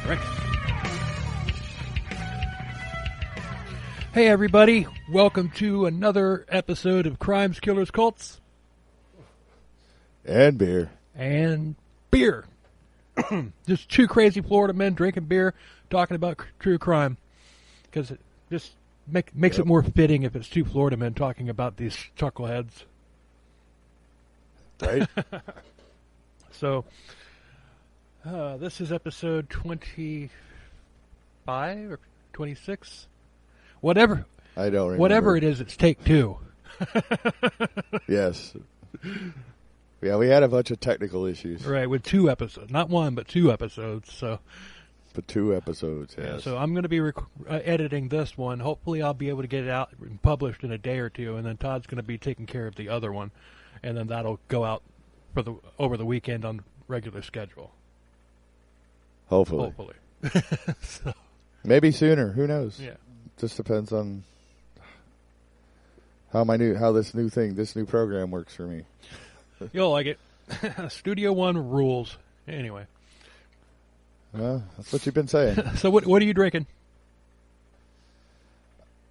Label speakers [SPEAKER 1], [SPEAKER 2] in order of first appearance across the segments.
[SPEAKER 1] Right. Hey, everybody. Welcome to another episode of Crimes, Killers, Cults.
[SPEAKER 2] And beer.
[SPEAKER 1] And beer. Just two crazy Florida men drinking beer, talking about true crime. Because it just makes it more fitting if it's two Florida men talking about these chuckleheads.
[SPEAKER 2] Right?
[SPEAKER 1] So, this is episode 25 or 26? Whatever.
[SPEAKER 2] I don't remember.
[SPEAKER 1] Whatever it is, it's take two.
[SPEAKER 2] Yes. Yeah, we had a bunch of technical issues.
[SPEAKER 1] Right, with two episodes. Not one, but two episodes. So,
[SPEAKER 2] But 2 episodes, yes.
[SPEAKER 1] yeah, so I'm going to be editing this one. Hopefully I'll be able to get it out and published in a day or two, and then Todd's going to be taking care of the other one. And then that'll go out over the weekend on regular schedule.
[SPEAKER 2] Hopefully.
[SPEAKER 1] So,
[SPEAKER 2] Maybe sooner. Who knows?
[SPEAKER 1] yeah.
[SPEAKER 2] Just depends on how this new program works for me.
[SPEAKER 1] You'll like it. Studio One rules. Anyway.
[SPEAKER 2] Well, that's what you've been saying.
[SPEAKER 1] So what are you drinking?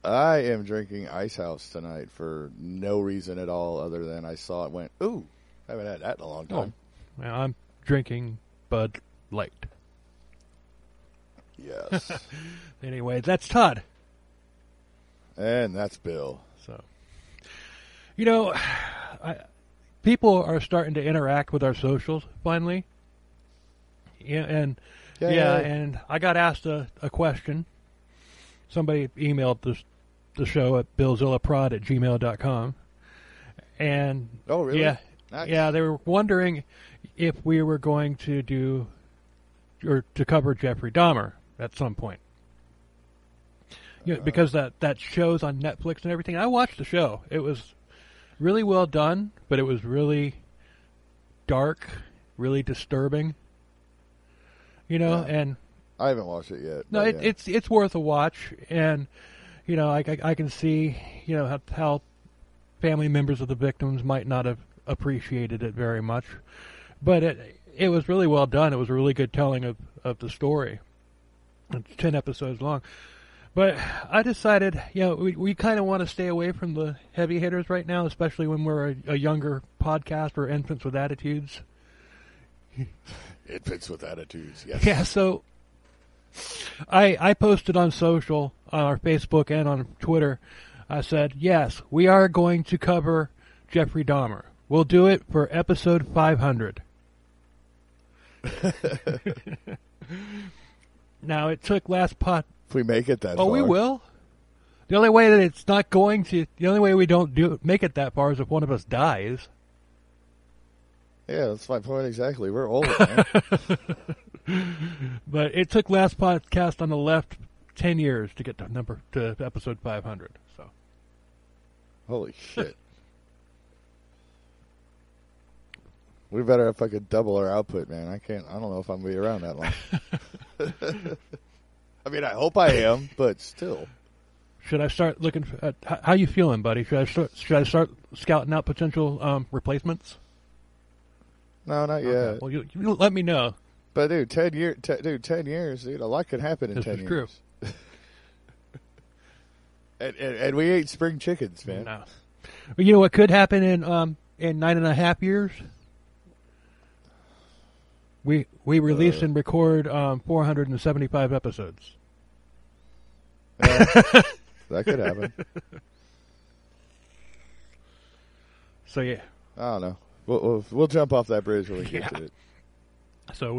[SPEAKER 2] I am drinking Ice House tonight for no reason at all other than I saw it went, ooh, I haven't had that in a long time.
[SPEAKER 1] Oh, well, I'm drinking Bud Light.
[SPEAKER 2] Yes.
[SPEAKER 1] Anyway, that's Todd.
[SPEAKER 2] And that's Bill.
[SPEAKER 1] So, people are starting to interact with our socials finally. Yeah, and and I got asked a question. Somebody emailed the show at billzillaprod@gmail.com. And
[SPEAKER 2] oh, really?
[SPEAKER 1] Yeah,
[SPEAKER 2] nice.
[SPEAKER 1] Yeah, they were wondering if we were going to do or to cover Jeffrey Dahmer at some point. Because that show's on Netflix and everything. I watched the show. It was really well done, but it was really dark, really disturbing. And
[SPEAKER 2] I haven't watched it yet.
[SPEAKER 1] no, it's worth a watch. And I can see how family members of the victims might not have appreciated it very much, but it was really well done. It was a really good telling of the story. It's 10 episodes long. But I decided, we kind of want to stay away from the heavy hitters right now, especially when we're a younger podcast or infants with attitudes.
[SPEAKER 2] Infants with attitudes, yes.
[SPEAKER 1] Yeah, so I posted on social, on our Facebook and on Twitter, I said, yes, we are going to cover Jeffrey Dahmer. We'll do it for episode 500. Now, it took last
[SPEAKER 2] If we make it that far.
[SPEAKER 1] Oh, we will. The only way that it's not going to, the only way we don't make it that far is if one of us dies.
[SPEAKER 2] Yeah, that's my point exactly. We're old, man.
[SPEAKER 1] But it took last podcast on the left 10 years to get to episode 500. So,
[SPEAKER 2] holy shit. We better fucking double our output, man. I don't know if I'm going to be around that long. I mean, I hope I am, but still.
[SPEAKER 1] Should I start looking for, how you feeling, buddy? Should I start scouting out potential replacements?
[SPEAKER 2] No, not yet.
[SPEAKER 1] Okay. Well, you let me know.
[SPEAKER 2] But dude, 10 years, dude, a lot could happen in 10 years.
[SPEAKER 1] True.
[SPEAKER 2] and we ate spring chickens, man.
[SPEAKER 1] No. Well, you know what could happen in 9.5 years? We release and record 475 episodes.
[SPEAKER 2] That could happen.
[SPEAKER 1] So yeah,
[SPEAKER 2] I don't know. We'll jump off that bridge when we get to it.
[SPEAKER 1] So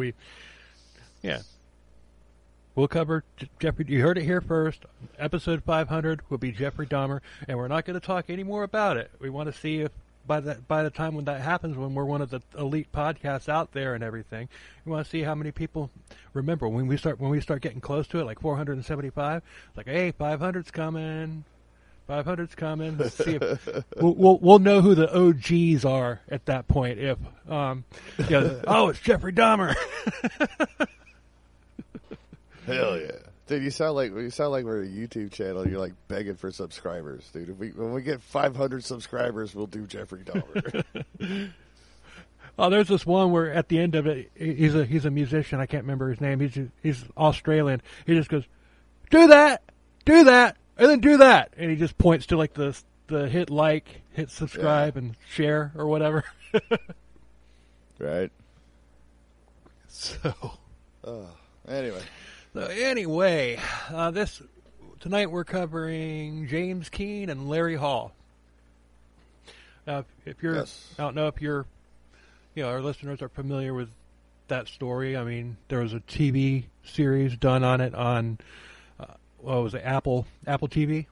[SPEAKER 1] we'll cover Jeffrey. You heard it here first. Episode 500 will be Jeffrey Dahmer, and we're not going to talk any more about it. We want to see if by the time when that happens, when we're one of the elite podcasts out there and everything, we want to see how many people remember when we start getting close to it, like 475. It's like, hey, 500's coming. 500's coming. Let's see if we'll know who the OGs are at that point. If it's Jeffrey Dahmer.
[SPEAKER 2] Hell yeah, dude! You sound like we're a YouTube channel. You're like begging for subscribers, dude. When we get 500 subscribers, we'll do Jeffrey Dahmer.
[SPEAKER 1] Oh, there's this one where at the end of it, he's a musician. I can't remember his name. He's Australian. He just goes, do that, and then do that, and he just points to like the hit like, hit subscribe, and share or whatever.
[SPEAKER 2] Right.
[SPEAKER 1] So.
[SPEAKER 2] Anyway.
[SPEAKER 1] This tonight we're covering James Keene and Larry Hall. Now, if you're,
[SPEAKER 2] Yes.
[SPEAKER 1] I don't know if you're, our listeners are familiar with that story. I mean, there was a TV series done on it on, what was it, Apple TV,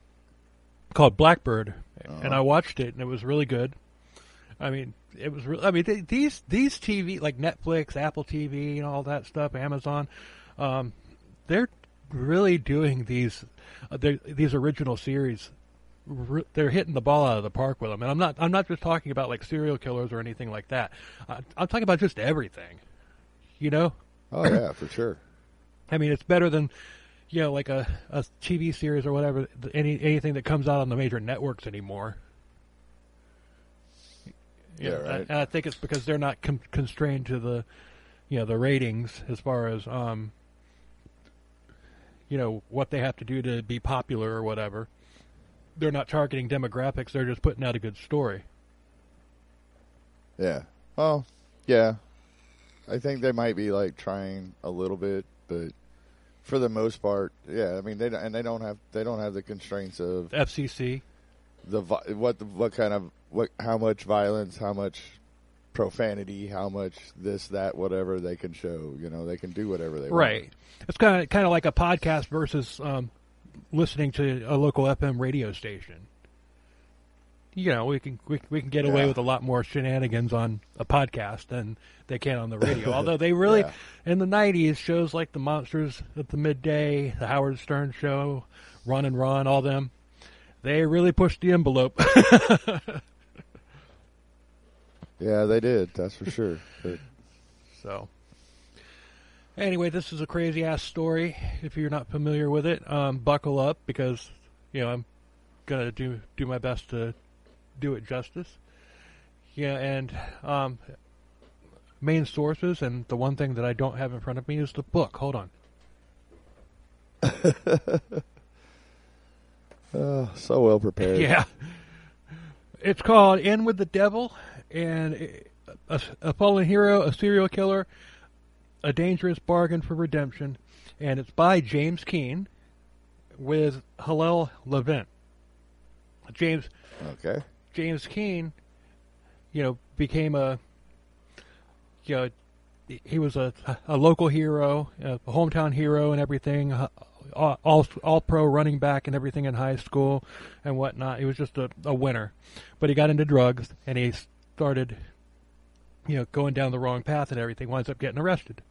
[SPEAKER 1] called Blackbird, and I watched it, and it was really good. I mean, it was. These TV like Netflix, Apple TV, and all that stuff, Amazon, they're really doing these original series. They're hitting the ball out of the park with them, and I'm not just talking about like serial killers or anything like that. I'm talking about just everything. Oh
[SPEAKER 2] yeah, for sure.
[SPEAKER 1] I mean, it's better than like a TV series or whatever. Anything that comes out on the major networks anymore.
[SPEAKER 2] Yeah, right.
[SPEAKER 1] And I think it's because they're not constrained to the ratings as far as what they have to do to be popular or whatever. They're not targeting demographics. They're just putting out a good story.
[SPEAKER 2] Yeah. Well, yeah. I think they might be like trying a little bit, but for the most part, yeah. I mean, they don't have the constraints of
[SPEAKER 1] FCC.
[SPEAKER 2] How much violence, how much profanity, how much this, that, whatever they can show. They can do whatever they want.
[SPEAKER 1] Right. It's kind of like a podcast versus listening to a local FM radio station. We can get away with a lot more shenanigans on a podcast than they can on the radio. Although they really, in the 90s, shows like The Monsters at the Midday, The Howard Stern Show, Run and Ron, all them, they really pushed the envelope.
[SPEAKER 2] Yeah, they did. That's for sure. But.
[SPEAKER 1] So, anyway, this is a crazy-ass story. If you're not familiar with it, buckle up because, I'm going to do my best to do it justice. Yeah, and main sources, and the one thing that I don't have in front of me is the book. Hold on.
[SPEAKER 2] So well prepared.
[SPEAKER 1] Yeah. It's called In with the Devil, and a fallen hero, a serial killer, a dangerous bargain for redemption, and it's by James Keene with Hillel Levin. James Keene, became he was a local hero, a hometown hero and everything, all pro running back and everything in high school and whatnot. He was just a winner. But he got into drugs and he started, going down the wrong path and everything, winds up getting arrested.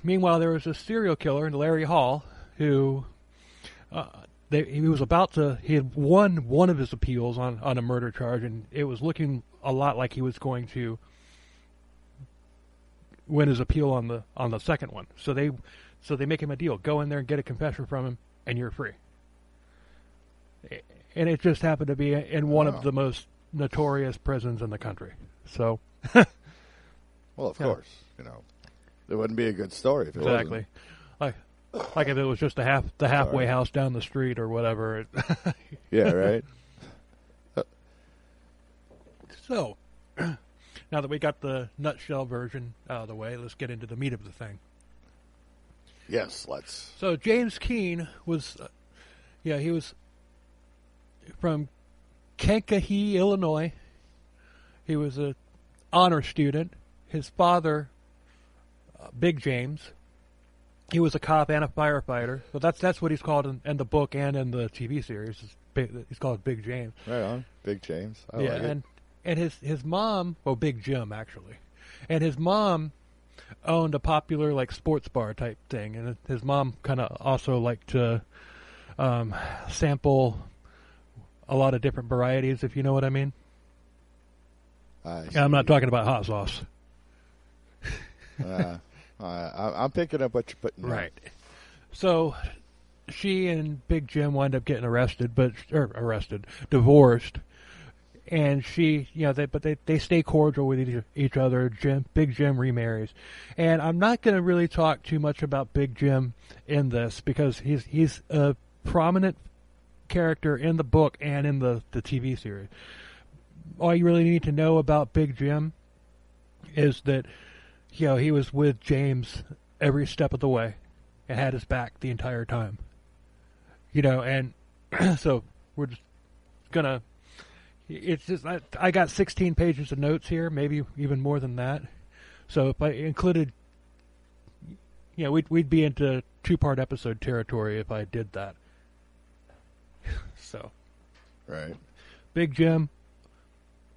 [SPEAKER 1] Meanwhile, there was a serial killer, Larry Hall, who he had won one of his appeals on a murder charge, and it was looking a lot like he was going to win his appeal on the second one. So they make him a deal. Go in there and get a confession from him, and you're free. And it just happened to be in one of the most notorious prisons in the country. So,
[SPEAKER 2] well, of course, it wouldn't be a good story if it
[SPEAKER 1] wasn't. Like if it was just the halfway house down the street or whatever.
[SPEAKER 2] Yeah, right.
[SPEAKER 1] So, now that we got the nutshell version out of the way, let's get into the meat of the thing.
[SPEAKER 2] Yes, let's.
[SPEAKER 1] So James Keene was, he was from Kankakee, Illinois. He was an honor student. His father, Big James, he was a cop and a firefighter. So that's what he's called in the book and in the TV series. He's called Big James.
[SPEAKER 2] Right on, Big James. I like it.
[SPEAKER 1] And his mom, Big Jim actually, and his mom owned a popular like sports bar type thing, and his mom kind of also liked to sample a lot of different varieties, if you know what I mean. I'm not talking about hot sauce.
[SPEAKER 2] I'm picking up what you're putting down.
[SPEAKER 1] Right. So she and Big Jim wind up getting divorced, and she, they stay cordial with each other. Big Jim remarries, and I'm not going to really talk too much about Big Jim in this because he's a prominent character in the book and in the TV series. All you really need to know about Big Jim is that, he was with James every step of the way and had his back the entire time. And so we're just gonna. It's just I got 16 pages of notes here, maybe even more than that. So if I included, we'd be into 2-part episode territory if I did that. So,
[SPEAKER 2] right,
[SPEAKER 1] Big Jim,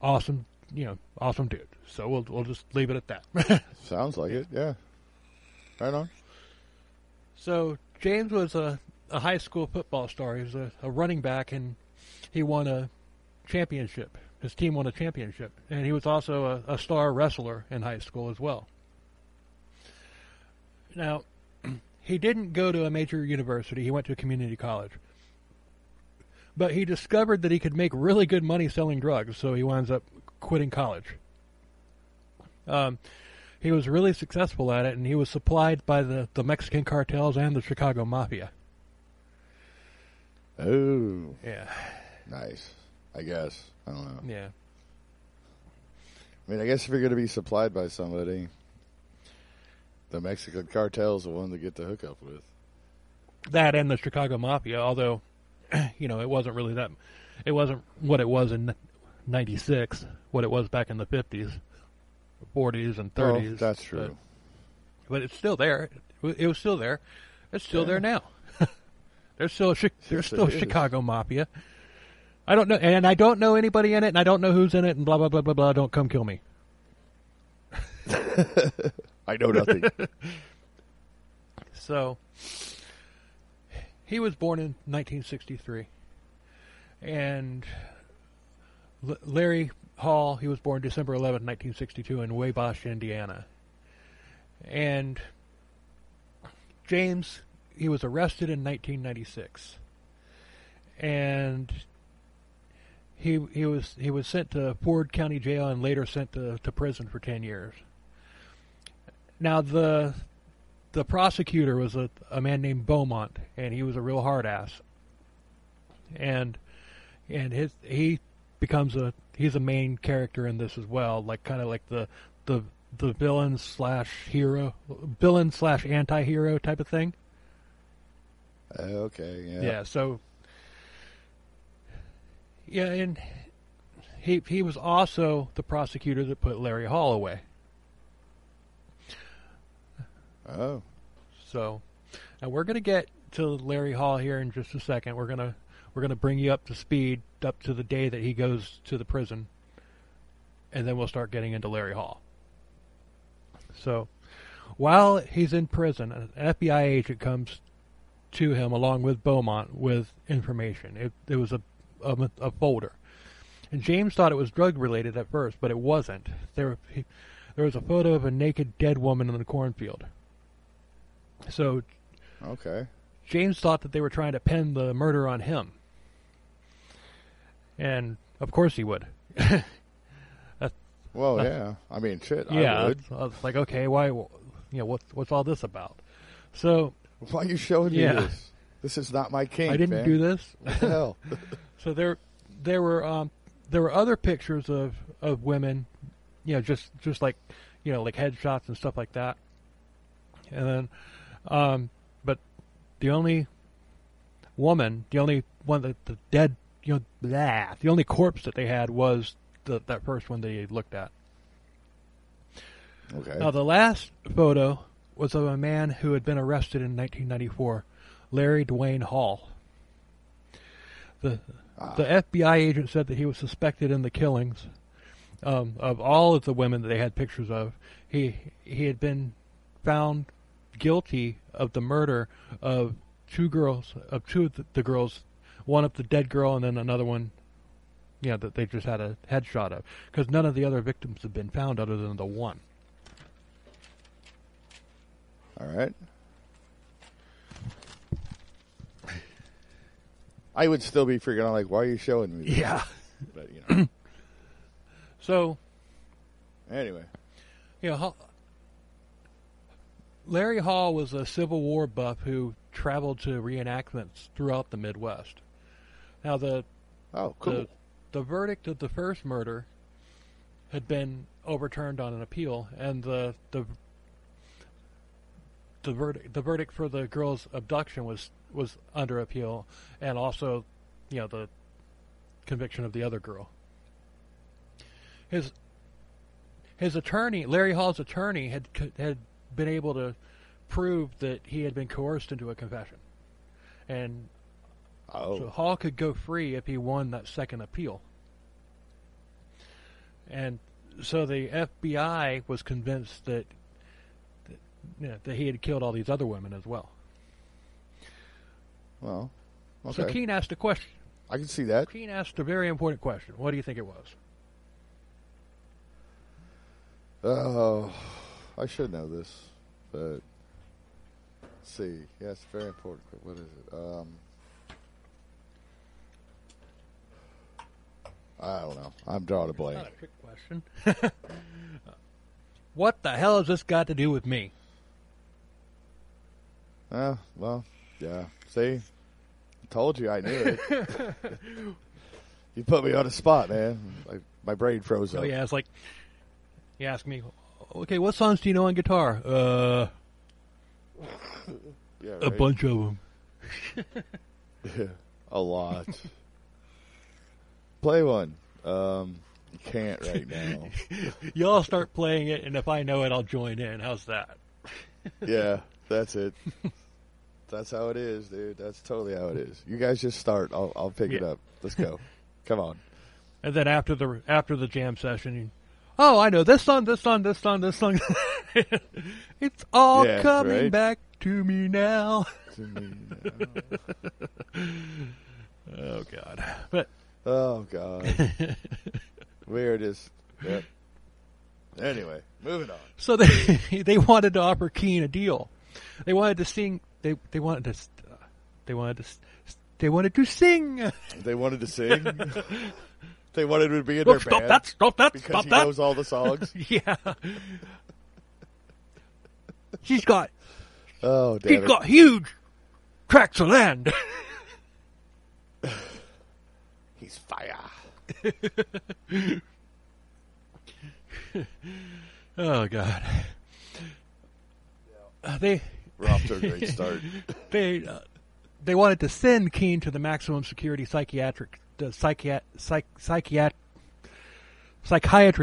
[SPEAKER 1] awesome, awesome dude. So we'll just leave it at that.
[SPEAKER 2] Sounds like it, yeah. Right on.
[SPEAKER 1] So James was a high school football star. He was a running back, and he won a championship. His team won a championship, and he was also a star wrestler in high school as well. Now, he didn't go to a major university. He went to a community college. But he discovered that he could make really good money selling drugs, so he winds up quitting college. He was really successful at it, and he was supplied by the Mexican cartels and the Chicago Mafia.
[SPEAKER 2] Oh.
[SPEAKER 1] Yeah.
[SPEAKER 2] Nice. I guess. I don't know.
[SPEAKER 1] Yeah.
[SPEAKER 2] I mean, I guess if you're going to be supplied by somebody, the Mexican cartel's the one to get the hookup with.
[SPEAKER 1] That and the Chicago Mafia, although, it wasn't really that. It wasn't what it was in '96, what it was back in the 50s, 40s, and 30s.
[SPEAKER 2] Oh, that's true.
[SPEAKER 1] But it's still there. It was still there. It's still there now. There's still Chicago Mafia. I don't know, and I don't know anybody in it, and I don't know who's in it, and blah blah blah blah blah. Don't come kill me.
[SPEAKER 2] I know nothing.
[SPEAKER 1] So, he was born in 1963, and Larry Hall, he was born December 11, 1962, in Wabash, Indiana. And James, he was arrested in 1996, and he was sent to Ford County Jail and later sent to prison for 10 years. Now the prosecutor was a man named Beaumont, and he was a real hard ass. And he becomes he's a main character in this as well, kind of like the villain / anti-hero type of thing.
[SPEAKER 2] Okay, yeah.
[SPEAKER 1] Yeah, so yeah, and he was also the prosecutor that put Larry Hall away.
[SPEAKER 2] Oh.
[SPEAKER 1] So, now we're going to get to Larry Hall here in just a second. We're going to bring you up to speed up to the day that he goes to the prison, and then we'll start getting into Larry Hall. So, while he's in prison, an FBI agent comes to him along with Beaumont with information. It was a folder, and James thought it was drug related at first, but it wasn't. There was a photo of a naked dead woman in the cornfield. So,
[SPEAKER 2] okay,
[SPEAKER 1] James thought that they were trying to pin the murder on him, and of course he would.
[SPEAKER 2] Well, yeah. I mean, shit.
[SPEAKER 1] Yeah,
[SPEAKER 2] I would.
[SPEAKER 1] I was like, okay, why? What's all this about? So,
[SPEAKER 2] why are you showing me this? This is not my kink.
[SPEAKER 1] I didn't do this.
[SPEAKER 2] What the hell?
[SPEAKER 1] So there were other pictures of women, just like like headshots and stuff like that. And then, but the only one that the dead, the only corpse that they had was that first one they looked at.
[SPEAKER 2] Okay.
[SPEAKER 1] Now the last photo was of a man who had been arrested in 1994, Larry Dwayne Hall. The FBI agent said that he was suspected in the killings of all of the women that they had pictures of. He had been found guilty of the murder of two of the girls, one of the dead girl and then another one, that they just had a headshot of, because none of the other victims have been found other than the one.
[SPEAKER 2] All right. I would still be freaking out, like, why are you showing me this?
[SPEAKER 1] Yeah.
[SPEAKER 2] But,
[SPEAKER 1] So,
[SPEAKER 2] anyway,
[SPEAKER 1] Larry Hall was a Civil War buff who traveled to reenactments throughout the Midwest. Now, the verdict of the first murder had been overturned on an appeal, and the verdict for the girl's abduction was under appeal, and also, the conviction of the other girl. His attorney, Larry Hall's attorney, had been able to prove that he had been coerced into a confession, and so Hall could go free if he won that second appeal. And so the FBI was convinced that he had killed all these other women as well.
[SPEAKER 2] Well, okay.
[SPEAKER 1] So Keene asked a question.
[SPEAKER 2] I can see that.
[SPEAKER 1] Keene asked a very important question. What do you think it was?
[SPEAKER 2] Oh, I should know this, but let's see. Yeah, it's very important. What is it? I don't know. I'm drawing a blank.
[SPEAKER 1] That's not a trick question. What the hell has this got to do with me?
[SPEAKER 2] Well, yeah. See? I told you I knew it. You put me on the spot, man. My brain froze up.
[SPEAKER 1] Oh, yeah, it's like, you ask me, okay, what songs do you know on guitar?
[SPEAKER 2] Yeah, right.
[SPEAKER 1] A bunch of them.
[SPEAKER 2] Yeah, a lot. Play one. Can't right now.
[SPEAKER 1] Y'all start playing it, and if I know it, I'll join in. How's that?
[SPEAKER 2] Yeah, that's it. That's how it is, dude. That's totally how it is. You guys just start. I'll pick it up. Let's go. Come on.
[SPEAKER 1] And then after the jam session, I know this song, this song, this song, this song. It's all coming back to me now. Oh God! But
[SPEAKER 2] oh God, we're just. Yep. Anyway, moving on.
[SPEAKER 1] So they wanted to offer Keene a deal. They wanted to sing. They wanted to sing. They wanted to sing.
[SPEAKER 2] They wanted to be in their band.
[SPEAKER 1] Stop that!
[SPEAKER 2] Because
[SPEAKER 1] Stop
[SPEAKER 2] he
[SPEAKER 1] that!
[SPEAKER 2] knows all the songs.
[SPEAKER 1] Yeah. She's got huge tracts of land.
[SPEAKER 2] He's fire.
[SPEAKER 1] Oh God.
[SPEAKER 2] We're off to a great start.
[SPEAKER 1] They wanted to send Keene to the maximum security psychiatry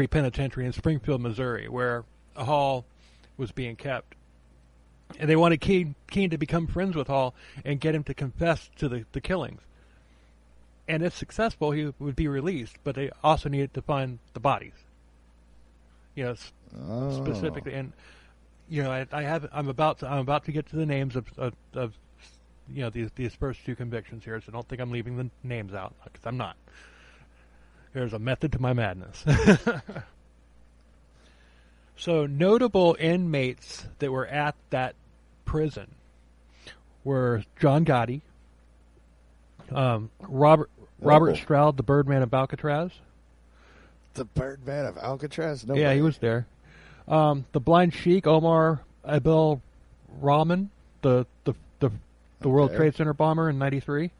[SPEAKER 1] penitentiary in Springfield, Missouri, where Hall was being kept. And they wanted Keene to become friends with Hall and get him to confess to the killings. And if successful, he would be released, but they also needed to find the bodies. Specifically, and I'm about to get to the names of these first two convictions here, so don't think I'm leaving the names out, because I'm not. There's a method to my madness. So notable inmates that were at that prison were John Gotti, Robert Stroud, the Birdman of Alcatraz.
[SPEAKER 2] The Birdman of Alcatraz? No
[SPEAKER 1] yeah,
[SPEAKER 2] way.
[SPEAKER 1] He was there. The Blind Sheik, Omar Abdel Rahman, the World Trade Center bomber in '93.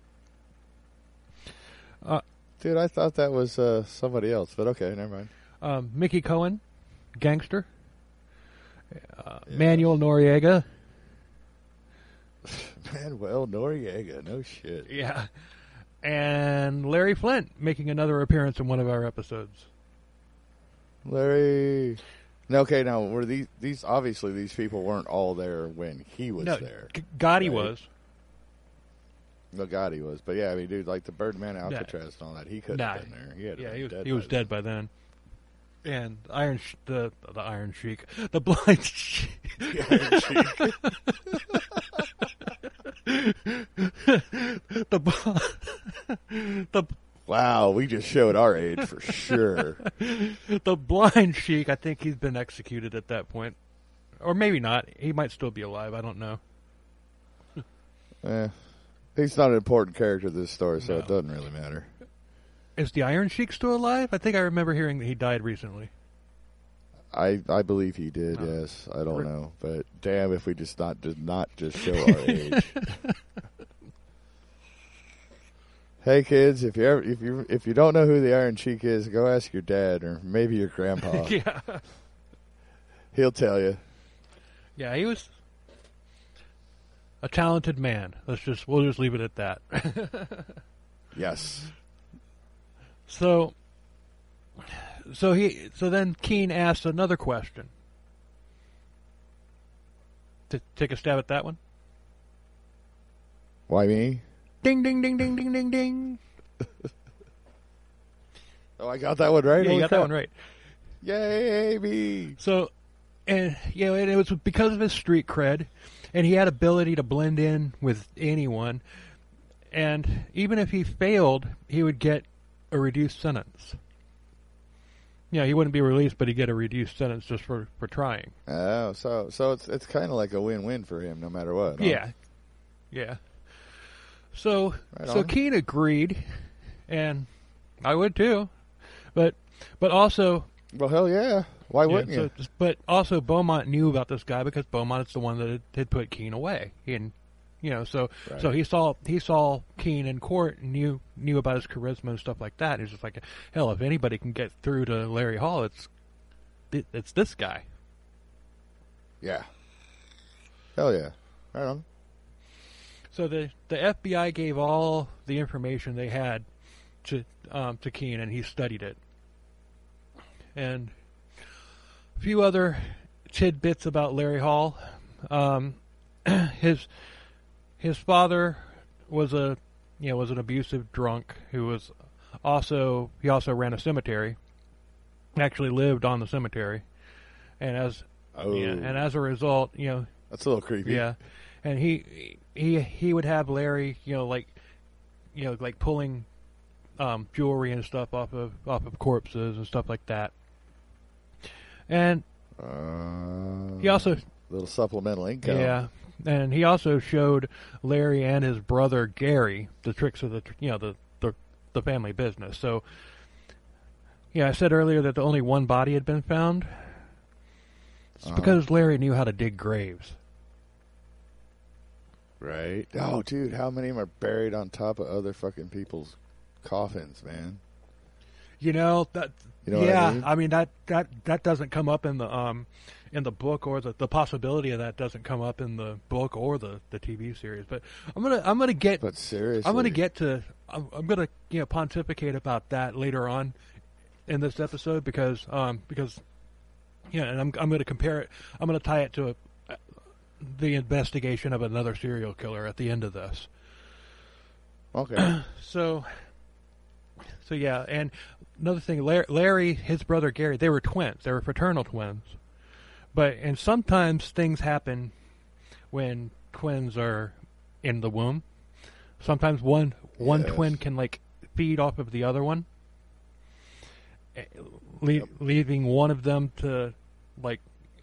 [SPEAKER 2] Dude, I thought that was somebody else, but okay, never mind.
[SPEAKER 1] Mickey Cohen, gangster. Manuel Noriega.
[SPEAKER 2] Manuel Noriega, no shit.
[SPEAKER 1] Yeah. And Larry Flint making another appearance in one of our episodes.
[SPEAKER 2] Larry. Okay, now were these obviously these people weren't all there when he was there.
[SPEAKER 1] Gotti was.
[SPEAKER 2] No, Gotti was, but yeah, I mean, dude, like the Birdman Alcatraz and all that, he couldn't have been there.
[SPEAKER 1] He was dead by then. And the Iron Sheik, the Blind Sheik.
[SPEAKER 2] Wow, we just showed our age for sure.
[SPEAKER 1] The Blind Sheik, I think he's been executed at that point. Or maybe not. He might still be alive. I don't know.
[SPEAKER 2] He's not an important character to this story, so it doesn't really matter.
[SPEAKER 1] Is the Iron Sheik still alive? I think I remember hearing that he died recently.
[SPEAKER 2] I believe he did.
[SPEAKER 1] Oh.
[SPEAKER 2] Yes, I don't know, but damn, if we did not just show our age. Hey kids, if you don't know who the Iron Sheik is, go ask your dad or maybe your grandpa.
[SPEAKER 1] Yeah,
[SPEAKER 2] He'll tell you.
[SPEAKER 1] yeah, he was a talented man. We'll just leave it at that.
[SPEAKER 2] Yes.
[SPEAKER 1] So then Keene asked another question. To take a stab at that one.
[SPEAKER 2] Why me?
[SPEAKER 1] Ding ding ding ding ding ding ding.
[SPEAKER 2] Oh, I got that one right.
[SPEAKER 1] Yeah,
[SPEAKER 2] Holy
[SPEAKER 1] you got
[SPEAKER 2] crap.
[SPEAKER 1] that one right.
[SPEAKER 2] Yay, me!
[SPEAKER 1] So, and it was because of his street cred, and he had ability to blend in with anyone. And even if he failed, he would get a reduced sentence. Yeah, he wouldn't be released, but he'd get a reduced sentence just for trying.
[SPEAKER 2] Oh, so it's kind of like a win-win for him, no matter what. Huh?
[SPEAKER 1] Yeah. So
[SPEAKER 2] Right
[SPEAKER 1] so
[SPEAKER 2] on.
[SPEAKER 1] Keene agreed, and I would too, but also
[SPEAKER 2] Well, hell yeah. Why wouldn't you?
[SPEAKER 1] But also Beaumont knew about this guy because Beaumont is the one that had put Keene away, and so he saw Keene in court and knew about his charisma and stuff like that. He's just like, hell, if anybody can get through to Larry Hall, it's this guy.
[SPEAKER 2] Yeah. Hell yeah. Right on.
[SPEAKER 1] So the FBI gave all the information they had to Keene, and he studied it. And a few other tidbits about Larry Hall. His father was an abusive drunk who was also ran a cemetery. Actually lived on the cemetery, and as a result,
[SPEAKER 2] that's a little creepy.
[SPEAKER 1] Yeah, and he would have Larry, like pulling jewelry and stuff off of corpses and stuff like that. And he also
[SPEAKER 2] little supplemental income.
[SPEAKER 1] Yeah, and he also showed Larry and his brother Gary the tricks of the family business. So yeah, I said earlier that only one body had been found. It's because Larry knew how to dig graves.
[SPEAKER 2] Right. Oh, dude, how many of them are buried on top of other fucking people's coffins, man?
[SPEAKER 1] That.
[SPEAKER 2] You know what I mean?
[SPEAKER 1] That doesn't come up in the book, or the possibility of that doesn't come up in the book or the TV series. But I'm gonna get.
[SPEAKER 2] But seriously,
[SPEAKER 1] I'm gonna pontificate about that later on in this episode because and I'm gonna compare it. I'm gonna tie it to the investigation of another serial killer at the end of this.
[SPEAKER 2] Okay.
[SPEAKER 1] So yeah, and another thing, Larry, his brother Gary, they were twins. They were fraternal twins. And sometimes things happen when twins are in the womb. Sometimes one twin can feed off of the other one, leaving one of them to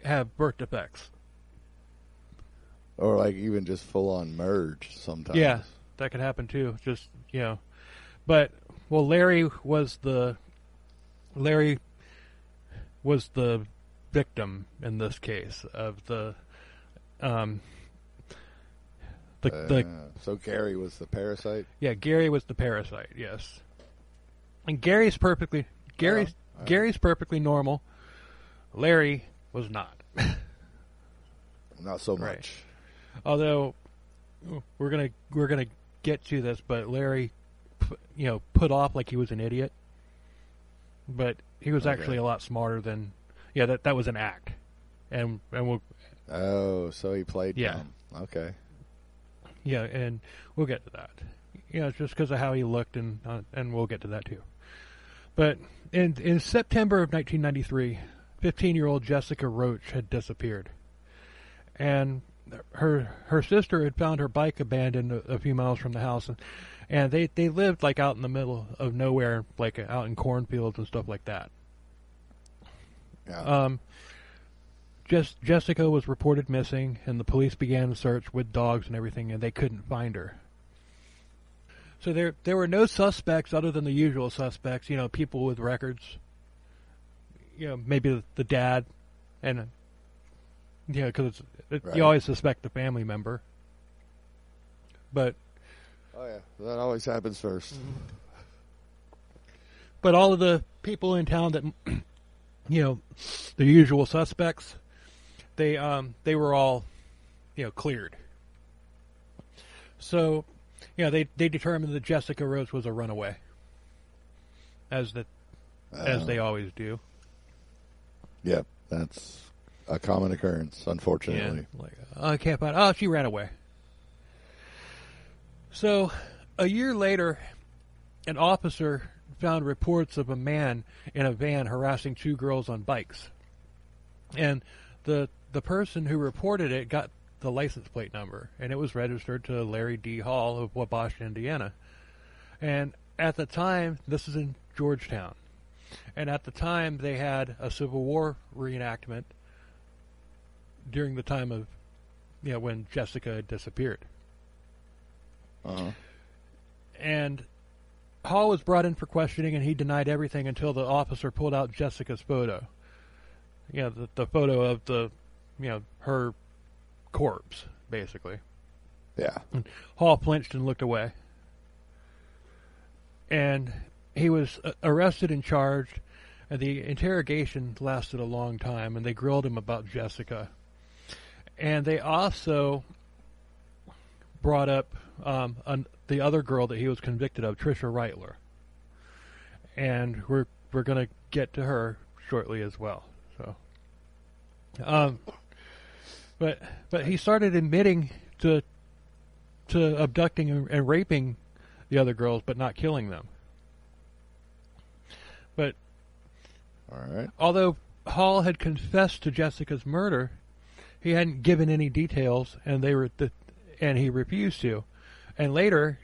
[SPEAKER 1] have birth defects.
[SPEAKER 2] Or even just full on merge sometimes.
[SPEAKER 1] Yeah, that could happen too. But Larry was the victim in this case of the
[SPEAKER 2] so Gary was the parasite?
[SPEAKER 1] Yeah, Gary was the parasite, yes. And Gary's perfectly normal. Larry was not.
[SPEAKER 2] Not so much.
[SPEAKER 1] Right. Although we're gonna get to this, but Larry put off like he was an idiot. But he was actually a lot smarter than that was an act. And we'll
[SPEAKER 2] so he played dumb. Okay.
[SPEAKER 1] Yeah, and we'll get to that. It's just because of how he looked, and we'll get to that too. But in September of 1993, 15-year-old Jessica Roach had disappeared, and her sister had found her bike abandoned a few miles from the house, and they lived out in the middle of nowhere, out in cornfields and stuff like that.
[SPEAKER 2] Yeah.
[SPEAKER 1] Jessica was reported missing, and the police began a search with dogs and everything, and they couldn't find her. So there were no suspects other than the usual suspects, people with records. Maybe the dad, and because
[SPEAKER 2] Right.
[SPEAKER 1] you always suspect the family member. But
[SPEAKER 2] Oh yeah, that always happens first.
[SPEAKER 1] but all of the people in town that the usual suspects, they were all cleared. So they determined that Jessica Rose was a runaway, as they always do.
[SPEAKER 2] Yep, that's a common occurrence, unfortunately.
[SPEAKER 1] Yeah, I can't find. Oh, she ran away. So, a year later, an officer found reports of a man in a van harassing 2 girls on bikes, and the person who reported it got the license plate number, and it was registered to Larry D. Hall of Wabash, Indiana. And at the time, this is in Georgetown. And at the time, they had a Civil War reenactment during the time of, when Jessica had disappeared.
[SPEAKER 2] Uh-huh.
[SPEAKER 1] And Hall was brought in for questioning, and he denied everything until the officer pulled out Jessica's photo. The photo of her corpse, basically.
[SPEAKER 2] Yeah.
[SPEAKER 1] And Hall flinched and looked away. And he was arrested and charged, and the interrogation lasted a long time, and they grilled him about Jessica. And they also brought up the other girl that he was convicted of, Trisha Reitler. And we're going to get to her shortly as well. So, but he started admitting to abducting and raping the other girls, but not killing them. But
[SPEAKER 2] all right.
[SPEAKER 1] Although Hall had confessed to Jessica's murder, he hadn't given any details, and he refused to. And later,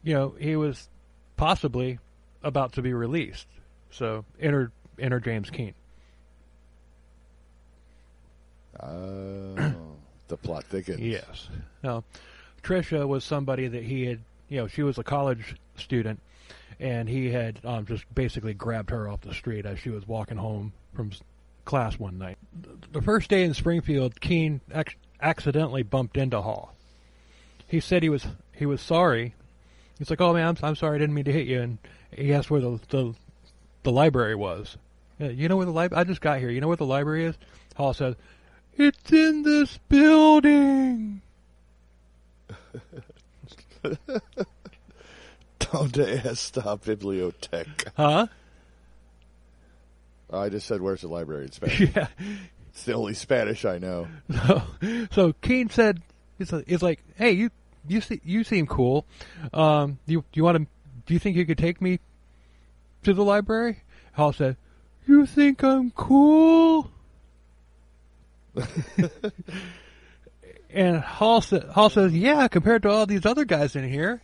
[SPEAKER 1] he was possibly about to be released. So enter James Keene.
[SPEAKER 2] The plot thickens.
[SPEAKER 1] Yes. Now, Trisha was somebody that he had, she was a college student, and he had just basically grabbed her off the street as she was walking home from class one night. The first day in Springfield, Keene accidentally bumped into Hall. He said he was sorry. He's like, "Oh man, I'm sorry, I didn't mean to hit you." And he asked where the library was. You know where the library? I just got here. You know where the library is? Hall said, "It's in this building."
[SPEAKER 2] Donde está biblioteca?
[SPEAKER 1] Huh?
[SPEAKER 2] I just said, "Where's the library?" in Spanish. Yeah. It's the only Spanish I know.
[SPEAKER 1] So Keene said, "It's like, hey, you seem cool. Do you think you could take me to the library?" Hall said, "You think I'm cool?" And Hall says, "Yeah, compared to all these other guys in here."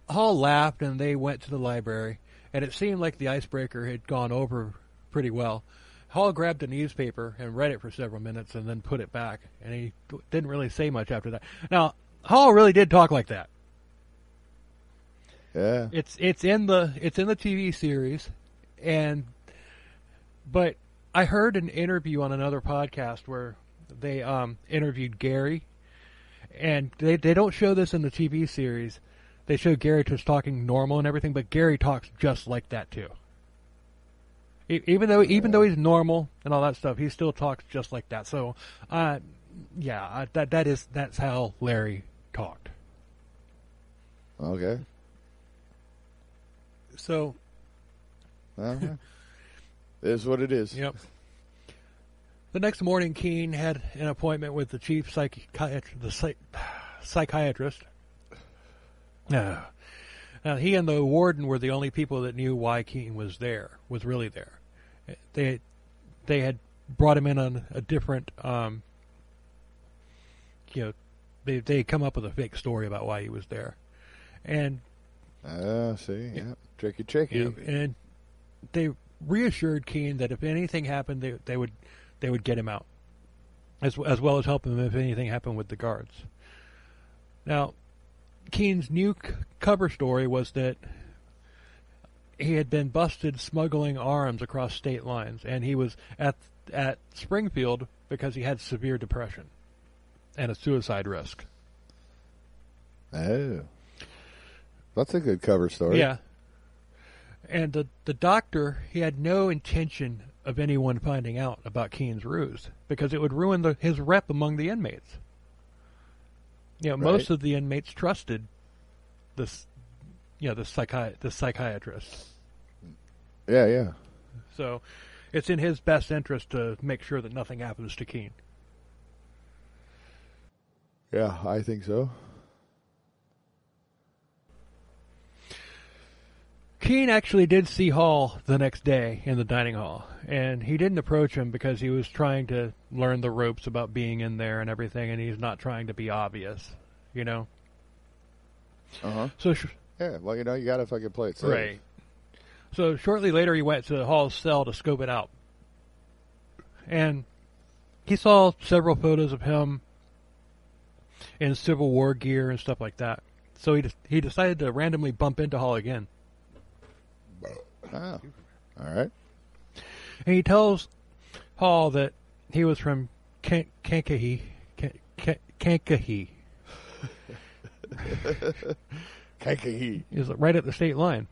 [SPEAKER 1] Hall laughed, and they went to the library, and it seemed like the icebreaker had gone over pretty well. Hall grabbed a newspaper and read it for several minutes and then put it back, and he didn't really say much after that. Now, Hall really did talk like that.
[SPEAKER 2] Yeah.
[SPEAKER 1] It's in the TV series, but I heard an interview on another podcast where they interviewed Gary, and they don't show this in the TV series. They show Gary just talking normal and everything, but Gary talks just like that too. Even though he's normal and all that stuff, he still talks just like that. So, that's how Larry talked.
[SPEAKER 2] Okay.
[SPEAKER 1] So,
[SPEAKER 2] it is what it is.
[SPEAKER 1] Yep. The next morning, Keene had an appointment with the chief psychiatrist. He and the warden were the only people that knew why Keene was really there. They had brought him in on a different, they come up with a fake story about why he was there, and
[SPEAKER 2] tricky.
[SPEAKER 1] And they reassured Keene that if anything happened, they would get him out, as well as help him if anything happened with the guards. Now, Keene's new cover story was that he had been busted smuggling arms across state lines, and he was at Springfield because he had severe depression and a suicide risk.
[SPEAKER 2] Oh. That's a good cover story.
[SPEAKER 1] Yeah. And the doctor, he had no intention of anyone finding out about Keene's ruse because it would ruin his rep among the inmates. You know, most of the inmates trusted this, the psychiatrist.
[SPEAKER 2] Yeah.
[SPEAKER 1] So it's in his best interest to make sure that nothing happens to Keene.
[SPEAKER 2] Yeah, I think so.
[SPEAKER 1] Keene actually did see Hall the next day in the dining hall, and he didn't approach him because he was trying to learn the ropes about being in there and everything, and he's not trying to be obvious, you know?
[SPEAKER 2] Uh-huh.
[SPEAKER 1] So,
[SPEAKER 2] yeah, well, you gotta fucking play it safe.
[SPEAKER 1] Right. So shortly later he went to Hall's cell to scope it out. And he saw several photos of him in Civil War gear and stuff like that. So he decided to randomly bump into Hall again.
[SPEAKER 2] Oh, all right.
[SPEAKER 1] And he tells Hall that he was from Kankakee. Kankakee.
[SPEAKER 2] Kankakee.
[SPEAKER 1] Is right at the state line.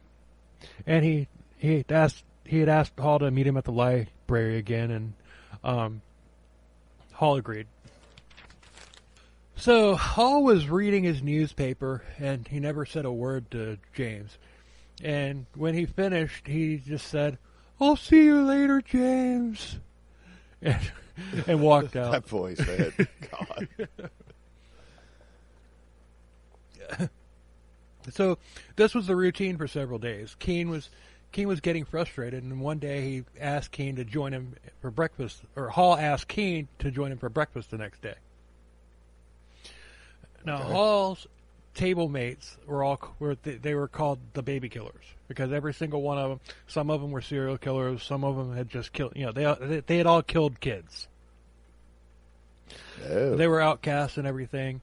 [SPEAKER 1] And he had asked Hall to meet him at the library again, and Hall agreed. So Hall was reading his newspaper, and he never said a word to James. And when he finished, he just said, "I'll see you later, James," and walked out.
[SPEAKER 2] That voice, man. God.
[SPEAKER 1] So this was the routine for several days. Keene was getting frustrated, and one day he asked Keene to join him for breakfast, or Hall asked Keene to join him for breakfast the next day. Now Hall's table mates were called the baby killers because every single one of them, some of them were serial killers, some of them had just killed, they had all killed kids.
[SPEAKER 2] Oh.
[SPEAKER 1] They were outcasts and everything,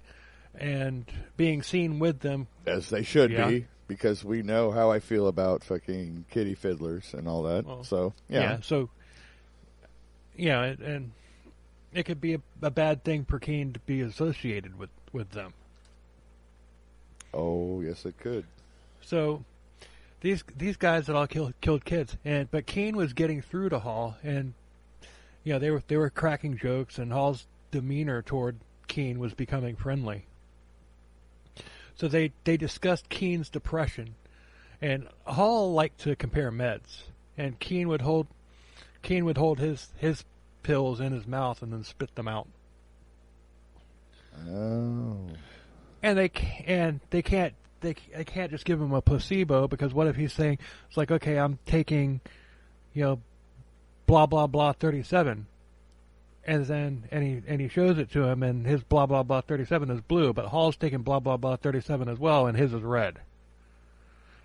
[SPEAKER 1] and being seen with them,
[SPEAKER 2] as they should be, because we know how I feel about fucking kitty fiddlers and all that.
[SPEAKER 1] Well,
[SPEAKER 2] so
[SPEAKER 1] and it could be a bad thing for Keene to be associated with them.
[SPEAKER 2] Oh, yes, it could.
[SPEAKER 1] So these guys that all killed kids, but Keene was getting through to Hall, and they were cracking jokes, and Hall's demeanor toward Keene was becoming friendly. So they discussed Keene's depression, and Hall liked to compare meds, and Keene would hold his pills in his mouth and then spit them out.
[SPEAKER 2] Oh.
[SPEAKER 1] And they can't just give him a placebo, because what if he's saying, it's like, okay, I'm taking, blah blah blah 37, and he shows it to him, and his blah blah blah 37 is blue, but Hall's taking blah blah blah 37 as well, and his is red.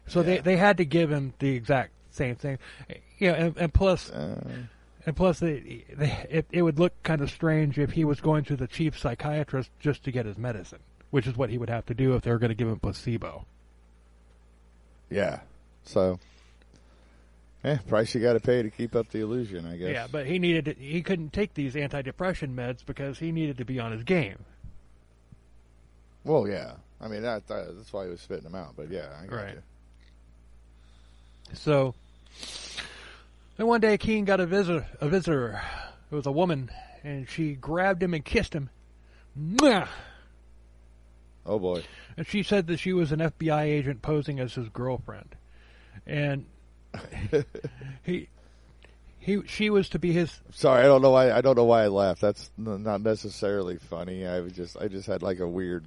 [SPEAKER 1] So they had to give him the exact same thing, and plus. And plus, it would look kind of strange if he was going to the chief psychiatrist just to get his medicine, which is what he would have to do if they were going to give him placebo.
[SPEAKER 2] Yeah. So, price you got to pay to keep up the illusion, I guess.
[SPEAKER 1] Yeah, but he couldn't take these antidepressant meds because he needed to be on his game.
[SPEAKER 2] Well, yeah. I mean, that's why he was spitting them out. But yeah, I got you.
[SPEAKER 1] So. And one day, Keene got a visitor. It was a woman, and she grabbed him and kissed him. Mwah!
[SPEAKER 2] Oh boy!
[SPEAKER 1] And she said that she was an FBI agent posing as his girlfriend, and she was to be his.
[SPEAKER 2] Sorry, I don't know why I laughed. That's not necessarily funny. I just had like a weird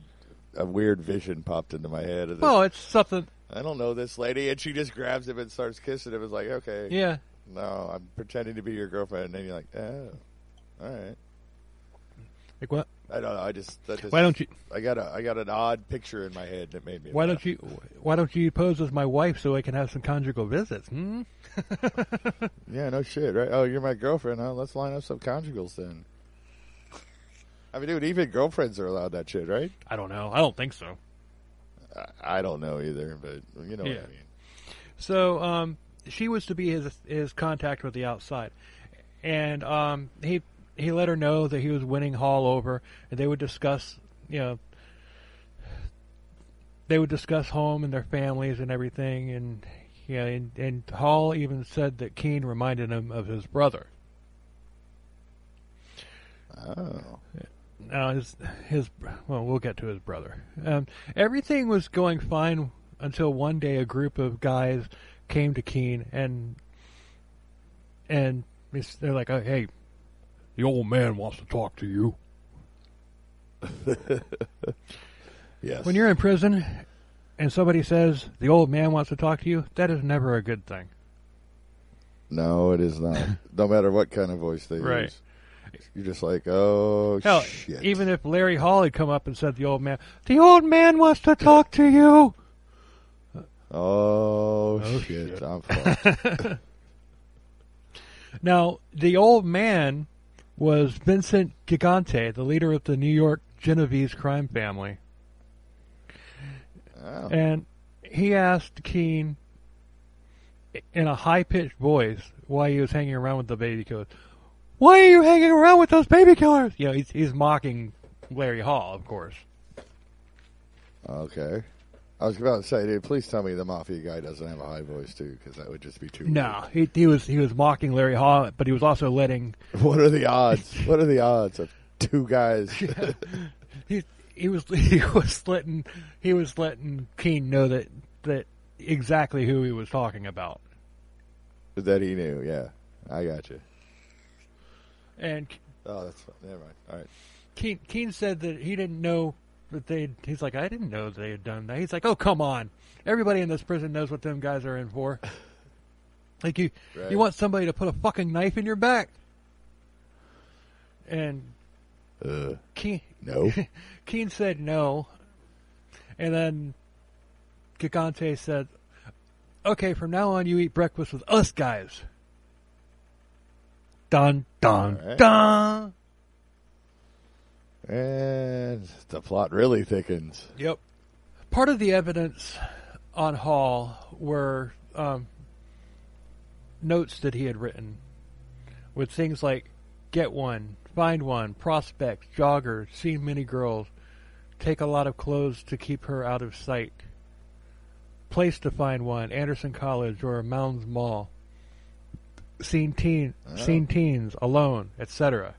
[SPEAKER 2] vision popped into my head.
[SPEAKER 1] Well, it's something.
[SPEAKER 2] I don't know this lady, and she just grabs him and starts kissing him. It's like, okay,
[SPEAKER 1] yeah.
[SPEAKER 2] No, I'm pretending to be your girlfriend, and then you're like, oh, all right.
[SPEAKER 1] Like what?
[SPEAKER 2] I don't know.
[SPEAKER 1] Why don't you?
[SPEAKER 2] I got an odd picture in my head that made me.
[SPEAKER 1] Why
[SPEAKER 2] laugh.
[SPEAKER 1] don't you pose as my wife so I can have some conjugal visits?
[SPEAKER 2] Yeah, no shit, right? Oh, you're my girlfriend, huh? Let's line up some conjugals then. I mean, dude, even girlfriends are allowed that shit, right?
[SPEAKER 1] I don't know. I don't think so.
[SPEAKER 2] I don't know either, but you know what I mean.
[SPEAKER 1] So she was to be his contact with the outside, and he let her know that he was winning Hall over, and they would discuss, home and their families and everything, and and Hall even said that Keene reminded him of his brother.
[SPEAKER 2] Oh.
[SPEAKER 1] Now we'll get to his brother. Everything was going fine until one day a group of guys came to Keene and they're like, "Hey, the old man wants to talk to you."
[SPEAKER 2] Yes.
[SPEAKER 1] When you're in prison and somebody says the old man wants to talk to you, that is never a good thing.
[SPEAKER 2] No, it is not. No matter what kind of voice they use. You're just like, oh,
[SPEAKER 1] hell,
[SPEAKER 2] shit.
[SPEAKER 1] Even if Larry Hall had come up and said the old man wants to talk to you.
[SPEAKER 2] Oh shit. I'm fucked.
[SPEAKER 1] Now, the old man was Vincent Gigante, the leader of the New York Genovese crime family.
[SPEAKER 2] Oh.
[SPEAKER 1] And he asked Keene in a high-pitched voice why he was hanging around with the baby killers. Why are you hanging around with those baby killers? He's mocking Larry Hall, of course.
[SPEAKER 2] Okay. I was about to say, dude, please tell me the mafia guy doesn't have a high voice too, because that would just be too.
[SPEAKER 1] No, he was mocking Larry Hall, but he was also letting.
[SPEAKER 2] What are the odds? What are the odds of two guys?
[SPEAKER 1] He was letting Keene know that exactly who he was talking about.
[SPEAKER 2] That he knew, yeah. I got you.
[SPEAKER 1] And
[SPEAKER 2] that's fine. Never mind. All right.
[SPEAKER 1] Keene said that he didn't know that he's like, I didn't know they had done that. He's like, oh, come on. Everybody in this prison knows what them guys are in for. Like, you want somebody to put a fucking knife in your back. And Keene said no. And then Gigante said, okay, from now on you eat breakfast with us guys. Dun, dun, right. Dun.
[SPEAKER 2] And the plot really thickens.
[SPEAKER 1] Yep. Part of the evidence on Hall were notes that he had written with things like get one, find one, prospect, jogger, see many girls, take a lot of clothes to keep her out of sight, place to find one, Anderson College or Mounds Mall, seen teens alone, etc.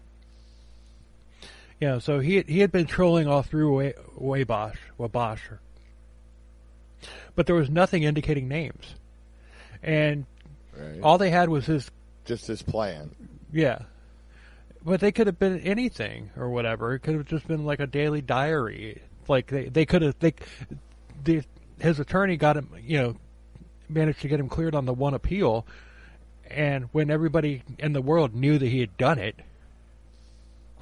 [SPEAKER 1] Yeah, so he had been trolling all through Wabash, but there was nothing indicating names, and all they had was his
[SPEAKER 2] plan.
[SPEAKER 1] Yeah, but they could have been anything or whatever. It could have just been like a daily diary. Like they could have his attorney got him, managed to get him cleared on the one appeal, and when everybody in the world knew that he had done it,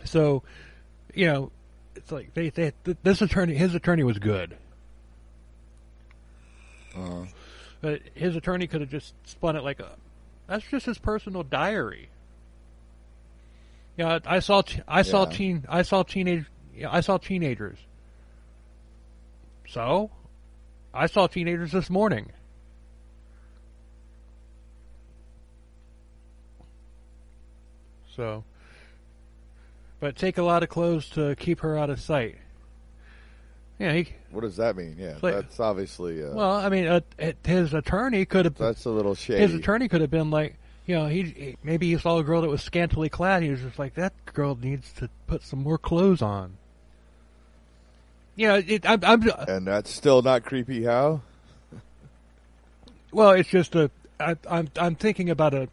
[SPEAKER 1] so. It's like his attorney was good. But his attorney could have just spun it like that's just his personal diary. I saw teenagers. So, I saw teenagers this morning. So. But take a lot of clothes to keep her out of sight. Yeah,
[SPEAKER 2] what does that mean? Yeah, that's obviously.
[SPEAKER 1] Well, I mean, his attorney could have.
[SPEAKER 2] That's a little shady.
[SPEAKER 1] His attorney could have been like, maybe he saw a girl that was scantily clad. He was just like, that girl needs to put some more clothes on.
[SPEAKER 2] And that's still not creepy. How?
[SPEAKER 1] Well, it's just I'm thinking about a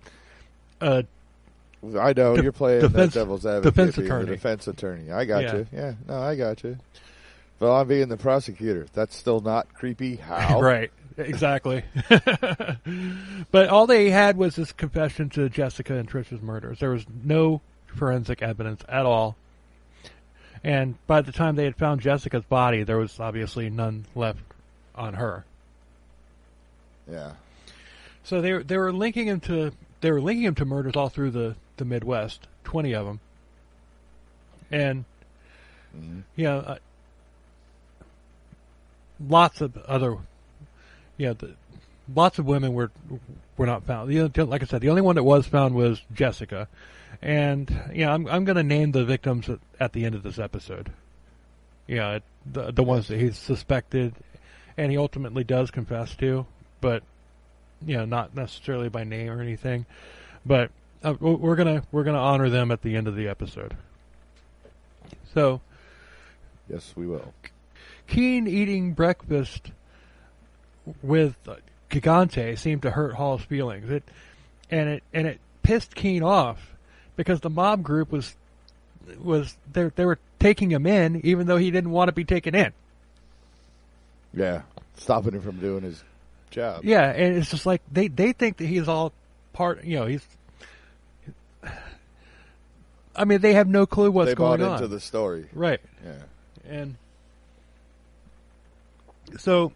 [SPEAKER 2] I know you're playing the devil's advocate.
[SPEAKER 1] The
[SPEAKER 2] defense attorney. I got you. Yeah, no, I got you. Well, I'm being the prosecutor. That's still not creepy. How?
[SPEAKER 1] Right. Exactly. But all they had was this confession to Jessica and Trish's murders. There was no forensic evidence at all. And by the time they had found Jessica's body, there was obviously none left on her.
[SPEAKER 2] Yeah. So
[SPEAKER 1] they were linking him to murders all through the Midwest, 20 of them. And lots of other, lots of women were not found. Like I said, the only one that was found was Jessica, and I'm going to name the victims at the end of this episode. Yeah, the ones that he's suspected, and he ultimately does confess to, but not necessarily by name or anything. But we're gonna honor them at the end of the episode. So,
[SPEAKER 2] yes, we will.
[SPEAKER 1] Keene eating breakfast with Gigante seemed to hurt Hall's feelings. It pissed Keene off because the mob group was they were taking him in even though he didn't want to be taken in.
[SPEAKER 2] Yeah, stopping him from doing his job.
[SPEAKER 1] Yeah, and it's just like they think that he's all part. He's. I mean, they have no clue what's going on.
[SPEAKER 2] They bought into the story,
[SPEAKER 1] right?
[SPEAKER 2] Yeah,
[SPEAKER 1] and so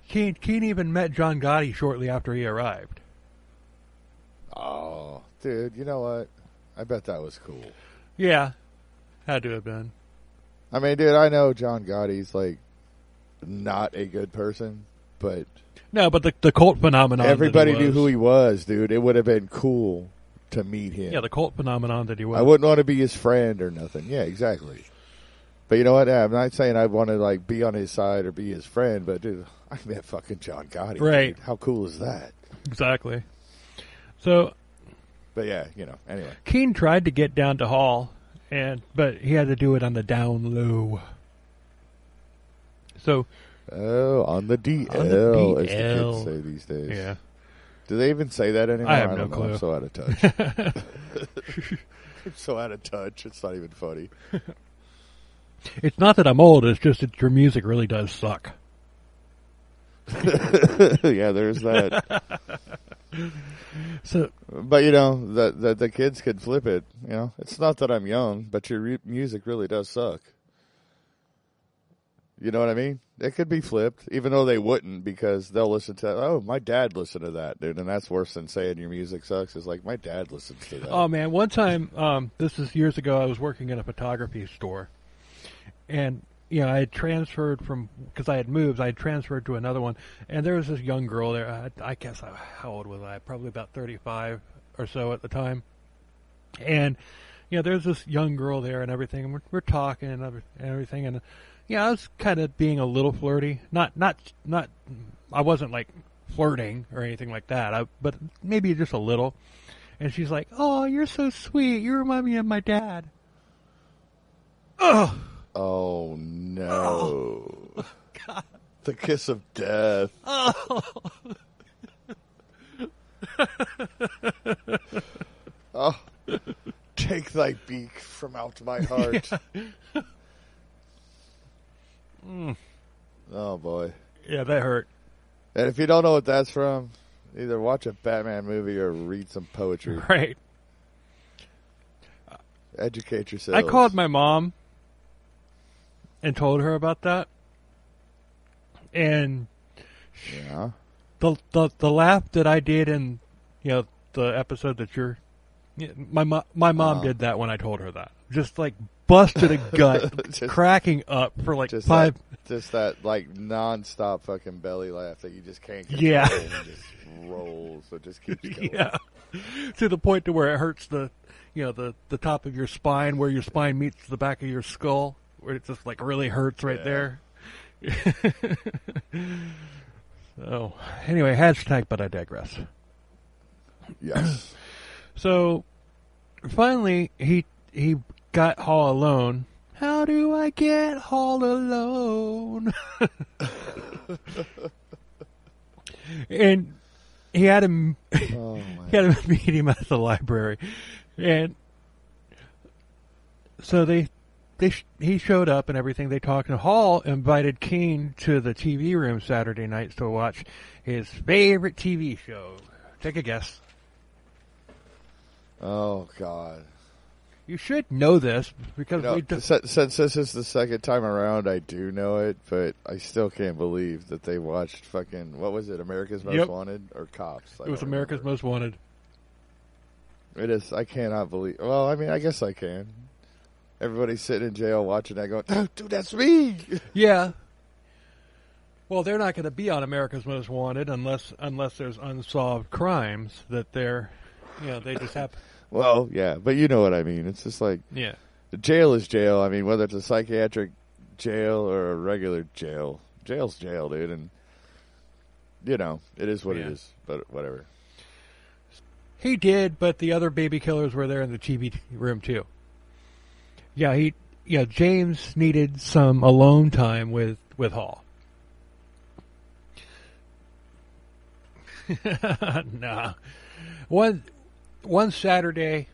[SPEAKER 1] Keene even met John Gotti shortly after he arrived.
[SPEAKER 2] Oh, dude, you know what? I bet that was cool.
[SPEAKER 1] Yeah, had to have been.
[SPEAKER 2] I mean, dude, I know John Gotti's like not a good person, but
[SPEAKER 1] no, but the cult phenomenon.
[SPEAKER 2] Everybody knew who he was, dude. It would have been cool to meet him.
[SPEAKER 1] Yeah, the cult phenomenon that he was.
[SPEAKER 2] I wouldn't want to be his friend or nothing. Yeah, exactly. But you know what? I'm not saying I want to like be on his side or be his friend, but dude, I met fucking John Gotti.
[SPEAKER 1] Right?
[SPEAKER 2] Dude. How cool is that?
[SPEAKER 1] Exactly. So.
[SPEAKER 2] But yeah, anyway.
[SPEAKER 1] Keene tried to get down to Hall, but he had to do it on the down low. So.
[SPEAKER 2] Oh, on the DL,
[SPEAKER 1] on the DL.
[SPEAKER 2] As the kids say these days.
[SPEAKER 1] Yeah.
[SPEAKER 2] Do they even say that anymore?
[SPEAKER 1] I have no
[SPEAKER 2] don't
[SPEAKER 1] clue.
[SPEAKER 2] know. I'm so out of touch. I'm so out of touch. It's not even funny.
[SPEAKER 1] It's not that I'm old. It's just that your music really does suck.
[SPEAKER 2] Yeah, there's that.
[SPEAKER 1] So,
[SPEAKER 2] but the kids could flip it. It's not that I'm young, but your music really does suck. You know what I mean? It could be flipped, even though they wouldn't, because they'll listen to, oh, my dad listened to that, dude, and that's worse than saying your music sucks. It's like, my dad listens to that.
[SPEAKER 1] Oh, man, one time, this is years ago, I was working in a photography store, and, I had transferred because I had moved, I had transferred to another one, and there was this young girl there, I guess, how old was I? Probably about 35 or so at the time, and, there's this young girl there and everything, and we're talking and everything, and I was kind of being a little flirty. Not. I wasn't like flirting or anything like that. But maybe just a little. And she's like, "Oh, you're so sweet. You remind me of my dad." Oh.
[SPEAKER 2] Oh no!
[SPEAKER 1] Oh, God.
[SPEAKER 2] The kiss of death.
[SPEAKER 1] Oh.
[SPEAKER 2] Oh. Take thy beak from out my heart. Yeah. Oh boy.
[SPEAKER 1] Yeah, that hurt.
[SPEAKER 2] And if you don't know what that's from, either watch a Batman movie or read some poetry.
[SPEAKER 1] Right.
[SPEAKER 2] Educate yourself.
[SPEAKER 1] I called my mom and told her about that. And
[SPEAKER 2] yeah.
[SPEAKER 1] The laugh that I did in the episode that my mom did that when I told her that. Just like busted a gut, just cracking up for like
[SPEAKER 2] just
[SPEAKER 1] 5.
[SPEAKER 2] Just that like non-stop fucking belly laugh that you just can't control.
[SPEAKER 1] Yeah.
[SPEAKER 2] And it just rolls. So it just keeps going.
[SPEAKER 1] Yeah. To the point to where it hurts the top of your spine, where your spine meets the back of your skull, where it just like really hurts right there. So anyway, hashtag, but I digress.
[SPEAKER 2] Yes.
[SPEAKER 1] So finally, he got Hall alone. How do I get Hall alone? And he had him. He had him meet him at the library, and so he showed up and everything. They talked, and Hall invited Keene to the TV room Saturday nights to watch his favorite TV show. Take a guess.
[SPEAKER 2] Oh God.
[SPEAKER 1] You should know this because
[SPEAKER 2] since this is the second time around, I do know it, but I still can't believe that they watched fucking, what was it, America's Most Wanted or Cops?
[SPEAKER 1] It was America's Most Wanted.
[SPEAKER 2] It is. I cannot believe. Well, I mean, I guess I can. Everybody's sitting in jail watching that, going, "Oh, dude, that's me."
[SPEAKER 1] Yeah, Well, they're not going to be on America's Most Wanted unless there's unsolved crimes that they're, they just have.
[SPEAKER 2] Well, yeah, but you know what I mean. It's just like,
[SPEAKER 1] Yeah.
[SPEAKER 2] Jail is jail. I mean, whether it's a psychiatric jail or a regular jail, jail's jail, dude. And, it is what it is, but whatever.
[SPEAKER 1] He did, but the other baby killers were there in the TV room, too. Yeah, James needed some alone time with Hall. Nah. One Saturday,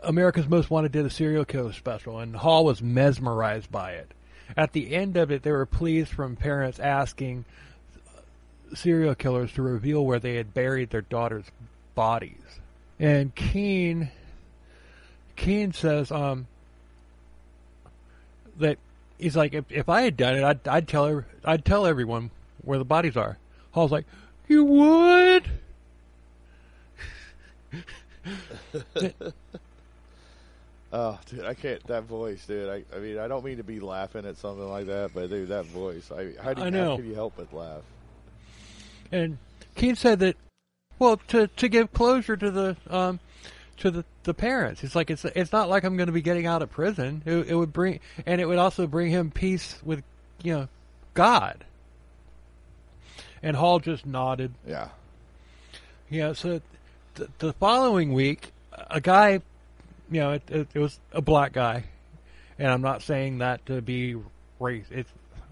[SPEAKER 1] America's Most Wanted did a serial killer special, and Hall was mesmerized by it. At the end of it, there were pleas from parents asking serial killers to reveal where they had buried their daughters' bodies. And Keene says that he's like, if I had done it, I'd tell everyone where the bodies are. Hall's like, you would?
[SPEAKER 2] Oh, dude, I can't. That voice, dude. I mean, I don't mean to be laughing at something like that, but dude, that voice. How can you help but laugh?
[SPEAKER 1] And Keene said that, well, to give closure to the parents. It's like it's not like I'm going to be getting out of prison. It would also bring him peace with God. And Hall just nodded.
[SPEAKER 2] Yeah.
[SPEAKER 1] Yeah. So the following week, a guy, it was a black guy, and I'm not saying that to be racist.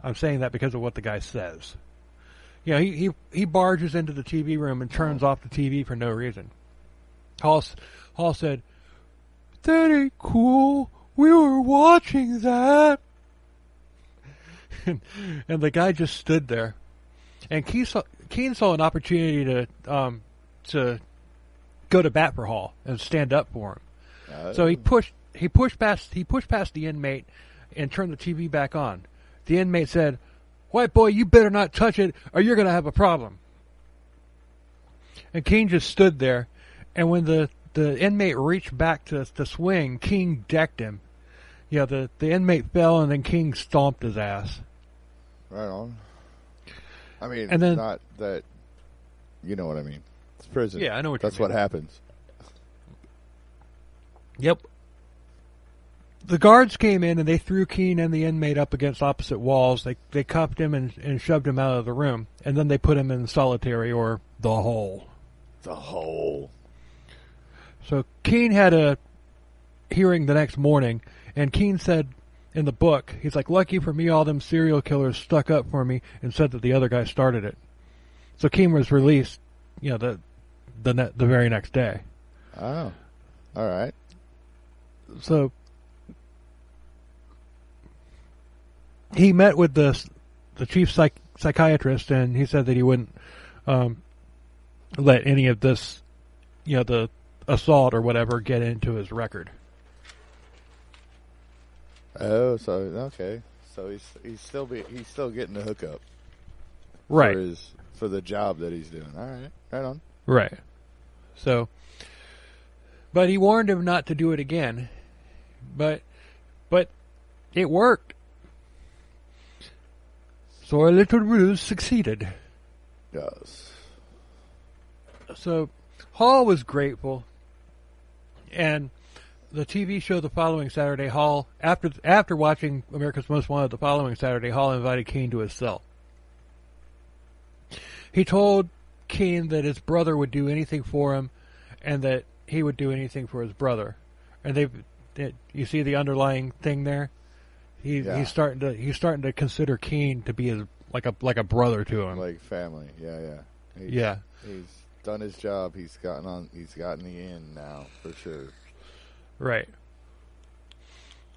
[SPEAKER 1] I'm saying that because of what the guy says. He barges into the TV room and turns off the TV for no reason. Hall said, "That ain't cool. We were watching that." and the guy just stood there. And Keene saw an opportunity to go to bat for Hall and stand up for him. So he pushed past the inmate and turned the TV back on. The inmate said, "White boy, you better not touch it, or you're going to have a problem." And Keene just stood there, and when the inmate reached back to swing, Keene decked him. The inmate fell, and then Keene stomped his ass.
[SPEAKER 2] Right on. I mean,
[SPEAKER 1] and then,
[SPEAKER 2] not that, you know what I mean. It's prison.
[SPEAKER 1] Yeah, I know what
[SPEAKER 2] That's
[SPEAKER 1] you mean.
[SPEAKER 2] what happens.
[SPEAKER 1] Yep. The guards came in and they threw Keene and the inmate up against opposite walls. They cuffed him and shoved him out of the room. And then they put him in solitary, or the hole.
[SPEAKER 2] The hole.
[SPEAKER 1] So Keene had a hearing the next morning, and Keene said in the book, he's like, "Lucky for me, all them serial killers stuck up for me and said that the other guy started it." So Keene was released, the very next day.
[SPEAKER 2] Oh, all right.
[SPEAKER 1] So he met with the chief psychiatrist, and he said that he wouldn't let any of this, the assault or whatever, get into his record.
[SPEAKER 2] Oh, so okay. So he's still getting the hookup,
[SPEAKER 1] right?
[SPEAKER 2] For the job that he's doing. All right, right on.
[SPEAKER 1] Right. So, but he warned him not to do it again. But it worked. So our little ruse succeeded.
[SPEAKER 2] Yes.
[SPEAKER 1] So Hall was grateful, and the TV show the following Saturday, Hall, after watching America's Most Wanted the following Saturday, Hall invited Keene to his cell. He told Keene that his brother would do anything for him, and that he would do anything for his brother. And you see the underlying thing there. He's starting to consider Keene to be like a brother to him,
[SPEAKER 2] like family. He's done his job. He's gotten the end now for sure.
[SPEAKER 1] Right.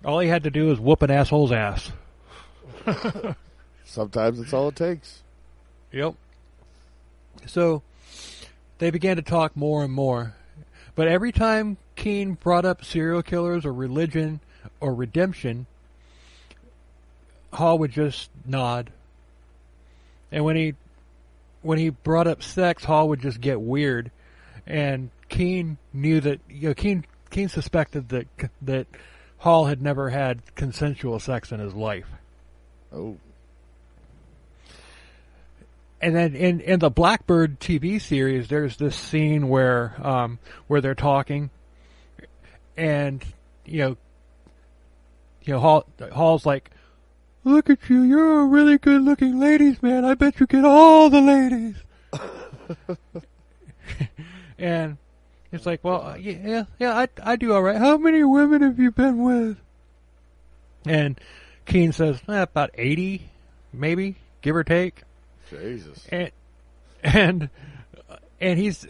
[SPEAKER 1] All he had to do is whoop an asshole's ass.
[SPEAKER 2] Sometimes it's all it takes.
[SPEAKER 1] Yep. So they began to talk more and more. But every time Keene brought up serial killers or religion or redemption, Hall would just nod. And when he brought up sex, Hall would just get weird. And Keene knew that, Keene suspected that Hall had never had consensual sex in his life.
[SPEAKER 2] Oh.
[SPEAKER 1] And then in the Blackbird TV series, there's this scene where they're talking, and Hall's like, "Look at you, you're a really good looking ladies man. I bet you get all the ladies." And it's like, well, yeah, I do all right. How many women have you been with? And Keene says, about 80, maybe, give or take.
[SPEAKER 2] Jesus.
[SPEAKER 1] And he's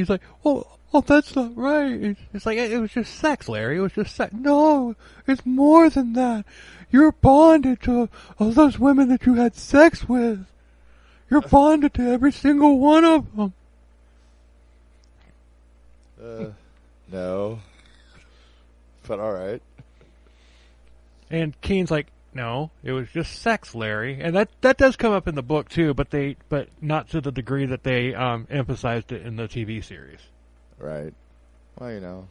[SPEAKER 1] like, oh, that's not right. It's like, it was just sex, Larry. It was just sex. No, it's more than that. You're bonded to all those women that you had sex with. You're bonded to every single one of them.
[SPEAKER 2] No. But all right.
[SPEAKER 1] And Keene's like, no, it was just sex, Larry. And that does come up in the book too, but not to the degree that they emphasized it in the TV series.
[SPEAKER 2] Right. Well,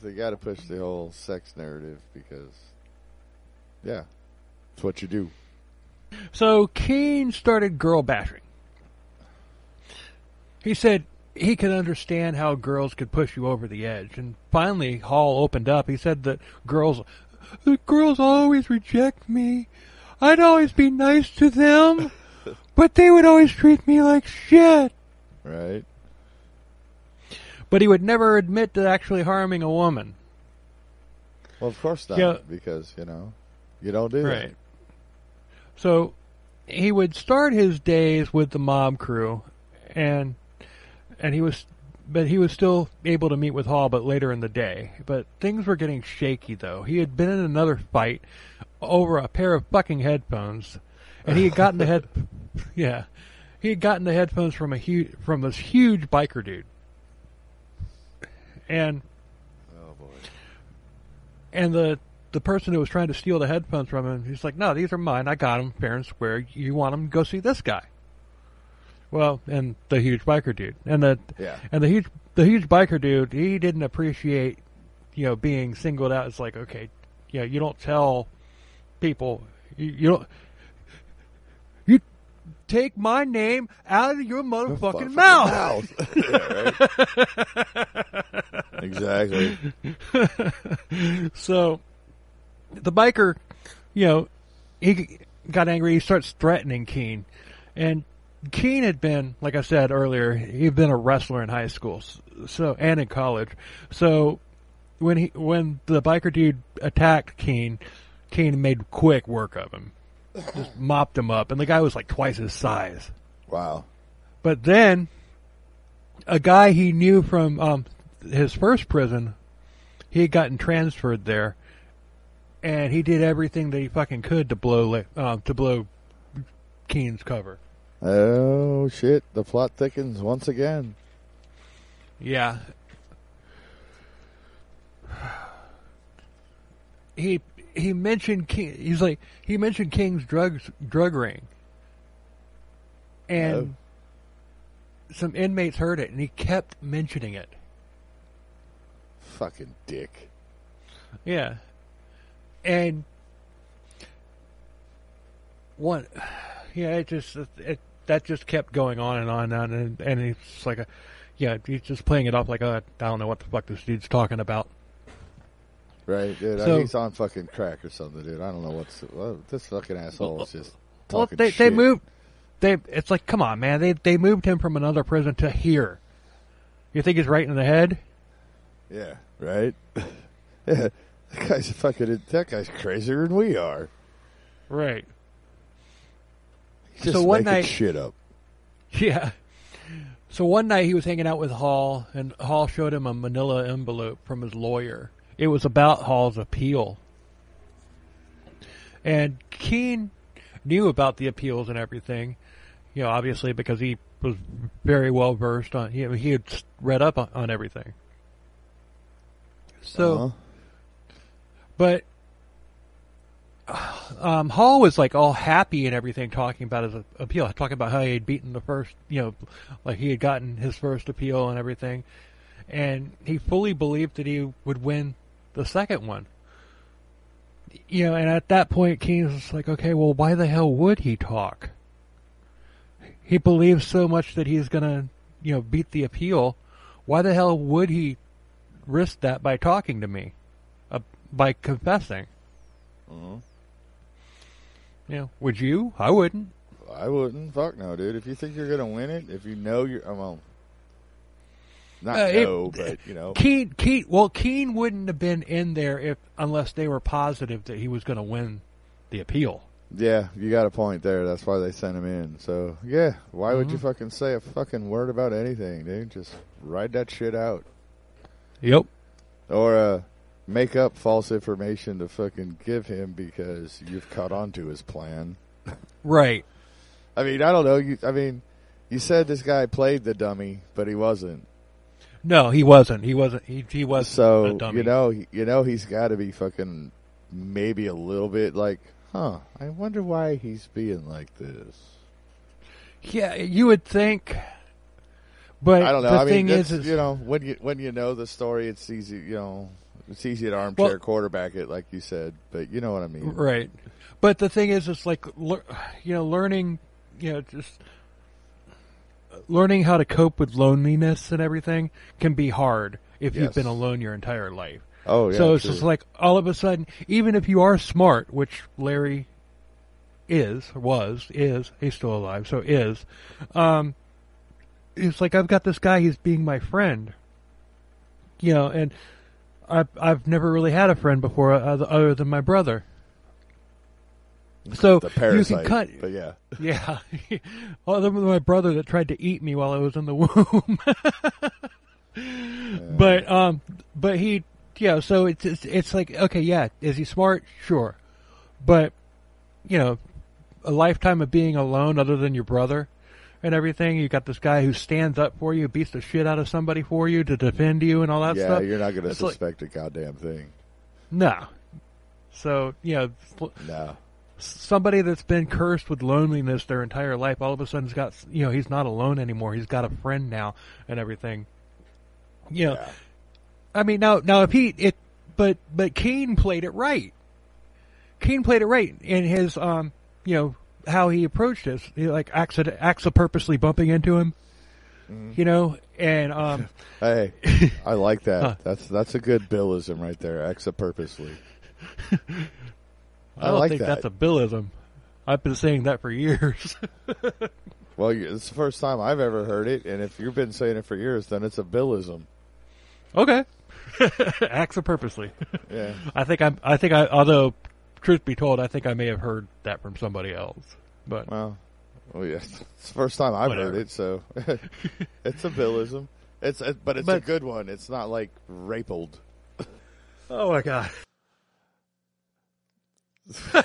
[SPEAKER 2] they got to push the whole sex narrative because, yeah, it's what you do.
[SPEAKER 1] So Keene started girl bashing. He said he could understand how girls could push you over the edge. And finally, Hall opened up. He said that girls always reject me. I'd always be nice to them, but they would always treat me like shit.
[SPEAKER 2] Right.
[SPEAKER 1] But he would never admit to actually harming a woman.
[SPEAKER 2] Well, of course not, because, you don't do that. Right.
[SPEAKER 1] So he would start his days with the mob crew, and he was still able to meet with Hall, but later in the day. But things were getting shaky, though. He had been in another fight over a pair of fucking headphones, and he had gotten the headphones from this huge biker dude. And
[SPEAKER 2] oh boy.
[SPEAKER 1] And the person who was trying to steal the headphones from him, he's like, "No, these are mine. I got them fair and square. You want them? Go see this guy." Well, and the huge biker dude, and the huge biker dude, he didn't appreciate, being singled out. It's like, okay, you don't tell people, you take my name out of your motherfucking mouth.
[SPEAKER 2] Yeah, right? Exactly.
[SPEAKER 1] So the biker, he got angry. He starts threatening Keene, and Keene had been, like I said earlier, he'd been a wrestler in high school, and in college. So when the biker dude attacked Keene made quick work of him, just mopped him up, and the guy was like twice his size.
[SPEAKER 2] Wow!
[SPEAKER 1] But then a guy he knew from his first prison, he had gotten transferred there, and he did everything that he fucking could to blow Keene's cover.
[SPEAKER 2] Oh, shit. The plot thickens once again.
[SPEAKER 1] Yeah. He mentioned Keene. He mentioned King's drug ring. And some inmates heard it, and he kept mentioning it.
[SPEAKER 2] Fucking dick.
[SPEAKER 1] Yeah. And that just kept going on and on and on, and it's like he's just playing it off like, I don't know what the fuck this dude's talking about.
[SPEAKER 2] Right, dude. So, he's on fucking crack or something, dude. I don't know this fucking asshole is just talking shit.
[SPEAKER 1] They moved. It's like, come on, man. They moved him from another prison to here. You think he's right in the head?
[SPEAKER 2] Yeah, right. Yeah, that guy's crazier than we are.
[SPEAKER 1] Right.
[SPEAKER 2] He's just one night, shit up.
[SPEAKER 1] Yeah. So one night he was hanging out with Hall, and Hall showed him a manila envelope from his lawyer. It was about Hall's appeal. And Keene knew about the appeals and everything, obviously because he was very well versed on. He had read up on everything. So, but Hall was like all happy and everything, talking about his appeal, talking about how he had beaten the first, like he had gotten his first appeal and everything, and he fully believed that he would win the second one. and at that point, Keene's like, okay, well, why the hell would he talk? He believes so much that he's gonna, beat the appeal. Why the hell would he risk that by talking to me, by confessing? Would you? I wouldn't.
[SPEAKER 2] I wouldn't. Fuck no, dude. If you think you're gonna win it, if you know you're,
[SPEAKER 1] Keene wouldn't have been in there unless they were positive that he was going to win the appeal.
[SPEAKER 2] Yeah, you got a point there. That's why they sent him in. So, yeah, why would you fucking say a fucking word about anything, dude? Just write that shit out.
[SPEAKER 1] Yep.
[SPEAKER 2] Or make up false information to fucking give him because you've caught on to his plan. Right. I mean, I don't know. You said this guy played the dummy, but he wasn't.
[SPEAKER 1] No, he wasn't. He wasn't. He was
[SPEAKER 2] so
[SPEAKER 1] a dummy.
[SPEAKER 2] He's got to be fucking maybe a little bit like, I wonder why he's being like this.
[SPEAKER 1] Yeah, you would think, but
[SPEAKER 2] I don't know.
[SPEAKER 1] The thing is,
[SPEAKER 2] when you know the story, it's easy. It's easy to armchair quarterback it, like you said. But you know what I mean,
[SPEAKER 1] right? But the thing is, it's like learning, just. Learning how to cope with loneliness and everything can be hard if you've been alone your entire life.
[SPEAKER 2] Oh, yeah.
[SPEAKER 1] So it's just like all of a sudden, even if you are smart, which Larry is, he's still alive, so is, it's like I've got this guy, he's being my friend. And I've never really had a friend before other than my brother. So
[SPEAKER 2] the parasite,
[SPEAKER 1] you can cut,
[SPEAKER 2] but
[SPEAKER 1] yeah. Other than my brother that tried to eat me while I was in the womb. But he, So it's like, okay, yeah. Is he smart? Sure, but a lifetime of being alone, other than your brother and everything. You got this guy who stands up for you, beats the shit out of somebody for you to defend you and all that stuff.
[SPEAKER 2] Yeah, you're not going to suspect a goddamn thing.
[SPEAKER 1] No. So
[SPEAKER 2] no.
[SPEAKER 1] Somebody that's been cursed with loneliness their entire life, all of a sudden has got, he's not alone anymore. He's got a friend now and everything.
[SPEAKER 2] Yeah.
[SPEAKER 1] I mean, now if but Keene played it right. Keene played it right in his, how he approached this. He acts of purposely bumping into him, and
[SPEAKER 2] hey, I like that. That's a good Billism right there. Acts of purposely.
[SPEAKER 1] I don't think that's a Billism. I've been saying that for years.
[SPEAKER 2] Well, it's the first time I've ever heard it, and if you've been saying it for years, then it's a Billism.
[SPEAKER 1] Okay. Acts of purposely.
[SPEAKER 2] Yeah.
[SPEAKER 1] I think I, although, truth be told, I think I may have heard that from somebody else. But
[SPEAKER 2] well, yeah, it's the first time I've heard it, so it's a Billism. But it's a good one. It's not like rapled.
[SPEAKER 1] Oh my God.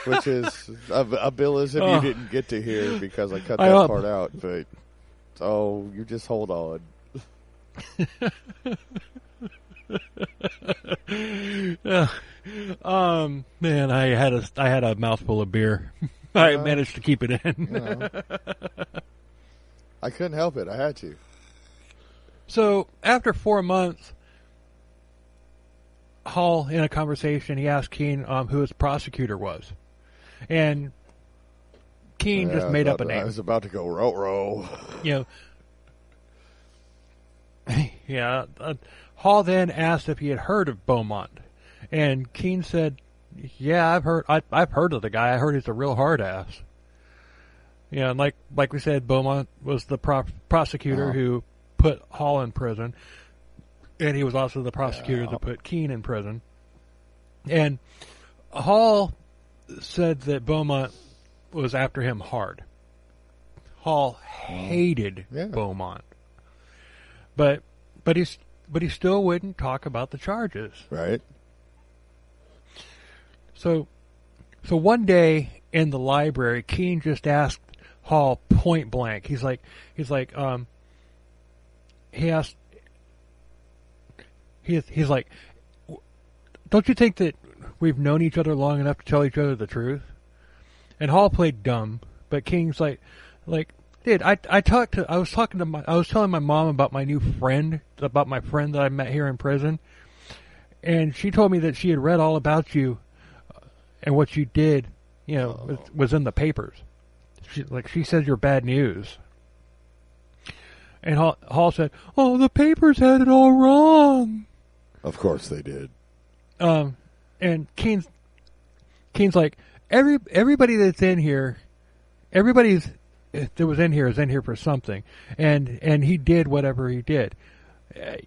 [SPEAKER 2] Which is a Billism you didn't get to hear because I cut that part out. But you just hold on.
[SPEAKER 1] Man, I had a mouthful of beer. I managed to keep it in.
[SPEAKER 2] I couldn't help it. I had to.
[SPEAKER 1] So after 4 months, Hall, in a conversation, he asked Keene who his prosecutor was, and Keene just made up a name.
[SPEAKER 2] I was about to go row.
[SPEAKER 1] Yeah. Hall then asked if he had heard of Beaumont, and Keene said, "Yeah, I've heard of the guy. I heard he's a real hard ass." Yeah, and like we said, Beaumont was the prosecutor who put Hall in prison. And he was also the prosecutor that put Keene in prison. And Hall said that Beaumont was after him hard. Hall hated Beaumont. But he still wouldn't talk about the charges.
[SPEAKER 2] Right.
[SPEAKER 1] So one day in the library, Keene just asked Hall point blank. He asked, He's like, don't you think that we've known each other long enough to tell each other the truth? And Hall played dumb, but King's like, dude, I was telling my mom about my new friend, about my friend that I met here in prison, and she told me that she had read all about you what you did, was in the papers. She says you're bad news. And Hall said, "Oh, the papers had it all wrong."
[SPEAKER 2] Of course they did.
[SPEAKER 1] And Keene's like, everybody that's in here, everybody that was in here is in here for something, and he did whatever he did.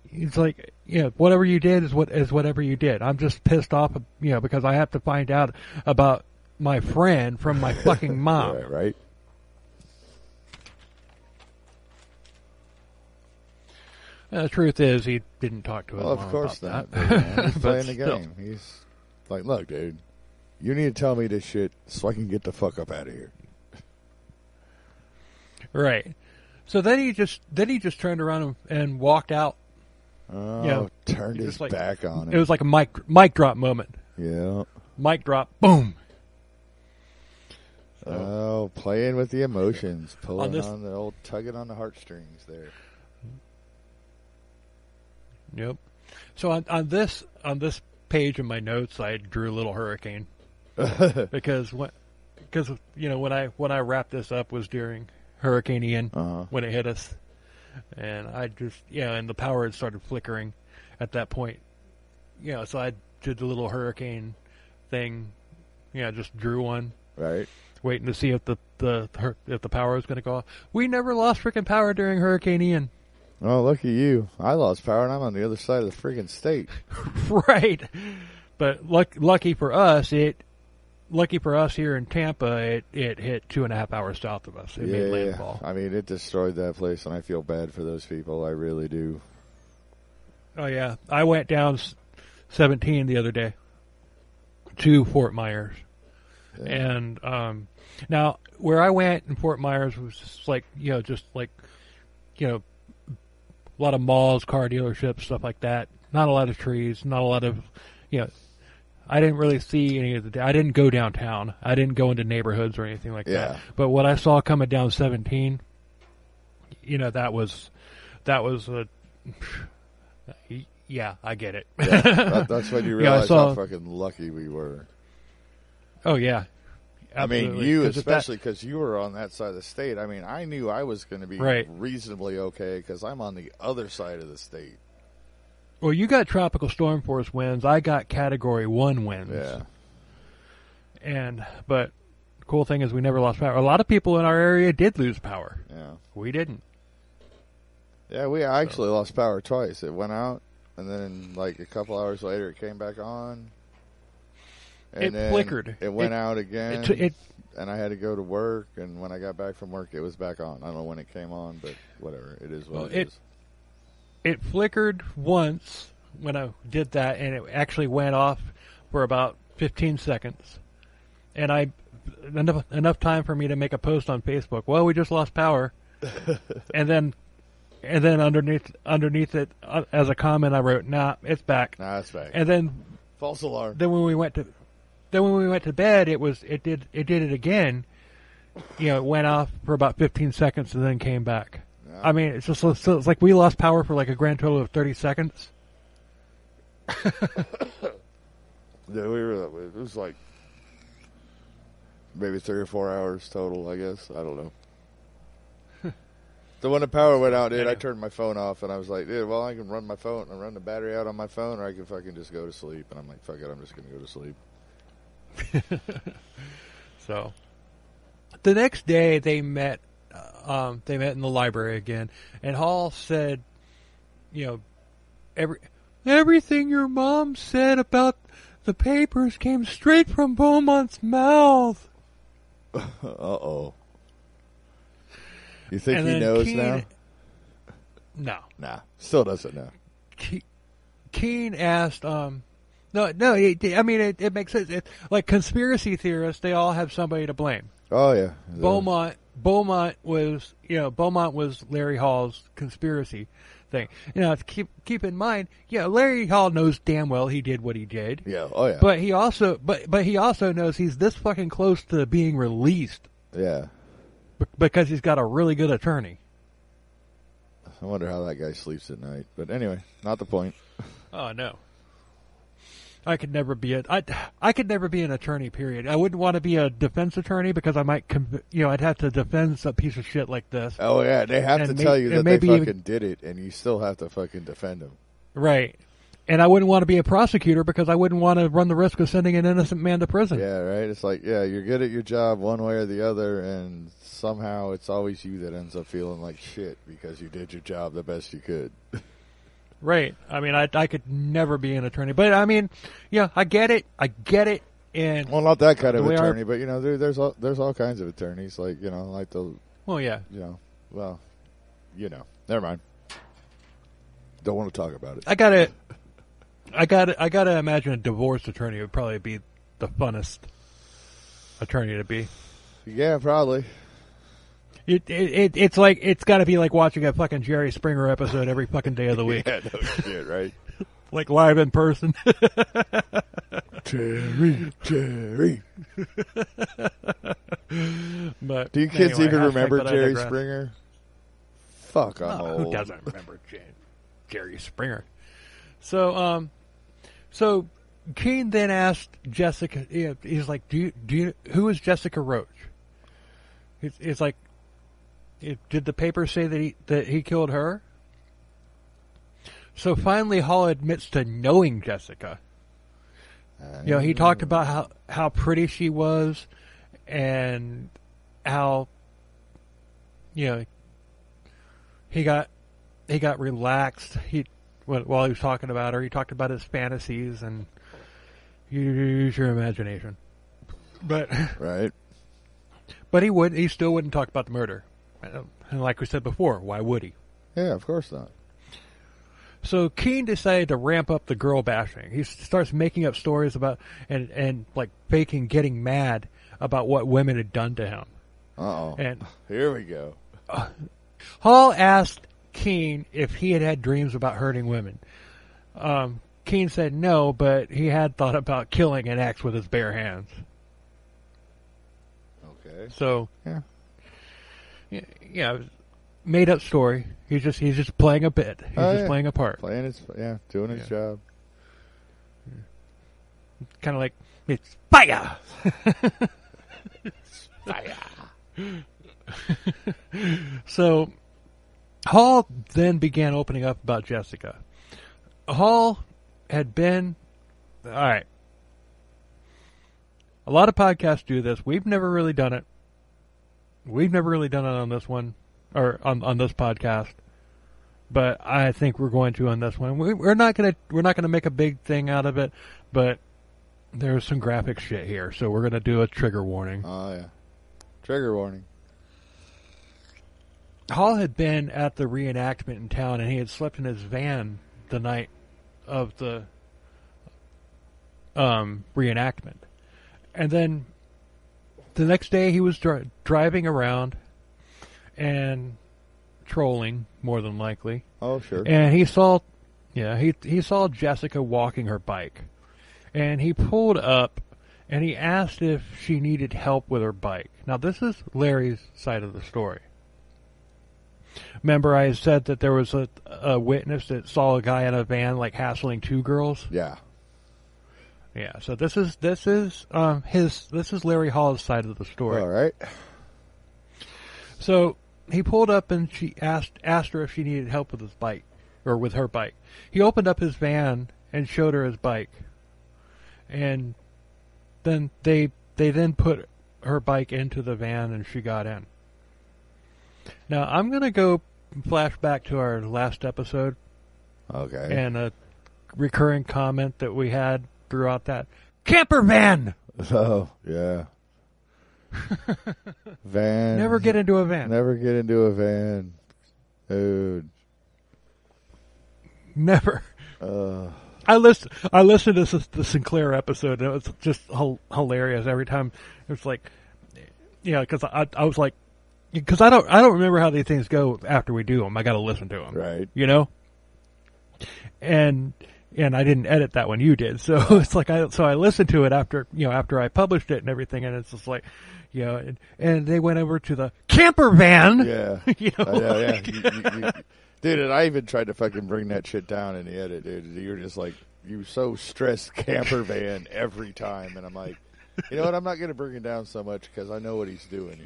[SPEAKER 1] He's like, whatever you did is whatever you did. I'm just pissed off, because I have to find out about my friend from my fucking mom.
[SPEAKER 2] Right.
[SPEAKER 1] The truth is, he didn't talk to his mom.
[SPEAKER 2] Well, of course
[SPEAKER 1] about
[SPEAKER 2] not.
[SPEAKER 1] That.
[SPEAKER 2] He's playing the game. He's like, look, dude, you need to tell me this shit so I can get the fuck up out of here.
[SPEAKER 1] Right. So then he just turned around and walked out.
[SPEAKER 2] Oh, turned his back on him.
[SPEAKER 1] It was like a mic drop moment.
[SPEAKER 2] Yeah.
[SPEAKER 1] Mic drop. Boom.
[SPEAKER 2] So, playing with the emotions, pulling on the old tugging on the heartstrings there.
[SPEAKER 1] Yep. So on this page in my notes, I drew a little hurricane because when I wrapped this up was during Hurricane Ian when it hit us, and I just and the power had started flickering at that point. So I did the little hurricane thing. Just drew one.
[SPEAKER 2] Right.
[SPEAKER 1] Waiting to see if the power was going to go off. We never lost freaking power during Hurricane Ian.
[SPEAKER 2] Oh, look at you. I lost power, and I'm on the other side of the friggin' state.
[SPEAKER 1] Right. But lucky for us here in Tampa, it hit 2.5 hours south of us. It made landfall.
[SPEAKER 2] I mean, it destroyed that place, and I feel bad for those people. I really do.
[SPEAKER 1] Oh, yeah. I went down 17 the other day to Fort Myers. Yeah. And now, where I went in Fort Myers was just a lot of malls, car dealerships, stuff like that. Not a lot of trees, not a lot of, I didn't really see any of I didn't go downtown. I didn't go into neighborhoods or anything like that. But what I saw coming down 17, that was I get it.
[SPEAKER 2] Yeah, that's when you realize how fucking lucky we were.
[SPEAKER 1] Oh, yeah. Absolutely.
[SPEAKER 2] I mean, you especially because you were on that side of the state. I mean, I knew I was going to be reasonably okay because I'm on the other side of the state.
[SPEAKER 1] Well, you got tropical storm force winds. I got Category 1 winds.
[SPEAKER 2] Yeah.
[SPEAKER 1] But the cool thing is we never lost power. A lot of people in our area did lose power.
[SPEAKER 2] Yeah.
[SPEAKER 1] We didn't.
[SPEAKER 2] Yeah, I actually lost power twice. It went out, and then like a couple hours later it came back on. And
[SPEAKER 1] it flickered.
[SPEAKER 2] It went out again, and I had to go to work. And when I got back from work, it was back on. I don't know when it came on, but whatever. It is what it is.
[SPEAKER 1] It flickered once when I did that, and it actually went off for about 15 seconds. And enough time for me to make a post on Facebook. Well, we just lost power. and then underneath it, as a comment, I wrote, "Nah, it's back."
[SPEAKER 2] Nah, it's back.
[SPEAKER 1] And then
[SPEAKER 2] false alarm.
[SPEAKER 1] Then when we went to bed, it did it again. It went off for about 15 seconds and then came back. Yeah. I mean, it's like we lost power for like a grand total of 30 seconds.
[SPEAKER 2] Yeah, it was like maybe 3 or 4 hours total, I guess. I don't know. So when the power went out, dude, I turned my phone off, and I was like, dude, well, I can run my phone and run the battery out on my phone, or I can fucking just go to sleep. And I'm like, fuck it, I'm just going to go to sleep.
[SPEAKER 1] So the next day they met in the library again, and Hall said, everything your mom said about the papers came straight from Beaumont's mouth.
[SPEAKER 2] Uh-oh. You think he knows now?
[SPEAKER 1] No.
[SPEAKER 2] Nah, still doesn't know.
[SPEAKER 1] Keene asked, no, I mean, it makes sense. Like conspiracy theorists, they all have somebody to blame.
[SPEAKER 2] Oh, yeah.
[SPEAKER 1] Beaumont was Larry Hall's conspiracy thing. Keep in mind, Larry Hall knows damn well he did what he did.
[SPEAKER 2] Yeah, oh yeah.
[SPEAKER 1] But he also knows he's this fucking close to being released.
[SPEAKER 2] Yeah.
[SPEAKER 1] Because he's got a really good attorney.
[SPEAKER 2] I wonder how that guy sleeps at night. But anyway, not the point.
[SPEAKER 1] Oh, no. I could never be I could never be an attorney. Period. I wouldn't want to be a defense attorney because I might, I'd have to defend some piece of shit like this.
[SPEAKER 2] Oh yeah, they have to tell you that they fucking did it, and you still have to fucking defend them.
[SPEAKER 1] Right. And I wouldn't want to be a prosecutor because I wouldn't want to run the risk of sending an innocent man to prison.
[SPEAKER 2] Yeah, right. It's like, yeah, you're good at your job one way or the other, and somehow it's always you that ends up feeling like shit because you did your job the best you could.
[SPEAKER 1] Right. I mean, I could never be an attorney, but I mean, yeah, I get it. And
[SPEAKER 2] well, not that kind of attorney, but there's all kinds of attorneys, like like the.
[SPEAKER 1] Well, yeah.
[SPEAKER 2] Never mind. Don't want to talk about it.
[SPEAKER 1] I gotta imagine a divorce attorney would probably be the funnest attorney to be.
[SPEAKER 2] Yeah, probably.
[SPEAKER 1] It's like it's got to be like watching a fucking Jerry Springer episode every fucking day of the week.
[SPEAKER 2] Yeah, no shit, right?
[SPEAKER 1] Like live in person.
[SPEAKER 2] Jerry.
[SPEAKER 1] But
[SPEAKER 2] do you kids even remember Jerry Springer? Fuck, I'm old.
[SPEAKER 1] Who doesn't remember Jerry Springer? So Keene then asked Jessica. He's like, "Do you who is Jessica Roach?" It's like, did the paper say that he killed her? So finally, Hall admits to knowing Jessica. He talked about how pretty she was, and how he got relaxed. While he was talking about her, he talked about his fantasies, and you use your imagination. But
[SPEAKER 2] right.
[SPEAKER 1] But he still wouldn't talk about the murder. And like we said before, why would he?
[SPEAKER 2] Yeah, of course not.
[SPEAKER 1] So Keene decided to ramp up the girl bashing. He starts making up stories about and like faking getting mad about what women had done to him.
[SPEAKER 2] Uh-oh.
[SPEAKER 1] And
[SPEAKER 2] here we go.
[SPEAKER 1] Hall asked Keene if he had dreams about hurting women. Keene said no, but he had thought about killing an ex with his bare hands.
[SPEAKER 2] Okay.
[SPEAKER 1] So yeah, made up story. He's just playing a bit. He's just playing a part.
[SPEAKER 2] Doing his job.
[SPEAKER 1] Kind of like it's fire.
[SPEAKER 2] It's fire.
[SPEAKER 1] So Hall then began opening up about Jessica. Hall had been all right. A lot of podcasts do this. We've never really done it. We've never really done it on this one, or on this podcast. But I think we're going to on this one. We're not gonna make a big thing out of it, but there's some graphic shit here, so we're gonna do a trigger warning.
[SPEAKER 2] Oh yeah, trigger warning.
[SPEAKER 1] Hall had been at the reenactment in town, and he had slept in his van the night of the reenactment. And then the next day he was driving around and trolling, more than likely.
[SPEAKER 2] Oh, sure.
[SPEAKER 1] And he saw Jessica walking her bike. And he pulled up and he asked if she needed help with her bike. Now, this is Larry's side of the story. Remember I said that there was a witness that saw a guy in a van like hassling two girls?
[SPEAKER 2] Yeah.
[SPEAKER 1] Yeah, so this is Larry Hall's side of the story.
[SPEAKER 2] All right.
[SPEAKER 1] So he pulled up and she asked her if she needed help with his bike or with her bike. He opened up his van and showed her his bike, and then they put her bike into the van and she got in. Now I'm gonna go flash back to our last episode.
[SPEAKER 2] Okay.
[SPEAKER 1] And a recurring comment that we had throughout that camper van.
[SPEAKER 2] Oh yeah. Van.
[SPEAKER 1] Never get into a van.
[SPEAKER 2] Never get into a van, dude.
[SPEAKER 1] Never. I listened to the Sinclair episode, and it was just hilarious every time. It was like, because I was like, because I don't remember how these things go after we do them. I got to listen to them,
[SPEAKER 2] right?
[SPEAKER 1] And I didn't edit that one. You did. So it's like I listened to it after I published it and everything, and it's just like, and they went over to the camper van.
[SPEAKER 2] Yeah. Dude, and I even tried to fucking bring that shit down in the edit, dude. You're just like, you so stress camper van every time. And I'm like, you know what? I'm not going to bring it down so much because I know what he's doing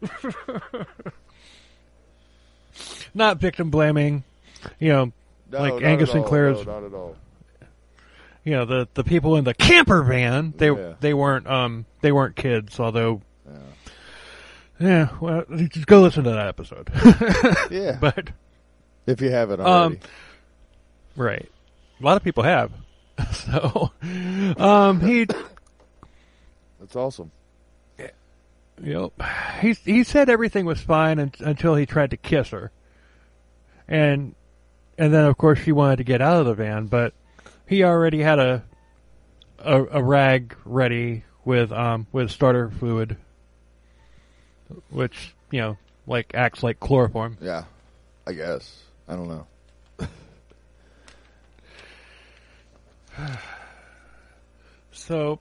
[SPEAKER 2] here.
[SPEAKER 1] Not victim blaming,
[SPEAKER 2] No,
[SPEAKER 1] like Angus Sinclair's.
[SPEAKER 2] No, not at all.
[SPEAKER 1] The people in the camper van, they weren't kids, although. Yeah, well, just go listen to that episode.
[SPEAKER 2] Yeah.
[SPEAKER 1] But
[SPEAKER 2] if you haven't already.
[SPEAKER 1] Right. A lot of people have. So,
[SPEAKER 2] That's awesome.
[SPEAKER 1] Yep. He said everything was fine until he tried to kiss her. And then of course she wanted to get out of the van, but he already had a rag ready with starter fluid, which, like acts like chloroform.
[SPEAKER 2] Yeah. I guess. I don't know.
[SPEAKER 1] So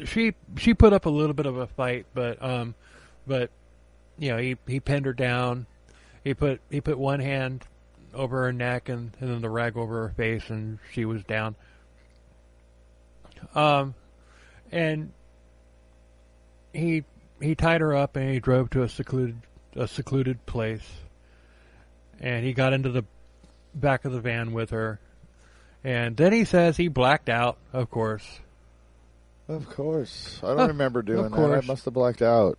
[SPEAKER 1] she put up a little bit of a fight, but he pinned her down. He put one hand over her neck and then the rag over her face, and she was down. And he tied her up and he drove to a secluded place, and he got into the back of the van with her. And then he says he blacked out, of course.
[SPEAKER 2] Of course. I don't remember doing that. I must have blacked out.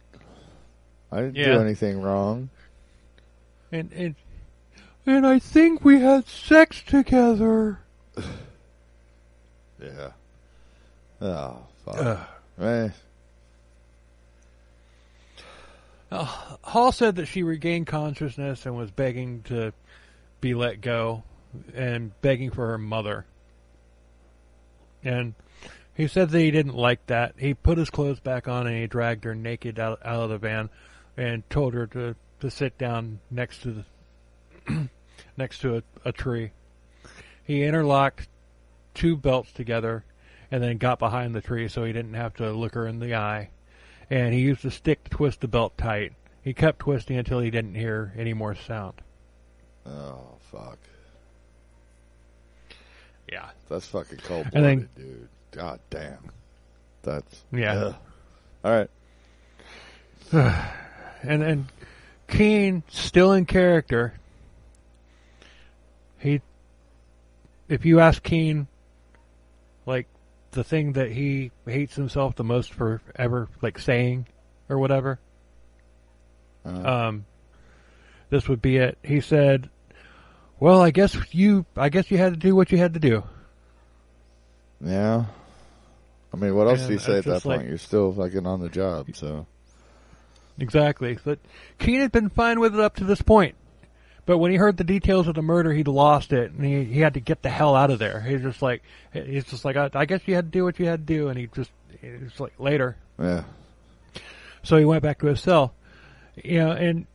[SPEAKER 2] I didn't do anything wrong.
[SPEAKER 1] And I think we had sex together.
[SPEAKER 2] Yeah. Oh, fuck.
[SPEAKER 1] Hall said that she regained consciousness and was begging to be let go and begging for her mother. And he said that he didn't like that. He put his clothes back on and he dragged her naked out of the van and told her to sit down next to a tree. He interlocked two belts together and then got behind the tree so he didn't have to look her in the eye. And he used a stick to twist the belt tight. He kept twisting until he didn't hear any more sound.
[SPEAKER 2] Oh, fuck.
[SPEAKER 1] Yeah.
[SPEAKER 2] That's fucking cold-blooded, dude. God damn. That's...
[SPEAKER 1] Yeah.
[SPEAKER 2] All right.
[SPEAKER 1] And Keene, still in character, if you ask Keene, like, the thing that he hates himself the most for ever, like, saying or whatever, this would be it. He said, well, I guess you had to do what you had to do.
[SPEAKER 2] Yeah. I mean, what else do you say at that point? You're still fucking on the job, so.
[SPEAKER 1] Exactly. But Keene had been fine with it up to this point. But when he heard the details of the murder, he'd lost it, and he had to get the hell out of there. He's just like, I guess you had to do what you had to do, and it's like, later.
[SPEAKER 2] Yeah.
[SPEAKER 1] So he went back to his cell. And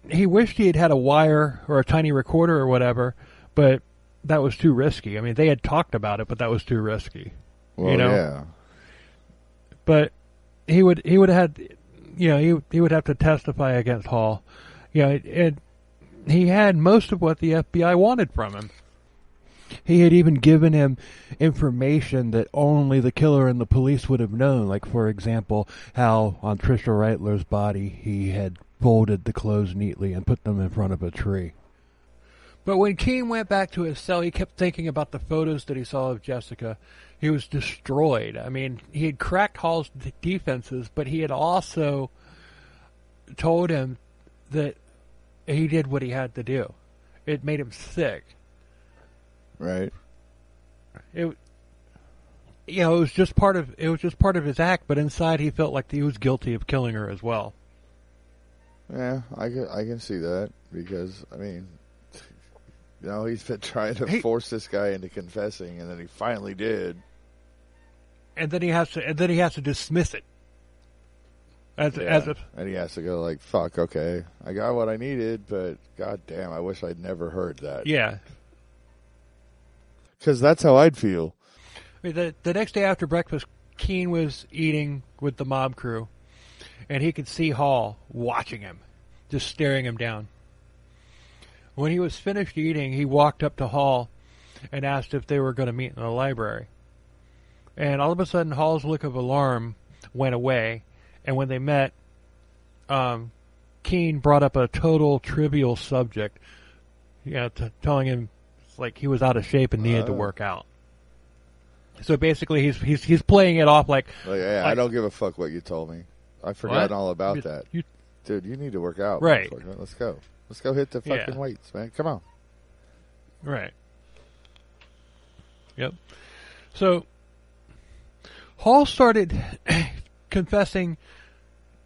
[SPEAKER 1] he wished he had had a wire or a tiny recorder or whatever, but that was too risky. I mean, they had talked about it, but that was too risky.
[SPEAKER 2] Well, yeah.
[SPEAKER 1] But he would have had, he would have to testify against Hall. And he had most of what the FBI wanted from him. He had even given him information that only the killer and the police would have known. Like, for example, how on Trisha Reitler's body he had folded the clothes neatly and put them in front of a tree. But when Keene went back to his cell, he kept thinking about the photos that he saw of Jessica. He was destroyed. I mean, he had cracked Hall's defenses, but he had also told him that he did what he had to do. It made him sick.
[SPEAKER 2] Right.
[SPEAKER 1] It was just part of his act, but inside he felt like he was guilty of killing her as well.
[SPEAKER 2] Yeah, I can see that because I mean, he's been trying to force this guy into confessing, and then he finally did. And then he has to dismiss it. And he has to go like, "Fuck, okay, I got what I needed, but god damn, I wish I'd never heard that."
[SPEAKER 1] Yeah.
[SPEAKER 2] Because that's how I'd feel.
[SPEAKER 1] I mean, the next day after breakfast, Keene was eating with the mob crew, and he could see Hall watching him, just staring him down. When he was finished eating, he walked up to Hall and asked if they were going to meet in the library. And all of a sudden, Hall's look of alarm went away, and when they met, Keene brought up a total trivial subject, telling him like he was out of shape and needed to work out. So basically, he's playing it off like
[SPEAKER 2] I don't give a fuck what you told me. I've forgotten all about that. Dude, you need to work out.
[SPEAKER 1] Right.
[SPEAKER 2] Let's go. Let's go hit the fucking weights, man. Come on.
[SPEAKER 1] Right. Yep. So Hall started confessing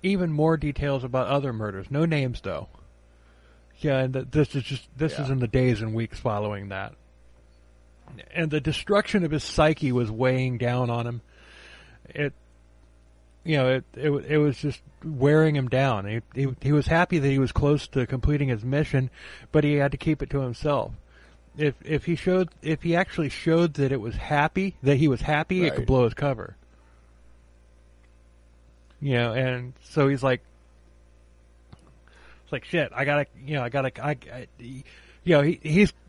[SPEAKER 1] even more details about other murders. No names, though. Yeah, and this is in the days and weeks following that. And the destruction of his psyche was weighing down on him. It was just wearing him down. He was happy that he was close to completing his mission, but he had to keep it to himself. If he actually showed that he was happy, right, it could blow his cover. And so he's like, it's like shit.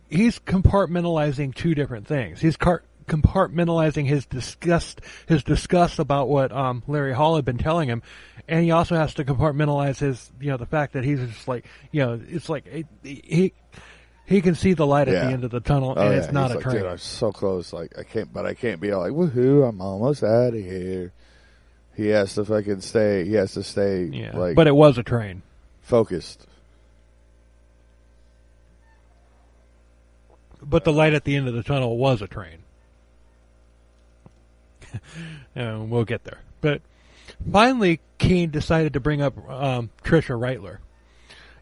[SPEAKER 1] He's compartmentalizing two different things. He's compartmentalizing his disgust about what Larry Hall had been telling him, and he also has to compartmentalize his the fact that he's just like it's like he can see the light at the end of the tunnel, and it's not a train.
[SPEAKER 2] Dude, I'm so close. Like I can't be all like woohoo! I'm almost out of here. He has to fucking stay. He has to stay.
[SPEAKER 1] Yeah,
[SPEAKER 2] like,
[SPEAKER 1] but it was a train.
[SPEAKER 2] Focused.
[SPEAKER 1] But the light at the end of the tunnel was a train. And we'll get there. But finally, Keene decided to bring up Tricia Reitler.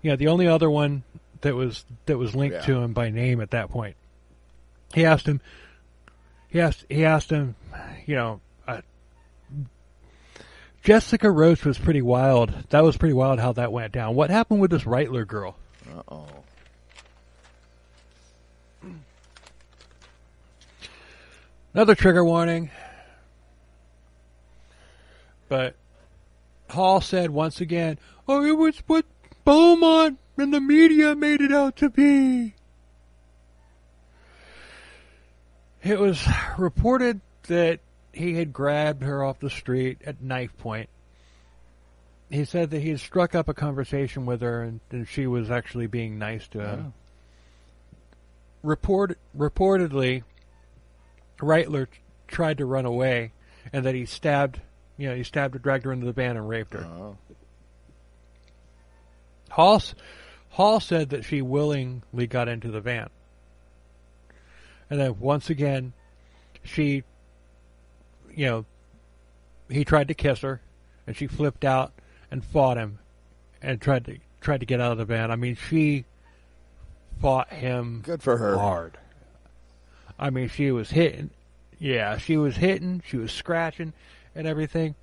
[SPEAKER 1] The only other one that was linked to him by name at that point. He asked him. Jessica Roach was pretty wild. That was pretty wild how that went down. What happened with this Reitler girl?
[SPEAKER 2] Uh-oh.
[SPEAKER 1] Another trigger warning. But Hall said once again, "Oh, it was what Beaumont and the media made it out to be." It was reported that he had grabbed her off the street at knife point. He said that he had struck up a conversation with her and she was actually being nice to him. Reportedly, Reitler tried to run away and that he stabbed her, dragged her into the van and raped her. Hall said that she willingly got into the van. And then once again, he tried to kiss her, and she flipped out and fought him, and tried to get out of the van. I mean, she fought him.
[SPEAKER 2] Good for her.
[SPEAKER 1] Hard. I mean, she was hitting. Yeah, she was hitting. She was scratching, and everything.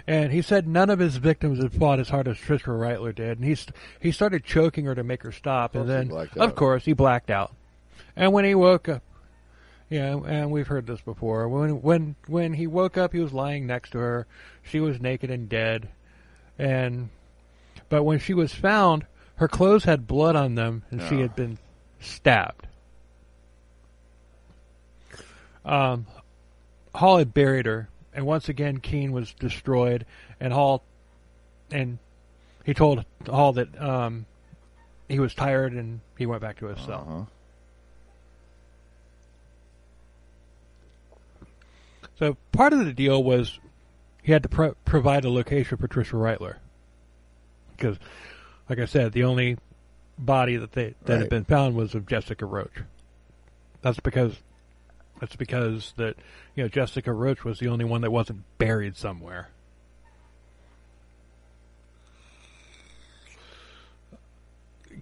[SPEAKER 1] And he said none of his victims had fought as hard as Tricia Reitler did, and he started choking her to make her stop, and then of course he blacked out. And when he woke up. Yeah, and we've heard this before. When he woke up, he was lying next to her. She was naked and dead. But when she was found, her clothes had blood on them, and she had been stabbed. Hall had buried her, and once again, Keene was destroyed. And he told Hall that he was tired, and he went back to his cell. So part of the deal was he had to provide a location for Tricia Reitler. Because, like I said, the only body that had been found was of Jessica Roach. That's because that Jessica Roach was the only one that wasn't buried somewhere.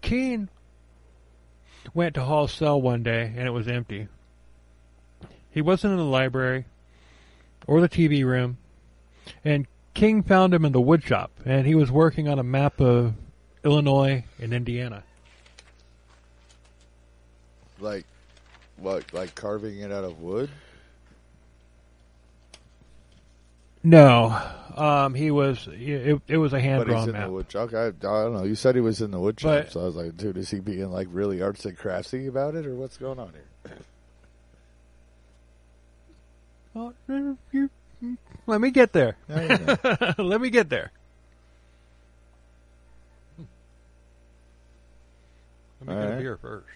[SPEAKER 1] Keene went to Hall's cell one day and it was empty. He wasn't in the library or the TV room, and King found him in the wood shop, and he was working on a map of Illinois and Indiana.
[SPEAKER 2] Like, what? Like carving it out of wood?
[SPEAKER 1] No. He was. It was a hand-drawn map.
[SPEAKER 2] The wood shop. I don't know. You said he was in the wood shop, so I was like, dude, is he being like really arts and craftsy about it, or what's going on
[SPEAKER 1] here? Let me get there. Let me get there. Let me get a beer first.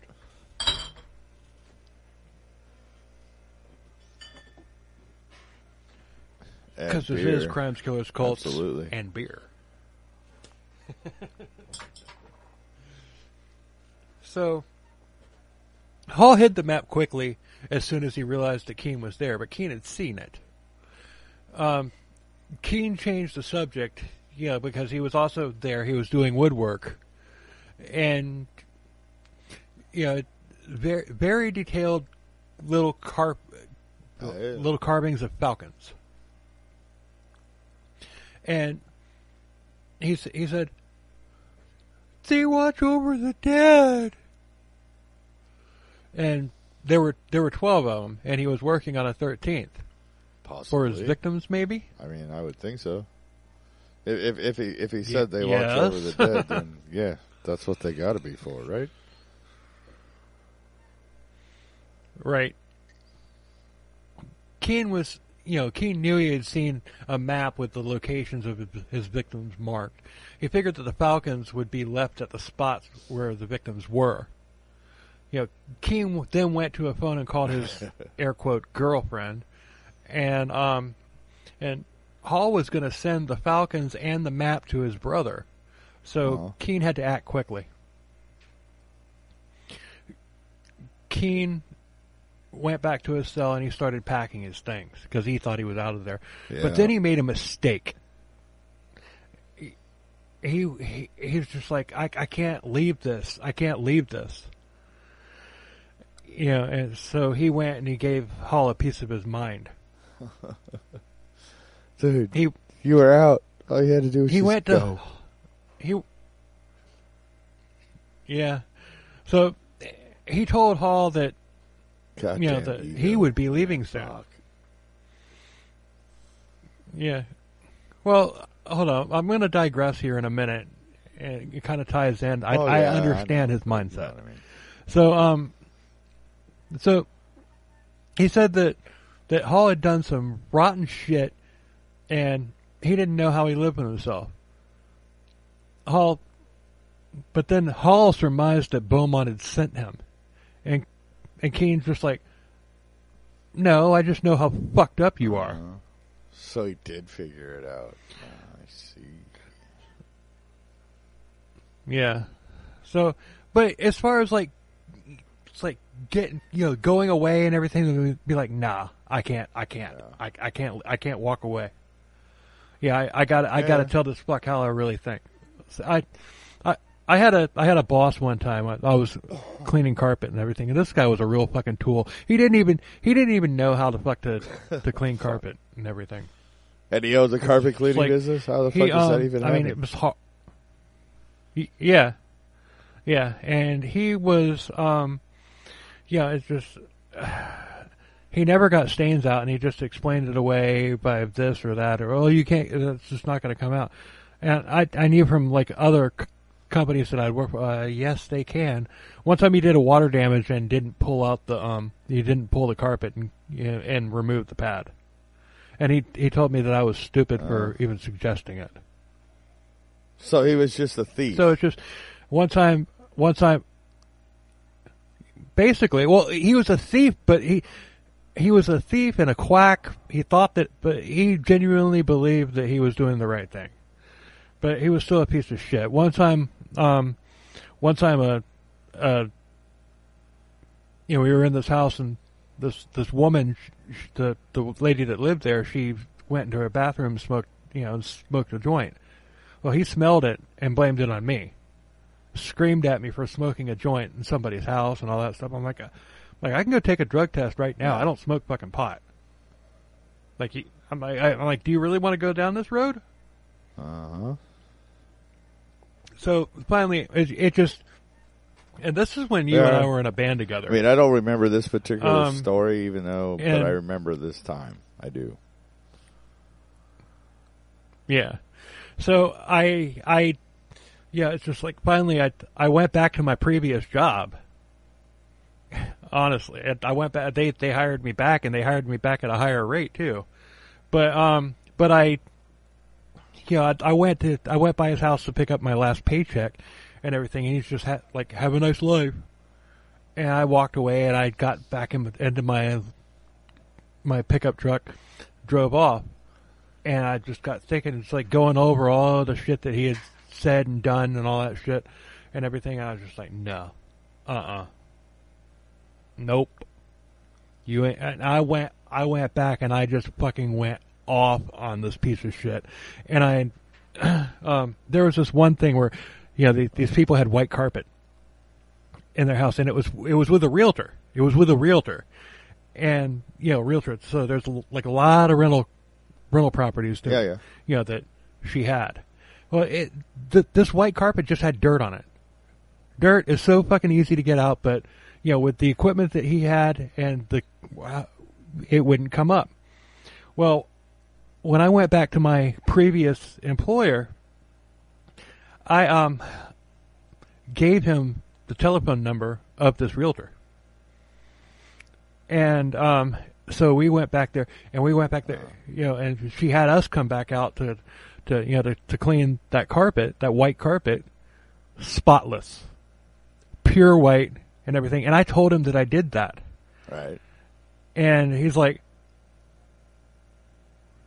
[SPEAKER 1] Because this is Crimes, Killers, Cults, and beer. So, Hall hid the map quickly as soon as he realized that Keene was there, but Keene had seen it. Keene changed the subject, because he was also there. He was doing woodwork. And, very, very detailed little carvings of falcons. And he said, "They watch over the dead." And there were 12 of them, and he was working on a 13th.
[SPEAKER 2] Possibly.
[SPEAKER 1] For his victims, maybe.
[SPEAKER 2] I mean, I would think so. If he said they watch over the dead, then yeah, that's what they got to be for, right?
[SPEAKER 1] Right. Keene knew he had seen a map with the locations of his victims marked. He figured that the falcons would be left at the spots where the victims were. Keene then went to a phone and called his air quote girlfriend, and Hall was going to send the falcons and the map to his brother, so Keene had to act quickly. Keene went back to his cell and he started packing his things because he thought he was out of there. Yeah. But then he made a mistake. He was just like, I can't leave this. I can't leave this. And so he went and he gave Hall a piece of his mind.
[SPEAKER 2] Dude, you were out. All you had to do was go.
[SPEAKER 1] Yeah. So he told Hall that that he would be leaving soon. Yeah. Well, hold on. I'm going to digress here in a minute. And it kind of ties in. I understand his mindset. So he said that Hall had done some rotten shit, and he didn't know how he lived with himself. But then Hall surmised that Beaumont had sent him, and Keene's just like, "No, I just know how fucked up you are."
[SPEAKER 2] So he did figure it out. I see.
[SPEAKER 1] Yeah. So, but as far as it's like getting, going away and everything, would be like, nah, I can't walk away. Yeah, I gotta tell this fuck how I really think. So I had a boss one time. I was cleaning carpet and everything, and this guy was a real fucking tool. He didn't even know how the fuck to clean carpet and everything.
[SPEAKER 2] And he owns a carpet cleaning business? How the fuck does that even happen?
[SPEAKER 1] I mean, it was hard. Yeah. And he was, it's just, he never got stains out, and he just explained it away by this or that, or, you can't, it's just not going to come out. And I knew from, other companies that I'd worked for, yes, they can. One time he did a water damage and didn't pull out he didn't pull the carpet and remove the pad. And he told me that I was stupid for even suggesting it.
[SPEAKER 2] So he was just a thief.
[SPEAKER 1] So it's just one time, basically, well, he was a thief, but he was a thief and a quack. He thought that, but he genuinely believed that he was doing the right thing. But he was still a piece of shit. One time, we were in this house, and this woman, the lady that lived there, she went into her bathroom, smoked a joint. Well, he smelled it and blamed it on me. Screamed at me for smoking a joint in somebody's house and all that stuff. I'm like, I can go take a drug test right now. I don't smoke fucking pot. I'm like, do you really want to go down this road? So finally, it just, and this is when you and I were in a band together.
[SPEAKER 2] I mean, I don't remember this particular story, but I remember this time. I do.
[SPEAKER 1] Yeah. So it's just like finally I went back to my previous job. Honestly, I went back. They hired me back, and they hired me back at a higher rate too. But I went by his house to pick up my last paycheck and everything, and he's just have a nice life. And I walked away, and I got back into my pickup truck, drove off, and I just got thinking, it's like going over all the shit that he had said and done and all that shit and everything. And I was just like, no, nope. You ain't. And I went back, and I just fucking went off on this piece of shit. And there was this one thing where, these people had white carpet in their house, and it was with a realtor. It was with a realtor, and realtor. So there's like a lot of rental properties that that she had. Well, this white carpet just had dirt on it. Dirt is so fucking easy to get out, but with the equipment that he had and it wouldn't come up. Well, when I went back to my previous employer, I gave him the telephone number of this realtor. And so we went back there, and she had us come back out to clean that carpet, that white carpet, spotless, pure white and everything. And I told him that I did that.
[SPEAKER 2] Right.
[SPEAKER 1] And he's like,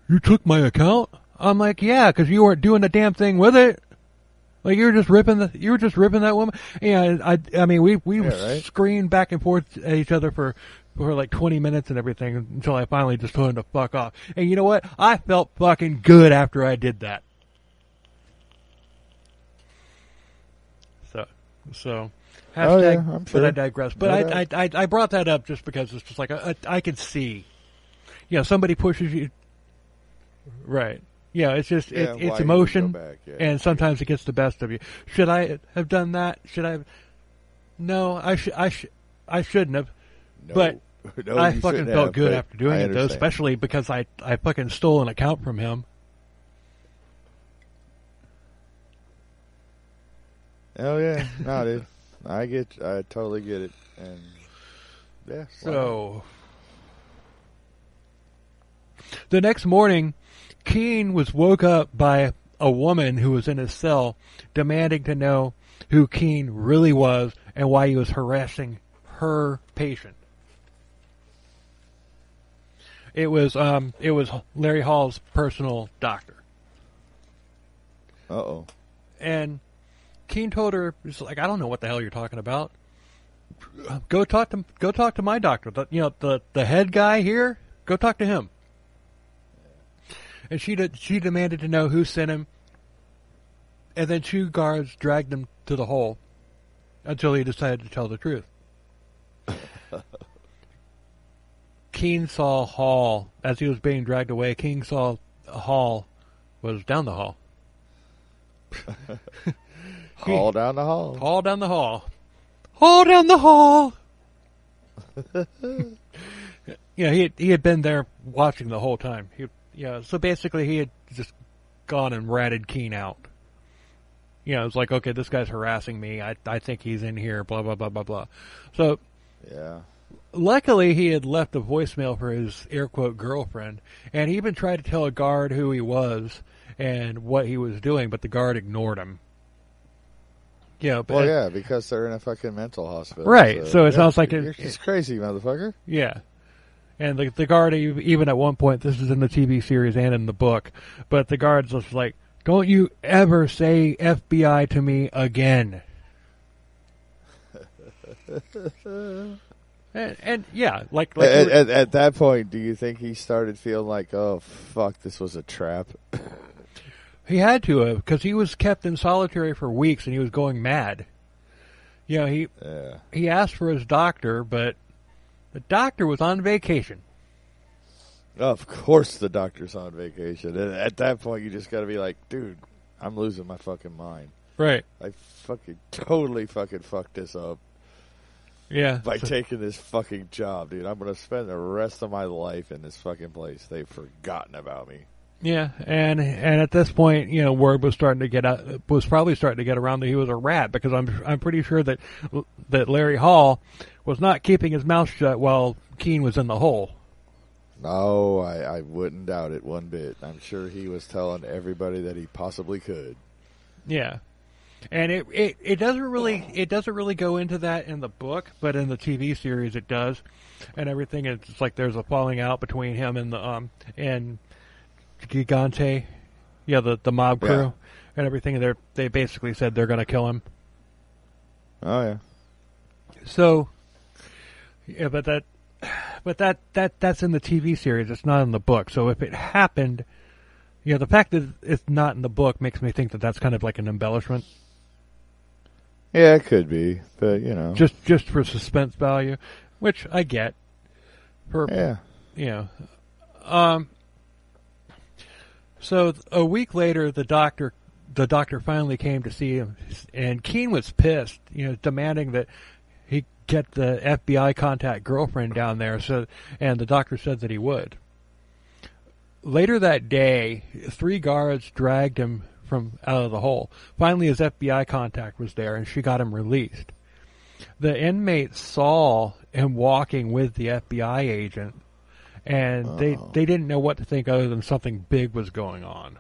[SPEAKER 1] "You took my account?" I'm like, "Yeah, because you weren't doing the damn thing with it. Like you were just ripping that woman." Yeah, I mean, we screamed back and forth at each other for like 20 minutes and everything until I finally just told him to fuck off. And you know what? I felt fucking good after I did that. So. Hashtag,
[SPEAKER 2] I'm sure.
[SPEAKER 1] But I digress. But I brought that up just because it's just like I could see, somebody pushes you, right? Yeah, it's just it's emotion, and sometimes it gets the best of you. Should I have done that? Should I? No, I shouldn't have. No, but no, I fucking felt good after doing it, though, especially because I fucking stole an account from him.
[SPEAKER 2] Oh yeah, no, dude. I totally get it, and yeah.
[SPEAKER 1] So the next morning, Keene was woke up by a woman who was in his cell, demanding to know who Keene really was and why he was harassing her patient. It was Larry Hall's personal doctor.
[SPEAKER 2] Uh-oh.
[SPEAKER 1] And Keene told her, "He's like, I don't know what the hell you're talking about. Go talk to my doctor. The head guy here. Go talk to him." And she demanded to know who sent him. And then 2 guards dragged him to the hole until he decided to tell the truth. Keene saw Hall as he was being dragged away. Keene saw Hall was down the hall.
[SPEAKER 2] Haul down the hall.
[SPEAKER 1] Haul down the hall. Haul down the hall. He had been there watching the whole time. So basically he had just gone and ratted Keene out. It's like, okay, this guy's harassing me. I think he's in here, blah, blah, blah, blah, blah. So,
[SPEAKER 2] yeah.
[SPEAKER 1] Luckily, he had left a voicemail for his air quote girlfriend, and he even tried to tell a guard who he was and what he was doing, but the guard ignored him.
[SPEAKER 2] Because they're in a fucking mental hospital.
[SPEAKER 1] Right, so it sounds like
[SPEAKER 2] you're just crazy, motherfucker.
[SPEAKER 1] Yeah. And the guard, even at one point, this is in the TV series and in the book, but the guard's just like, "Don't you ever say FBI to me again." and like
[SPEAKER 2] at that point, do you think he started feeling like, oh, fuck, this was a trap?
[SPEAKER 1] He had to have, because he was kept in solitary for weeks and he was going mad. He asked for his doctor, but the doctor was on vacation.
[SPEAKER 2] Of course the doctor's on vacation. And at that point, you just got to be like, dude, I'm losing my fucking mind.
[SPEAKER 1] Right.
[SPEAKER 2] I fucking totally fucking fucked this up.
[SPEAKER 1] Yeah.
[SPEAKER 2] By taking this fucking job, dude. I'm going to spend the rest of my life in this fucking place. They've forgotten about me.
[SPEAKER 1] Yeah, and at this point, word was probably starting to get around that he was a rat, because I'm pretty sure that Larry Hall was not keeping his mouth shut while Keene was in the hole.
[SPEAKER 2] No, I wouldn't doubt it one bit. I'm sure he was telling everybody that he possibly could.
[SPEAKER 1] Yeah. And it doesn't really go into that in the book, but in the TV series it does, and everything. It's like there's a falling out between him and and Gigante, the mob crew, and everything. And they basically said they're going to kill him.
[SPEAKER 2] Oh yeah.
[SPEAKER 1] So, yeah, but that's in the TV series. It's not in the book. So if it happened, the fact that it's not in the book makes me think that that's kind of like an embellishment.
[SPEAKER 2] Yeah, it could be, but
[SPEAKER 1] just for suspense value, which I get. So a week later, the doctor finally came to see him, and Keene was pissed, demanding that he get the FBI contact girlfriend down there. And the doctor said that he would. Later that day, 3 guards dragged him from out of the hole. Finally, his FBI contact was there, and she got him released. The inmates saw him walking with the FBI agent, and they didn't know what to think other than something big was going on.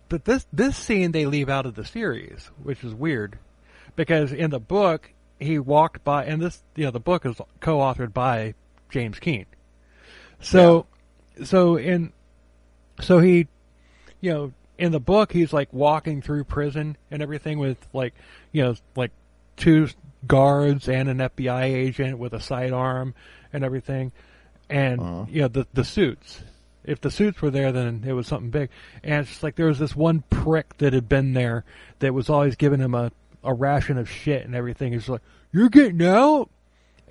[SPEAKER 1] But this scene they leave out of the series, which is weird, because in the book he walked by, and the book is co-authored by James Keene. In the book, he's like walking through prison and everything with like 2 guards and an FBI agent with a sidearm and everything, and the suits. If the suits were there, then it was something big. And it's just like there was this one prick that had been there that was always giving him a ration of shit and everything. He's like, "You're getting out,"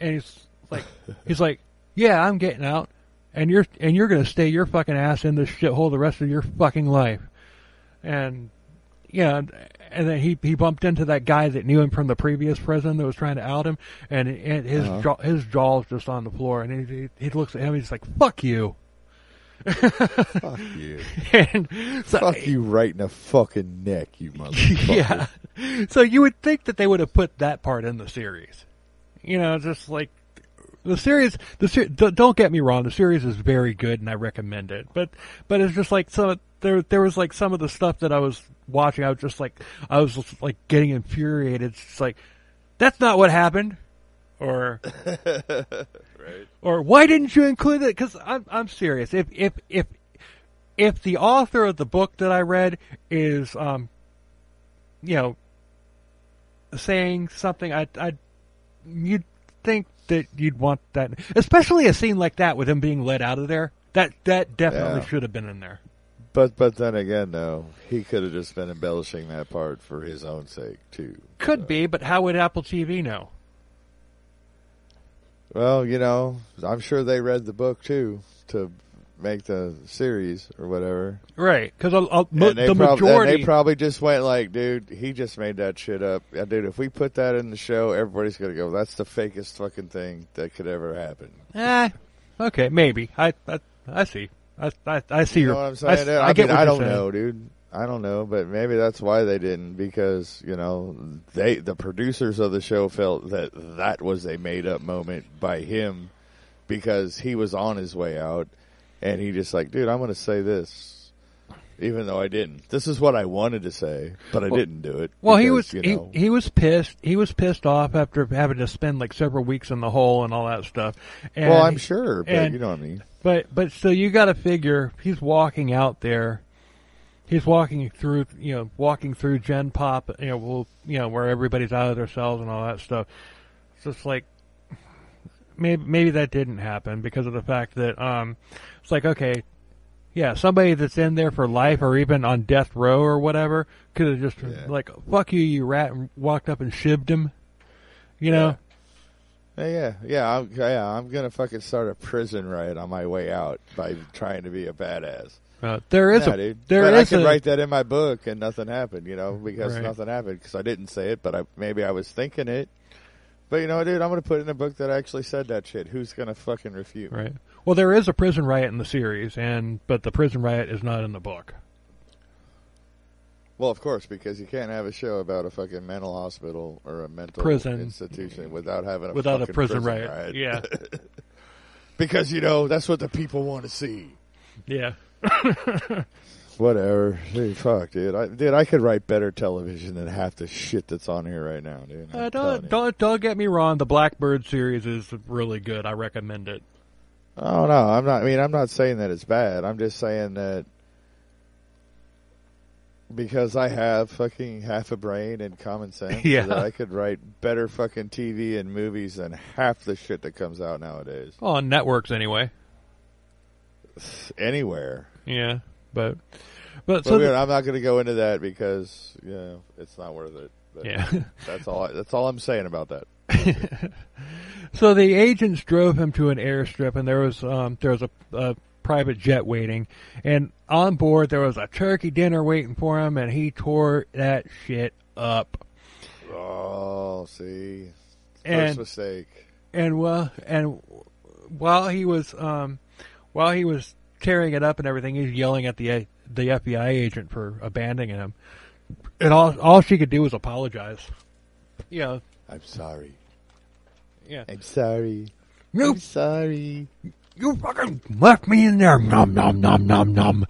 [SPEAKER 1] and he's like, "Yeah, I'm getting out." And you're gonna stay your fucking ass in this shithole the rest of your fucking life. And and then he bumped into that guy that knew him from the previous prison that was trying to out him, and his jaw's just on the floor, and he looks at him, and he's like, "Fuck you."
[SPEAKER 2] Fuck you.
[SPEAKER 1] And so,
[SPEAKER 2] fuck you right in the fucking neck, you motherfucker.
[SPEAKER 1] Yeah. So you would think that they would have put that part in the series. Just like the series. Don't get me wrong, the series is very good and I recommend it. But it's just like there was like some of the stuff that I was watching, I was just like getting infuriated. It's just like, that's not what happened. Or right. Or why didn't you include it? Because I'm serious. If the author of the book that I read is saying something, you'd think that you'd want that, especially a scene like that with him being let out of there. That definitely should have been in there.
[SPEAKER 2] But then again, though, he could have just been embellishing that part for his own sake too.
[SPEAKER 1] Could be, but how would Apple TV know?
[SPEAKER 2] Well, I'm sure they read the book too to make the series or whatever.
[SPEAKER 1] Right, because the majority...
[SPEAKER 2] And they probably just went like, dude, he just made that shit up. Yeah, dude, if we put that in the show, everybody's going to go, that's the fakest fucking thing that could ever happen.
[SPEAKER 1] Okay, maybe. I see. I see
[SPEAKER 2] you know what I'm saying? I don't know, dude. I don't know, but maybe that's why they didn't, because, the producers of the show felt that was a made-up moment by him because he was on his way out, and he just like, dude, I'm going to say this, even though I didn't. This is what I wanted to say, but I didn't do it.
[SPEAKER 1] Well, because, he was pissed. He was pissed off after having to spend like several weeks in the hole and all that stuff. And
[SPEAKER 2] well, I'm sure, but you know what I mean.
[SPEAKER 1] But so you got to figure he's walking out there. He's walking through Gen Pop, where everybody's out of their cells and all that stuff. It's just like, maybe that didn't happen because of the fact that, it's like, okay, yeah, somebody that's in there for life or even on death row or whatever could have just like, fuck you, you rat, and walked up and shivved him, know?
[SPEAKER 2] Yeah, I'm gonna fucking start a prison riot on my way out by trying to be a badass. I could write that in my book and nothing happened, because nothing happened because I didn't say it, but maybe I was thinking it. But you know, dude, I'm going to put in a book that actually said that shit. Who's going to fucking refute?
[SPEAKER 1] Right. Well, there is a prison riot in the series, but the prison riot is not in the book.
[SPEAKER 2] Well, of course, because you can't have a show about a fucking mental hospital or a mental
[SPEAKER 1] prison
[SPEAKER 2] institution without having
[SPEAKER 1] a prison riot. Yeah.
[SPEAKER 2] Because, you know, that's what the people want to see.
[SPEAKER 1] Yeah.
[SPEAKER 2] Whatever. Hey, fuck, dude. I could write better television than half the shit that's on here right now, dude.
[SPEAKER 1] Don't get me wrong. The Blackbird series is really good. I recommend it.
[SPEAKER 2] Oh no, I'm not saying that it's bad. I'm just saying that because I have fucking half a brain and common sense, that I could write better fucking TV and movies than half the shit that comes out nowadays.
[SPEAKER 1] Well, on networks anyway.
[SPEAKER 2] Anywhere.
[SPEAKER 1] Yeah, but
[SPEAKER 2] so I'm not going to go into that because it's not worth it. But
[SPEAKER 1] yeah,
[SPEAKER 2] that's all I'm saying about that.
[SPEAKER 1] So the agents drove him to an airstrip, and there was a private jet waiting, and on board there was a turkey dinner waiting for him, and he tore that shit up.
[SPEAKER 2] Oh, see, first mistake.
[SPEAKER 1] And while he was tearing it up and everything, he's yelling at the FBI agent for abandoning him, and all she could do was apologize. Yeah,
[SPEAKER 2] I'm sorry.
[SPEAKER 1] Yeah,
[SPEAKER 2] I'm sorry. I'm sorry.
[SPEAKER 1] You fucking left me in there. Nom, nom, nom, nom, nom.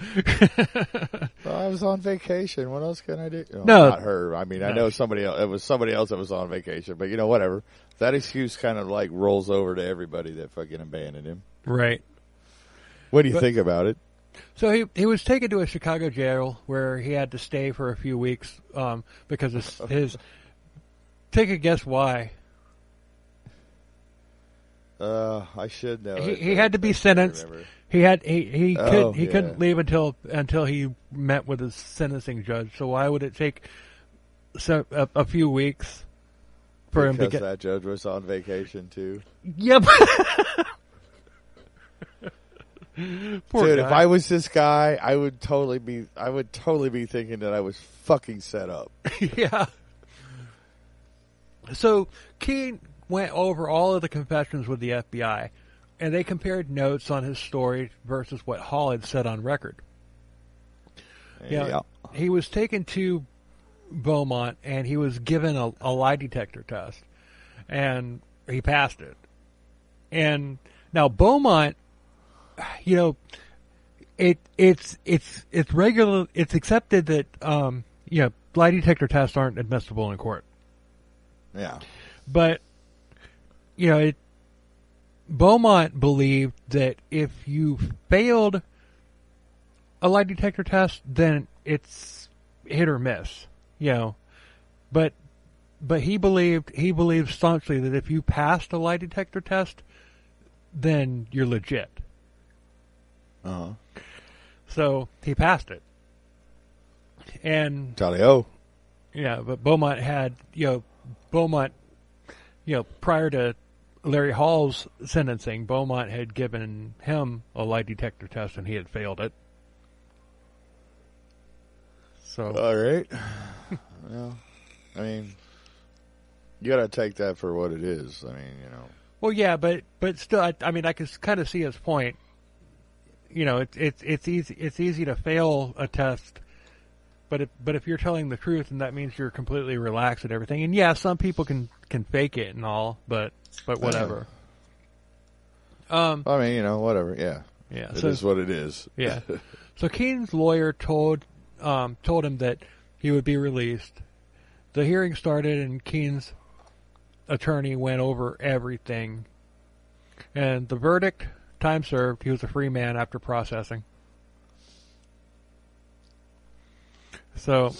[SPEAKER 2] Well, I was on vacation. What else can I do? Oh,
[SPEAKER 1] no.
[SPEAKER 2] Not her. I mean, no. I know somebody else. It was somebody else that was on vacation. But, you know, whatever. That excuse kind of, like, rolls over to everybody that fucking abandoned him.
[SPEAKER 1] Right.
[SPEAKER 2] What do you think about it?
[SPEAKER 1] So he was taken to a Chicago jail where he had to stay for a few weeks because his... Take a guess why.
[SPEAKER 2] I should know.
[SPEAKER 1] He had to be sentenced. He couldn't leave until he met with his sentencing judge. So why would it take a few weeks for him to get?
[SPEAKER 2] Because that judge was on vacation too.
[SPEAKER 1] Yep.
[SPEAKER 2] Poor dude, guy. If I was this guy, I would totally be thinking that I was fucking set up.
[SPEAKER 1] Yeah. So Keene went over all of the confessions with the FBI, and they compared notes on his story versus what Hall had said on record. Yeah. He was taken to Beaumont, and he was given a lie detector test, and he passed it. And now Beaumont, you know, it's regular. It's accepted that lie detector tests aren't admissible in court.
[SPEAKER 2] Yeah,
[SPEAKER 1] but you know, Beaumont believed that if you failed a lie detector test, then it's hit or miss. You know, but he believed staunchly that if you passed a lie detector test, then you're legit. So he passed it, and
[SPEAKER 2] Tally-o.
[SPEAKER 1] Yeah, but Beaumont had prior to Larry Hall's sentencing, Beaumont had given him a lie detector test, and he had failed it. So,
[SPEAKER 2] all right. Well, I mean, you got to take that for what it is. I mean, you know.
[SPEAKER 1] Well, yeah, but still, I can kind of see his point. You know, it's easy to fail a test, but if you're telling the truth, and that means you're completely relaxed and everything. And yeah, some people can fake it and all, but whatever.
[SPEAKER 2] I mean, you know, whatever. Yeah.
[SPEAKER 1] Yeah.
[SPEAKER 2] It is what it is.
[SPEAKER 1] Yeah. So Keene's lawyer told him that he would be released. The hearing started, and Keene's attorney went over everything. And the verdict, time served, he was a free man after processing. So,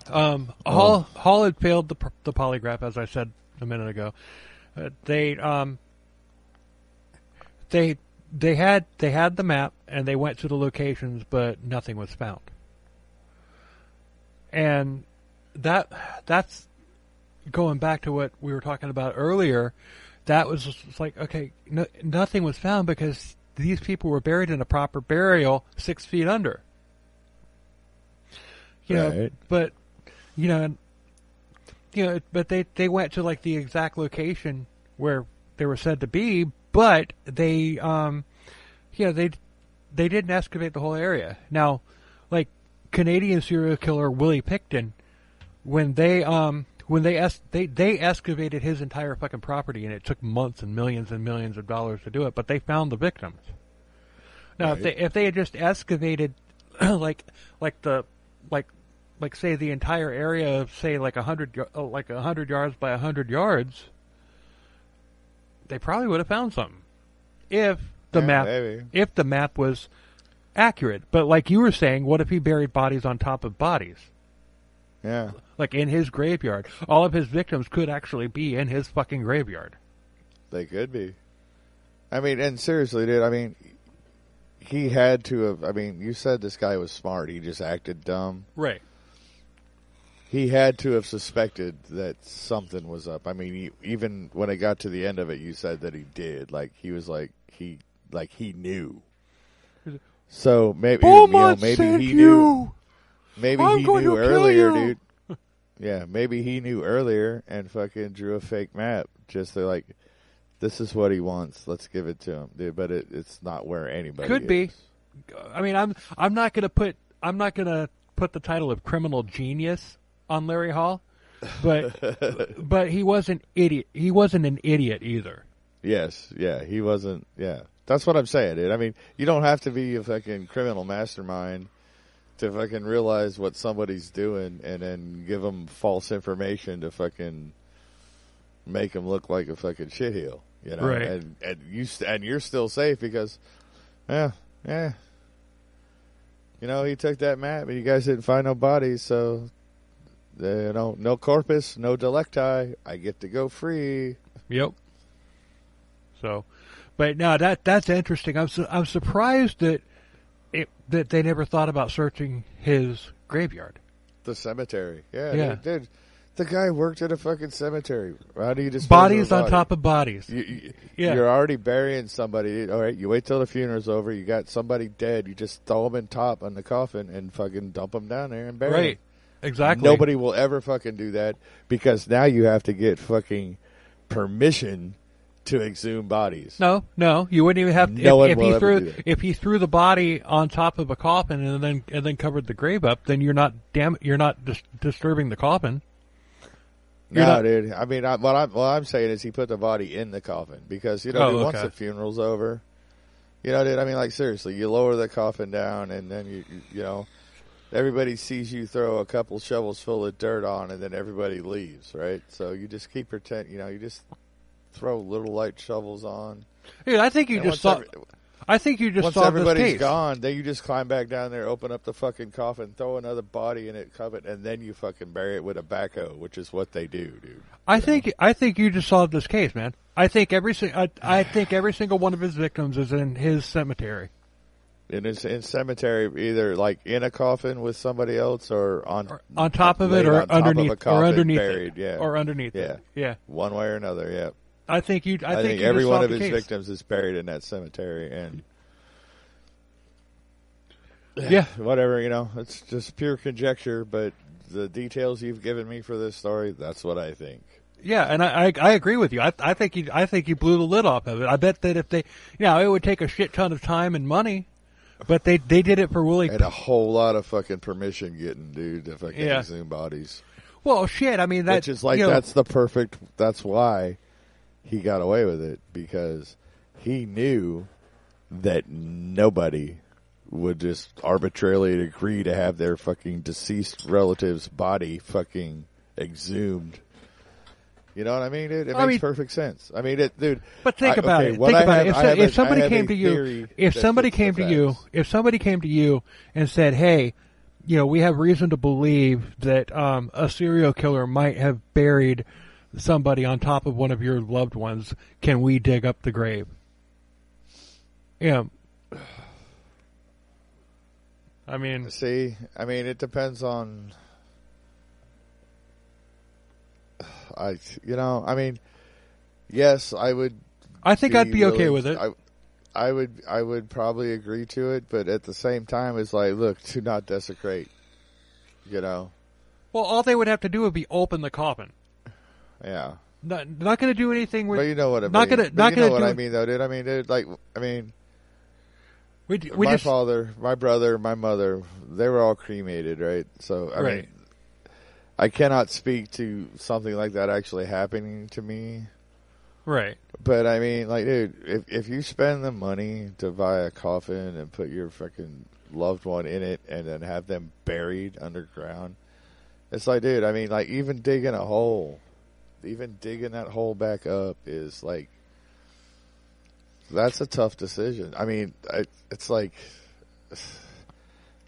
[SPEAKER 1] Hall had failed the polygraph, as I said a minute ago. They had the map, and they went to the locations, but nothing was found. And that's going back to what we were talking about earlier. That was just like, okay, nothing was found because these people were buried in a proper burial 6 feet under. You know, but you know, but they went to like the exact location where they were said to be, but they didn't excavate the whole area. Now, like Canadian serial killer Willie Pickton, when they excavated his entire fucking property, and it took months and millions of dollars to do it, but they found the victims. Now, right. if they had just excavated like say the entire area of say like 100 yards by 100 yards, they probably would have found something if the map was accurate. But like you were saying, what if he buried bodies on top of bodies?
[SPEAKER 2] Yeah.
[SPEAKER 1] Like in his graveyard. All of his victims could actually be in his fucking graveyard.
[SPEAKER 2] They could be. I mean, and seriously, dude, I mean, he had to have, I mean, you said this guy was smart. He just acted dumb.
[SPEAKER 1] Right.
[SPEAKER 2] He had to have suspected that something was up. I mean, even when it got to the end of it, you said that he did. Like, he was like, he knew. So maybe, maybe he knew. Maybe he knew earlier, dude. Yeah, maybe he knew earlier and fucking drew a fake map. Just to like, this is what he wants. Let's give it to him, dude. But it's not where anybody
[SPEAKER 1] could
[SPEAKER 2] is.
[SPEAKER 1] Be. I mean, I'm not gonna put the title of criminal genius on Larry Hall, but he wasn't idiot. He wasn't an idiot either.
[SPEAKER 2] Yes, yeah, he wasn't. Yeah, that's what I'm saying, dude. I mean, you don't have to be a fucking criminal mastermind to fucking realize what somebody's doing and then give them false information to fucking make them look like a fucking shitheel, you know?
[SPEAKER 1] Right.
[SPEAKER 2] And you're still safe because, you know, he took that map and you guys didn't find no bodies, so, you know, no corpus, no delicti. I get to go free.
[SPEAKER 1] Yep. So, but no, that's interesting. I'm surprised that they never thought about searching his graveyard.
[SPEAKER 2] The cemetery. Yeah. Dude, the guy worked at a fucking cemetery. How do you just
[SPEAKER 1] bodies on top of bodies?
[SPEAKER 2] You're already burying somebody. All right, you wait till the funeral's over. You got somebody dead. You just throw them in top on the coffin and fucking dump them down there and bury them.
[SPEAKER 1] Right. Exactly.
[SPEAKER 2] Nobody will ever fucking do that because now you have to get fucking permission to exhume bodies.
[SPEAKER 1] No, you wouldn't even have to. If he threw the body on top of a coffin and then covered the grave up, then you're not disturbing the coffin.
[SPEAKER 2] Dude. I mean, what I'm saying is he put the body in the coffin because once the funeral's over, dude. I mean, like seriously, you lower the coffin down and then you know, everybody sees you throw a couple shovels full of dirt on, and then everybody leaves, right? So you just keep you just throw little light shovels on.
[SPEAKER 1] Dude, I think you just saw. I think you just
[SPEAKER 2] once
[SPEAKER 1] saw
[SPEAKER 2] everybody's
[SPEAKER 1] this case.
[SPEAKER 2] Gone, then you just climb back down there, open up the fucking coffin, throw another body in it, cover it, and then you fucking bury it with a backhoe, which is what they do, dude.
[SPEAKER 1] I think you just solved this case, man. I think every single one of his victims is in his cemetery.
[SPEAKER 2] In cemetery, either like in a coffin with somebody else, or on
[SPEAKER 1] top of it, or underneath,
[SPEAKER 2] buried,
[SPEAKER 1] or underneath it. Yeah,
[SPEAKER 2] one way or another. Yeah.
[SPEAKER 1] I think
[SPEAKER 2] every one of his victims is buried in that cemetery, and whatever, it's just pure conjecture. But the details you've given me for this story, that's what I think.
[SPEAKER 1] Yeah, and I agree with you. I think you blew the lid off of it. I bet that if they, it would take a shit ton of time and money, but they did it for Willie.
[SPEAKER 2] And a whole lot of fucking permission getting, dude, to fucking exhume bodies.
[SPEAKER 1] Well, shit. I mean,
[SPEAKER 2] which is like that's why he got away with it, because he knew that nobody would just arbitrarily agree to have their fucking deceased relative's body fucking exhumed. You know what I mean, dude? It makes perfect sense. I mean, dude.
[SPEAKER 1] But think about it. If somebody came to you and said, "Hey, we have reason to believe that a serial killer might have buried somebody on top of one of your loved ones. Can we dig up the grave?" Yeah. I mean,
[SPEAKER 2] it depends on. Yes, I would.
[SPEAKER 1] I think I'd be okay with it.
[SPEAKER 2] I would probably agree to it, but at the same time, it's like, look, do not desecrate.
[SPEAKER 1] Well, all they would have to do would be open the coffin.
[SPEAKER 2] Yeah.
[SPEAKER 1] Not going to do anything with.
[SPEAKER 2] But you know what I mean.
[SPEAKER 1] Not going to. Not
[SPEAKER 2] you know
[SPEAKER 1] what
[SPEAKER 2] I mean, though, dude. I mean, dude.
[SPEAKER 1] We
[SPEAKER 2] my
[SPEAKER 1] just,
[SPEAKER 2] father, my brother, my mother, they were all cremated, right? So I mean, I cannot speak to something like that actually happening to me.
[SPEAKER 1] Right.
[SPEAKER 2] But I mean, like, dude, if you spend the money to buy a coffin and put your fucking loved one in it and then have them buried underground, it's like, dude, I mean, like, even digging that hole back up is like, that's a tough decision. I mean, it's like,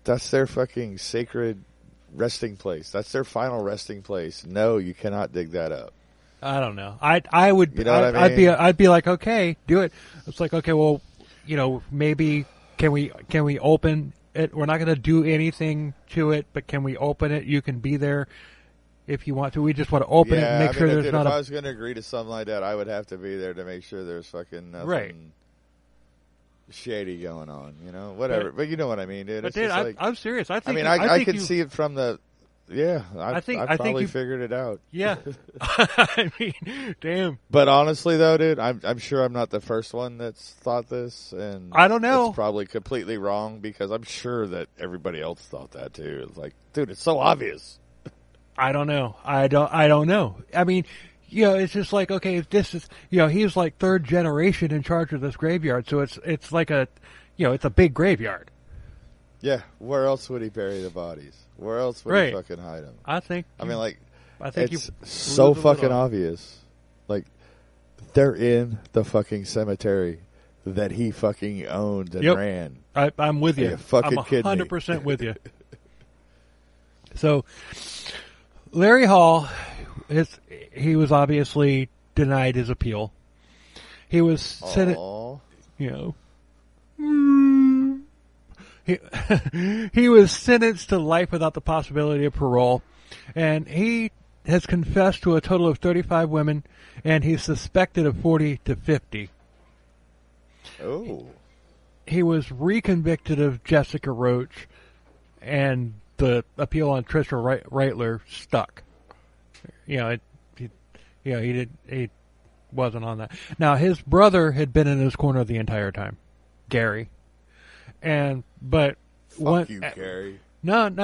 [SPEAKER 2] that's their fucking sacred resting place. That's their final resting place. No, you cannot dig that up.
[SPEAKER 1] I don't know. I would.
[SPEAKER 2] You know what I mean?
[SPEAKER 1] I'd be like, okay, do it. It's like, okay, well, maybe can we open it? We're not going to do anything to it, but can we open it? You can be there if you want to. We just want to open it and make sure there's not.
[SPEAKER 2] If I was going to agree to something like that, I would have to be there to make sure there's fucking nothing shady going on. Whatever. But you know what I mean, dude.
[SPEAKER 1] But dude, I'm serious. I think.
[SPEAKER 2] I can see it from the. Yeah, I probably
[SPEAKER 1] you
[SPEAKER 2] figured it out.
[SPEAKER 1] Yeah, I mean, damn.
[SPEAKER 2] But honestly, though, dude, I'm sure I'm not the first one that's thought this, and
[SPEAKER 1] I don't know.
[SPEAKER 2] It's probably completely wrong because I'm sure that everybody else thought that too. It's like, dude, it's so obvious.
[SPEAKER 1] I don't know. I don't know. I mean, it's just like, okay, this is, he's like third generation in charge of this graveyard, so it's like a, it's a big graveyard.
[SPEAKER 2] Yeah, where else would he bury the bodies? Where else would he fucking hide them?
[SPEAKER 1] I think
[SPEAKER 2] it's so fucking obvious. Like, they're in the fucking cemetery that he fucking owned and ran.
[SPEAKER 1] I'm with you.
[SPEAKER 2] Are you fucking
[SPEAKER 1] I'm
[SPEAKER 2] kidding me?
[SPEAKER 1] 100% with you. So, Larry Hall, he was obviously denied his appeal. He was sentenced, he was sentenced to life without the possibility of parole, and he has confessed to a total of 35 women, and he's suspected of 40 to 50.
[SPEAKER 2] Oh.
[SPEAKER 1] He was reconvicted of Jessica Roach, and the appeal on Trisha Reitler stuck. He wasn't on that. Now, his brother had been in his corner the entire time, Gary. Fuck
[SPEAKER 2] you, Gary.
[SPEAKER 1] No. I'm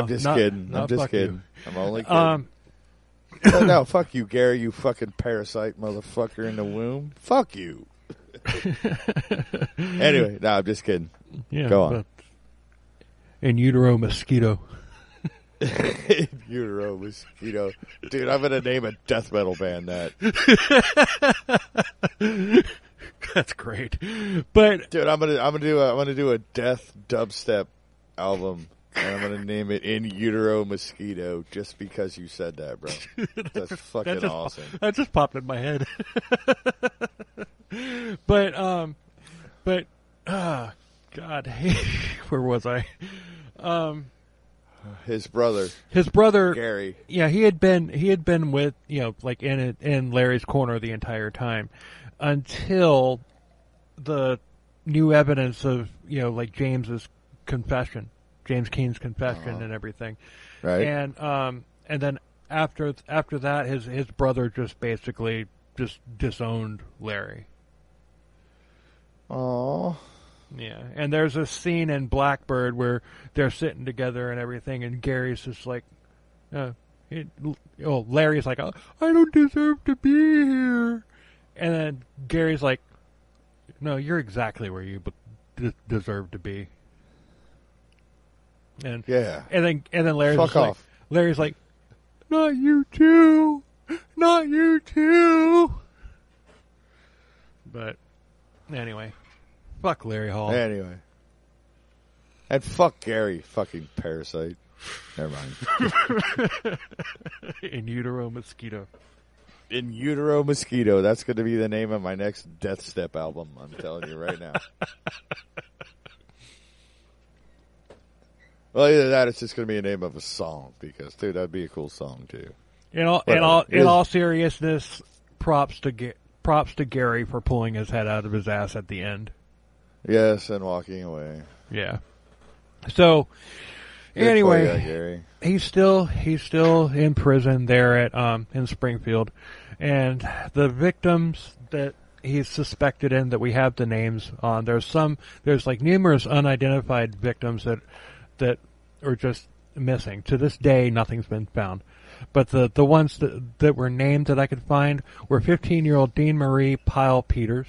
[SPEAKER 2] just kidding. I'm just kidding. I'm only kidding. No, fuck you, Gary, you fucking parasite motherfucker in the womb. Fuck you. Anyway, no, I'm just kidding.
[SPEAKER 1] Yeah,
[SPEAKER 2] go on.
[SPEAKER 1] In utero mosquito.
[SPEAKER 2] In utero mosquito. Dude, I'm going to name a death metal band that.
[SPEAKER 1] That's great, but
[SPEAKER 2] dude, I'm gonna do a death dubstep album, and I'm gonna name it "In Utero Mosquito" just because you said that, bro. That's fucking awesome.
[SPEAKER 1] That just popped in my head. but God, where was I?
[SPEAKER 2] His brother,
[SPEAKER 1] Gary. Yeah, he had been with like in Larry's corner the entire time. Until the new evidence of like James Keene's confession and everything,
[SPEAKER 2] right?
[SPEAKER 1] And then after that, his brother just basically just disowned Larry.
[SPEAKER 2] Oh,
[SPEAKER 1] yeah. And there's a scene in Blackbird where they're sitting together and everything, and Gary's just like, Larry's like, oh, I don't deserve to be here. And then Gary's like, no, you're exactly where you deserve to be. And
[SPEAKER 2] yeah.
[SPEAKER 1] And then Larry's
[SPEAKER 2] fuck off.
[SPEAKER 1] Like, Larry's like, not you too. Not you too. But anyway, fuck Larry Hall.
[SPEAKER 2] Anyway. And fuck Gary, fucking parasite. Never mind.
[SPEAKER 1] In utero mosquito.
[SPEAKER 2] In Utero Mosquito. That's going to be the name of my next Death Step album. I'm telling you right now. Well, either that, it's just going to be a name of a song because, dude, that'd be a cool song too.
[SPEAKER 1] In all seriousness, props to Gary for pulling his head out of his ass at the end.
[SPEAKER 2] Yes, and walking away.
[SPEAKER 1] Yeah. So Anyway, he's still in prison there at in Springfield, and the victims that he's suspected in, that we have the names on, there's like numerous unidentified victims that are just missing. To this day, nothing's been found. But the ones that were named that I could find were 15-year-old Dean Marie Pyle Peters,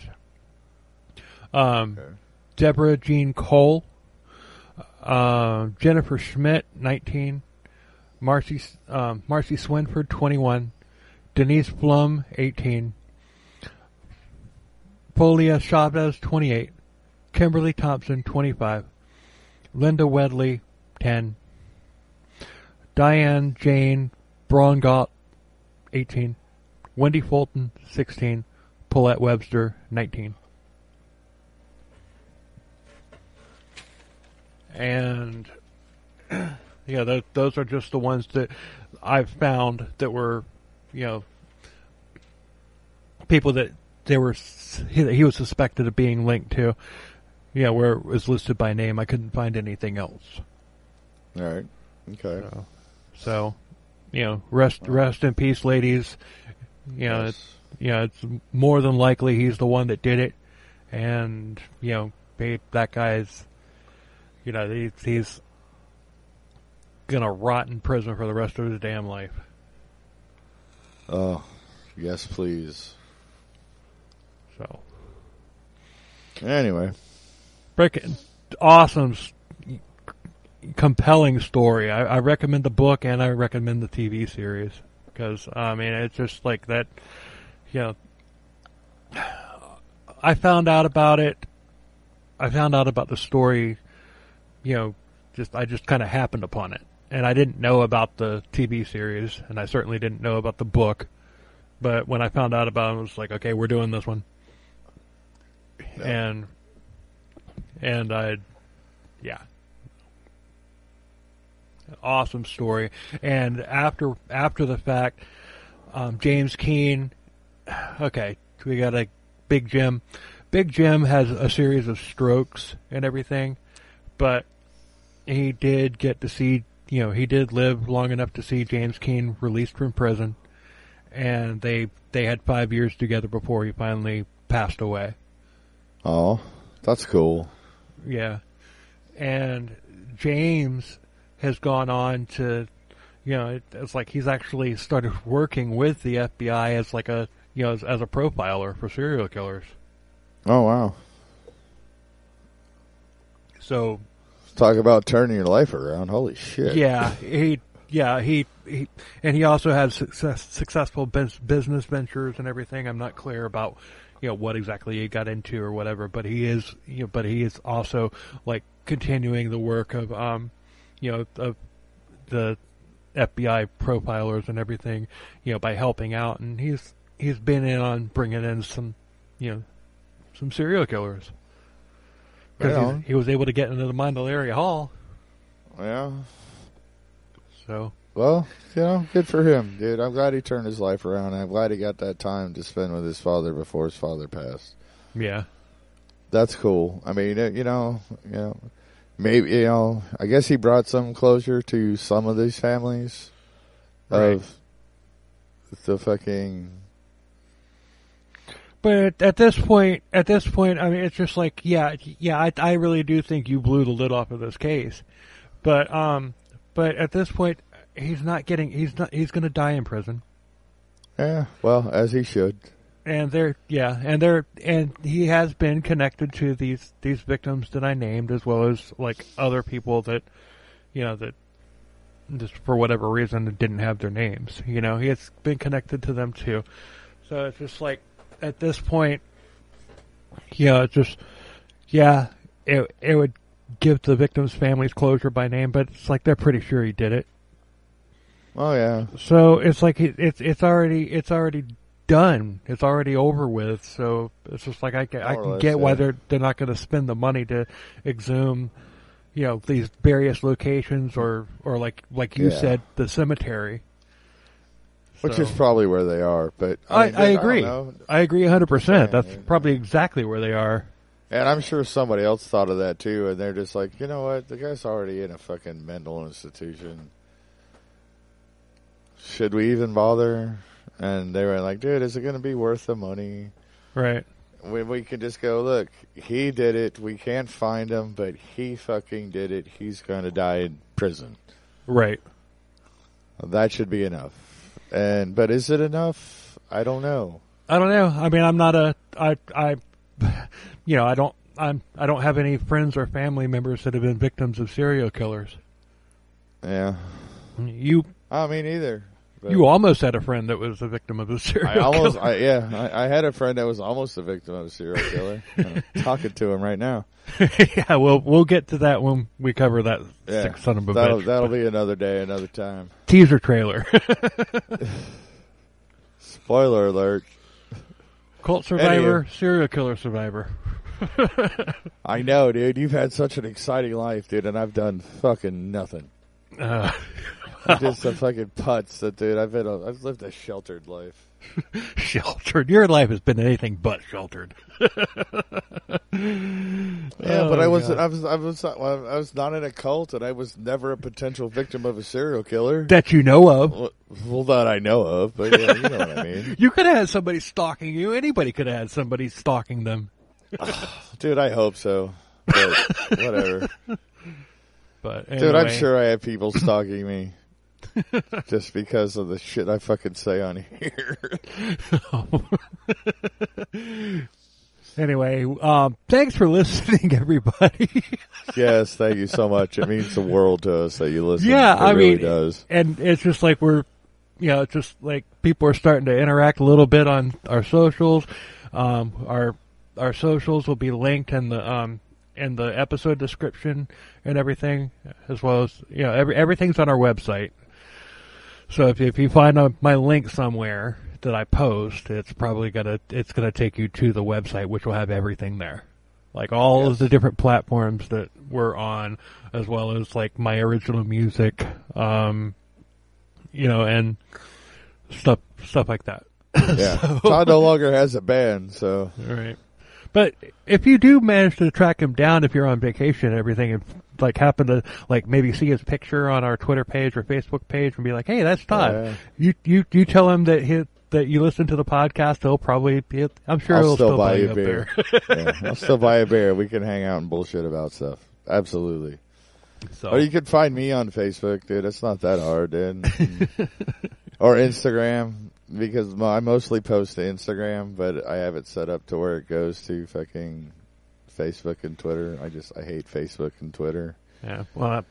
[SPEAKER 1] Deborah Jean Cole, Jennifer Schmidt, 19, Marcy Swinford, 21, Denise Blum, 18, Folia Chavez, 28, Kimberly Thompson, 25, Linda Wedley, 10, Diane Jane Braungott, 18, Wendy Fulton, 16, Paulette Webster, 19. And yeah, those are just the ones that I've found that were, people that he was suspected of being linked to. Yeah, where it was listed by name. I couldn't find anything else.
[SPEAKER 2] All right. Okay.
[SPEAKER 1] So rest in peace, ladies.
[SPEAKER 2] Yes.
[SPEAKER 1] It's more than likely he's the one that did it, and that guy's, he's gonna rot in prison for the rest of his damn life.
[SPEAKER 2] Oh, yes, please.
[SPEAKER 1] So,
[SPEAKER 2] anyway,
[SPEAKER 1] freaking awesome, compelling story. I recommend the book and I recommend the TV series because it's just like that. I found out about it. I found out about the story. I just kind of happened upon it, and I didn't know about the TV series, and I certainly didn't know about the book. But when I found out about it, I was like, okay, we're doing this one. Yeah. And awesome story. And after the fact, James Keene, okay, we got a Big Jim. Big Jim has a series of strokes and everything, but he did get to see, he did live long enough to see James Keene released from prison, and they had 5 years together before he finally passed away.
[SPEAKER 2] Oh, that's cool.
[SPEAKER 1] Yeah. And James has gone on to, it's like he's actually started working with the FBI as like a, as a profiler for serial killers.
[SPEAKER 2] Oh, wow.
[SPEAKER 1] So,
[SPEAKER 2] talk about turning your life around. Holy shit.
[SPEAKER 1] Yeah, he also has successful business ventures and everything. I'm not clear about, what exactly he got into or whatever, but he is also like continuing the work of, of the FBI profilers and everything, by helping out, and he's been in on bringing in some serial killers. Because he was able to get into the Mindle Area Hall.
[SPEAKER 2] Yeah.
[SPEAKER 1] So.
[SPEAKER 2] Well, good for him, dude. I'm glad he turned his life around. I'm glad he got that time to spend with his father before his father passed.
[SPEAKER 1] Yeah.
[SPEAKER 2] That's cool. I mean, maybe, I guess he brought some closure to some of these families of the fucking...
[SPEAKER 1] But at this point, I mean, it's just like, I really do think you blew the lid off of this case. But at this point, he's going to die in prison.
[SPEAKER 2] Yeah, well, as he should.
[SPEAKER 1] And he has been connected to these victims that I named, as well as like other people that, that just for whatever reason didn't have their names. He has been connected to them too. So it's just like, at this point, it would give the victims' families closure by name, but it's like they're pretty sure he did it.
[SPEAKER 2] Oh yeah.
[SPEAKER 1] So it's like it's already done. It's already over with. So it's just like I can get why they're not going to spend the money to exhume, these various locations or like you said, the cemetery.
[SPEAKER 2] Which is probably where they are, but
[SPEAKER 1] I agree. I agree 100%. That's probably exactly where they are.
[SPEAKER 2] And I'm sure somebody else thought of that too, and they're just like, you know what? The guy's already in a fucking mental institution. Should we even bother? And they were like, dude, is it going to be worth the money?
[SPEAKER 1] Right.
[SPEAKER 2] When we can just go, look, he did it. We can't find him, but he fucking did it. He's going to die in prison.
[SPEAKER 1] Right.
[SPEAKER 2] That should be enough. But is it enough? I don't know.
[SPEAKER 1] I mean, I'm not I don't have any friends or family members that have been victims of serial killers.
[SPEAKER 2] Yeah.
[SPEAKER 1] I
[SPEAKER 2] mean, either.
[SPEAKER 1] You almost had a friend that was a victim of a serial killer.
[SPEAKER 2] I had a friend that was almost a victim of a serial killer. I'm talking to him right now.
[SPEAKER 1] Yeah, we'll get to that when we cover that sick son of a bitch.
[SPEAKER 2] That'll be another day, another time.
[SPEAKER 1] Teaser trailer.
[SPEAKER 2] Spoiler alert.
[SPEAKER 1] Cult survivor, serial killer survivor.
[SPEAKER 2] I know, dude. You've had such an exciting life, dude, and I've done fucking nothing. I'm just a fucking putz, dude. I've lived a sheltered life.
[SPEAKER 1] Sheltered? Your life has been anything but sheltered.
[SPEAKER 2] But I was not in a cult, and I was never a potential victim of a serial killer
[SPEAKER 1] that you know of.
[SPEAKER 2] Well, that I know of, but yeah, you know what I mean.
[SPEAKER 1] You could have had somebody stalking you. Anybody could have had somebody stalking them.
[SPEAKER 2] Dude, I hope so. But whatever.
[SPEAKER 1] But anyway.
[SPEAKER 2] Dude, I'm sure I have people stalking me. Just because of the shit I fucking say on here.
[SPEAKER 1] Anyway, thanks for listening, everybody.
[SPEAKER 2] Yes, thank you so much. It means the world to us that you listen.
[SPEAKER 1] Yeah,
[SPEAKER 2] it really does.
[SPEAKER 1] And it's just like it's just like people are starting to interact a little bit on our socials. Our socials will be linked in the episode description and everything, as well as everything's on our website. So if you find my link somewhere that I post, it's gonna take you to the website, which will have everything there, like all of the different platforms that we're on, as well as like my original music, and stuff like that.
[SPEAKER 2] Yeah, so, Todd no longer has a band, so
[SPEAKER 1] right. But if you do manage to track him down, if you're on vacation and everything, and like happen to like maybe see his picture on our Twitter page or Facebook page and be like, "Hey, that's Todd." Yeah. You tell him that you listen to the podcast. He'll probably I'm sure he'll still buy you a beer.
[SPEAKER 2] Yeah, I'll still buy a beer. We can hang out and bullshit about stuff. Absolutely. So. Or you can find me on Facebook, dude. It's not that hard, dude. Or Instagram. Because I mostly post to Instagram, but I have it set up to where it goes to fucking Facebook and Twitter. I hate Facebook and Twitter.
[SPEAKER 1] Yeah, well,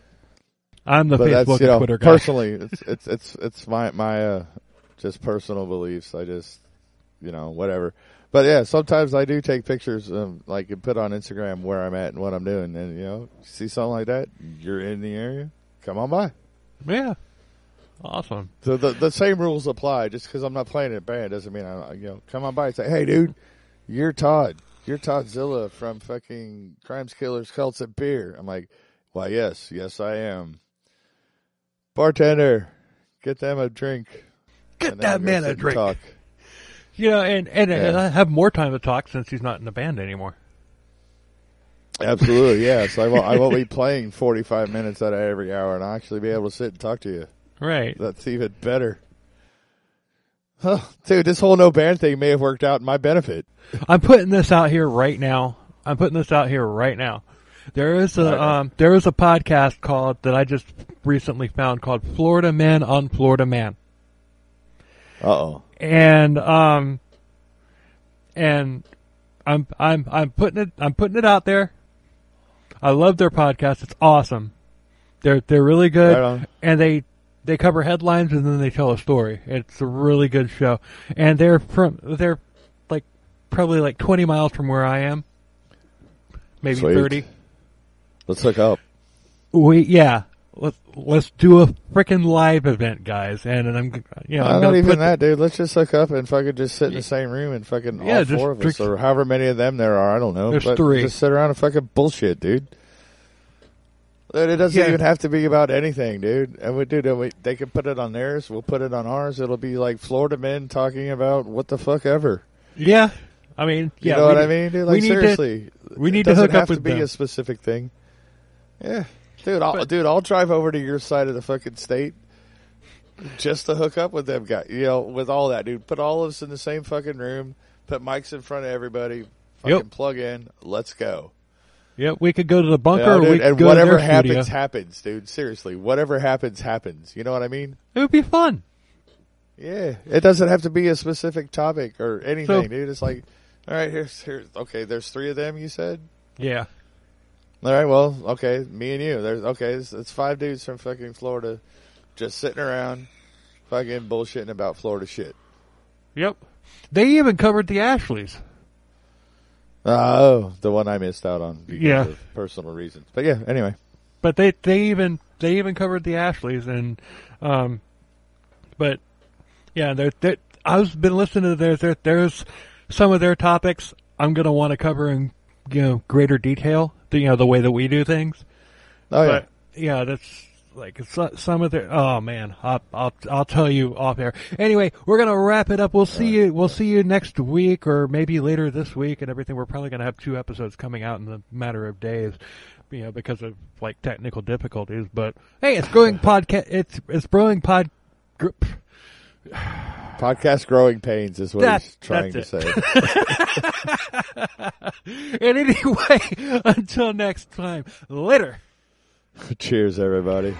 [SPEAKER 1] I'm the Facebook and Twitter guy.
[SPEAKER 2] Personally, it's my just personal beliefs. I just whatever. But yeah, sometimes I do take pictures, like and put on Instagram where I'm at and what I'm doing, and see something like that. You're in the area, come on by.
[SPEAKER 1] Yeah. Awesome.
[SPEAKER 2] So the same rules apply. Just because I'm not playing in a band doesn't mean come on by and say, "Hey, dude, you're Todd. You're Toddzilla from fucking Crimes, Killers, Cults, and Beer." I'm like, "Why, yes, I am." Bartender, get them a drink.
[SPEAKER 1] Get that man a drink. Talk. And I have more time to talk since he's not in the band anymore.
[SPEAKER 2] Absolutely, yeah. So I won't be playing 45 minutes out of every hour, and I'll actually be able to sit and talk to you.
[SPEAKER 1] Right.
[SPEAKER 2] That's even better. Huh. Dude, this whole no band thing may have worked out in my benefit.
[SPEAKER 1] I'm putting this out here right now. There is a podcast that I just recently found called Florida Man on Florida Man.
[SPEAKER 2] Uh-oh.
[SPEAKER 1] And I'm putting it out there. I love their podcast. It's awesome. They're really good, right, and they cover headlines and then they tell a story. It's a really good show, and they're like probably like 20 miles from where I am, maybe
[SPEAKER 2] Sweet.
[SPEAKER 1] 30.
[SPEAKER 2] Let's hook up.
[SPEAKER 1] Let's do a freaking live event, guys. And I'm
[SPEAKER 2] not even that, dude. Let's just hook up and fucking just sit in the same room and fucking all four of us, or however many of them there are. I don't know.
[SPEAKER 1] There's 3.
[SPEAKER 2] Just sit around and fucking bullshit, dude. It doesn't even have to be about anything, dude. And they can put it on theirs. We'll put it on ours. It'll be like Florida men talking about what the fuck ever.
[SPEAKER 1] Yeah. I mean,
[SPEAKER 2] you know what I mean, dude? Like, seriously,
[SPEAKER 1] we need to hook up with them. It doesn't have to
[SPEAKER 2] be a specific thing. Yeah, dude, I'll drive over to your side of the fucking state just to hook up with them guys. You know, with all that, dude. Put all of us in the same fucking room. Put mics in front of everybody. Fucking plug in. Let's go.
[SPEAKER 1] Yep, we could go to the bunker, or we could
[SPEAKER 2] and
[SPEAKER 1] go
[SPEAKER 2] whatever
[SPEAKER 1] to their
[SPEAKER 2] happens,
[SPEAKER 1] studio.
[SPEAKER 2] happens, dude. Seriously, whatever happens, happens. You know what I mean?
[SPEAKER 1] It would be fun.
[SPEAKER 2] Yeah, it doesn't have to be a specific topic or anything, dude. It's like, all right, here's okay. There's 3 of them. You said,
[SPEAKER 1] yeah.
[SPEAKER 2] All right, well, okay, me and you. It's 5 dudes from fucking Florida, just sitting around, fucking bullshitting about Florida shit.
[SPEAKER 1] Yep, they even covered the Ashleys.
[SPEAKER 2] Oh, the one I missed out on because of personal reasons. But yeah, anyway.
[SPEAKER 1] But they even covered the Ashleys, and but yeah, I've been listening to there's some of their topics I'm gonna want to cover in greater detail. The way that we do things.
[SPEAKER 2] Oh
[SPEAKER 1] but, yeah, that's like some of their. Oh man, I'll tell you off air. Anyway, we're gonna wrap it up. We'll see you. We'll see you next week, or maybe later this week, and everything. We're probably gonna have 2 episodes coming out in a matter of days, because of like technical difficulties. But hey, it's growing podcast. It's growing pod.
[SPEAKER 2] Podcast growing pains is what he's trying to say.
[SPEAKER 1] And anyway, until next time, later.
[SPEAKER 2] Cheers, everybody.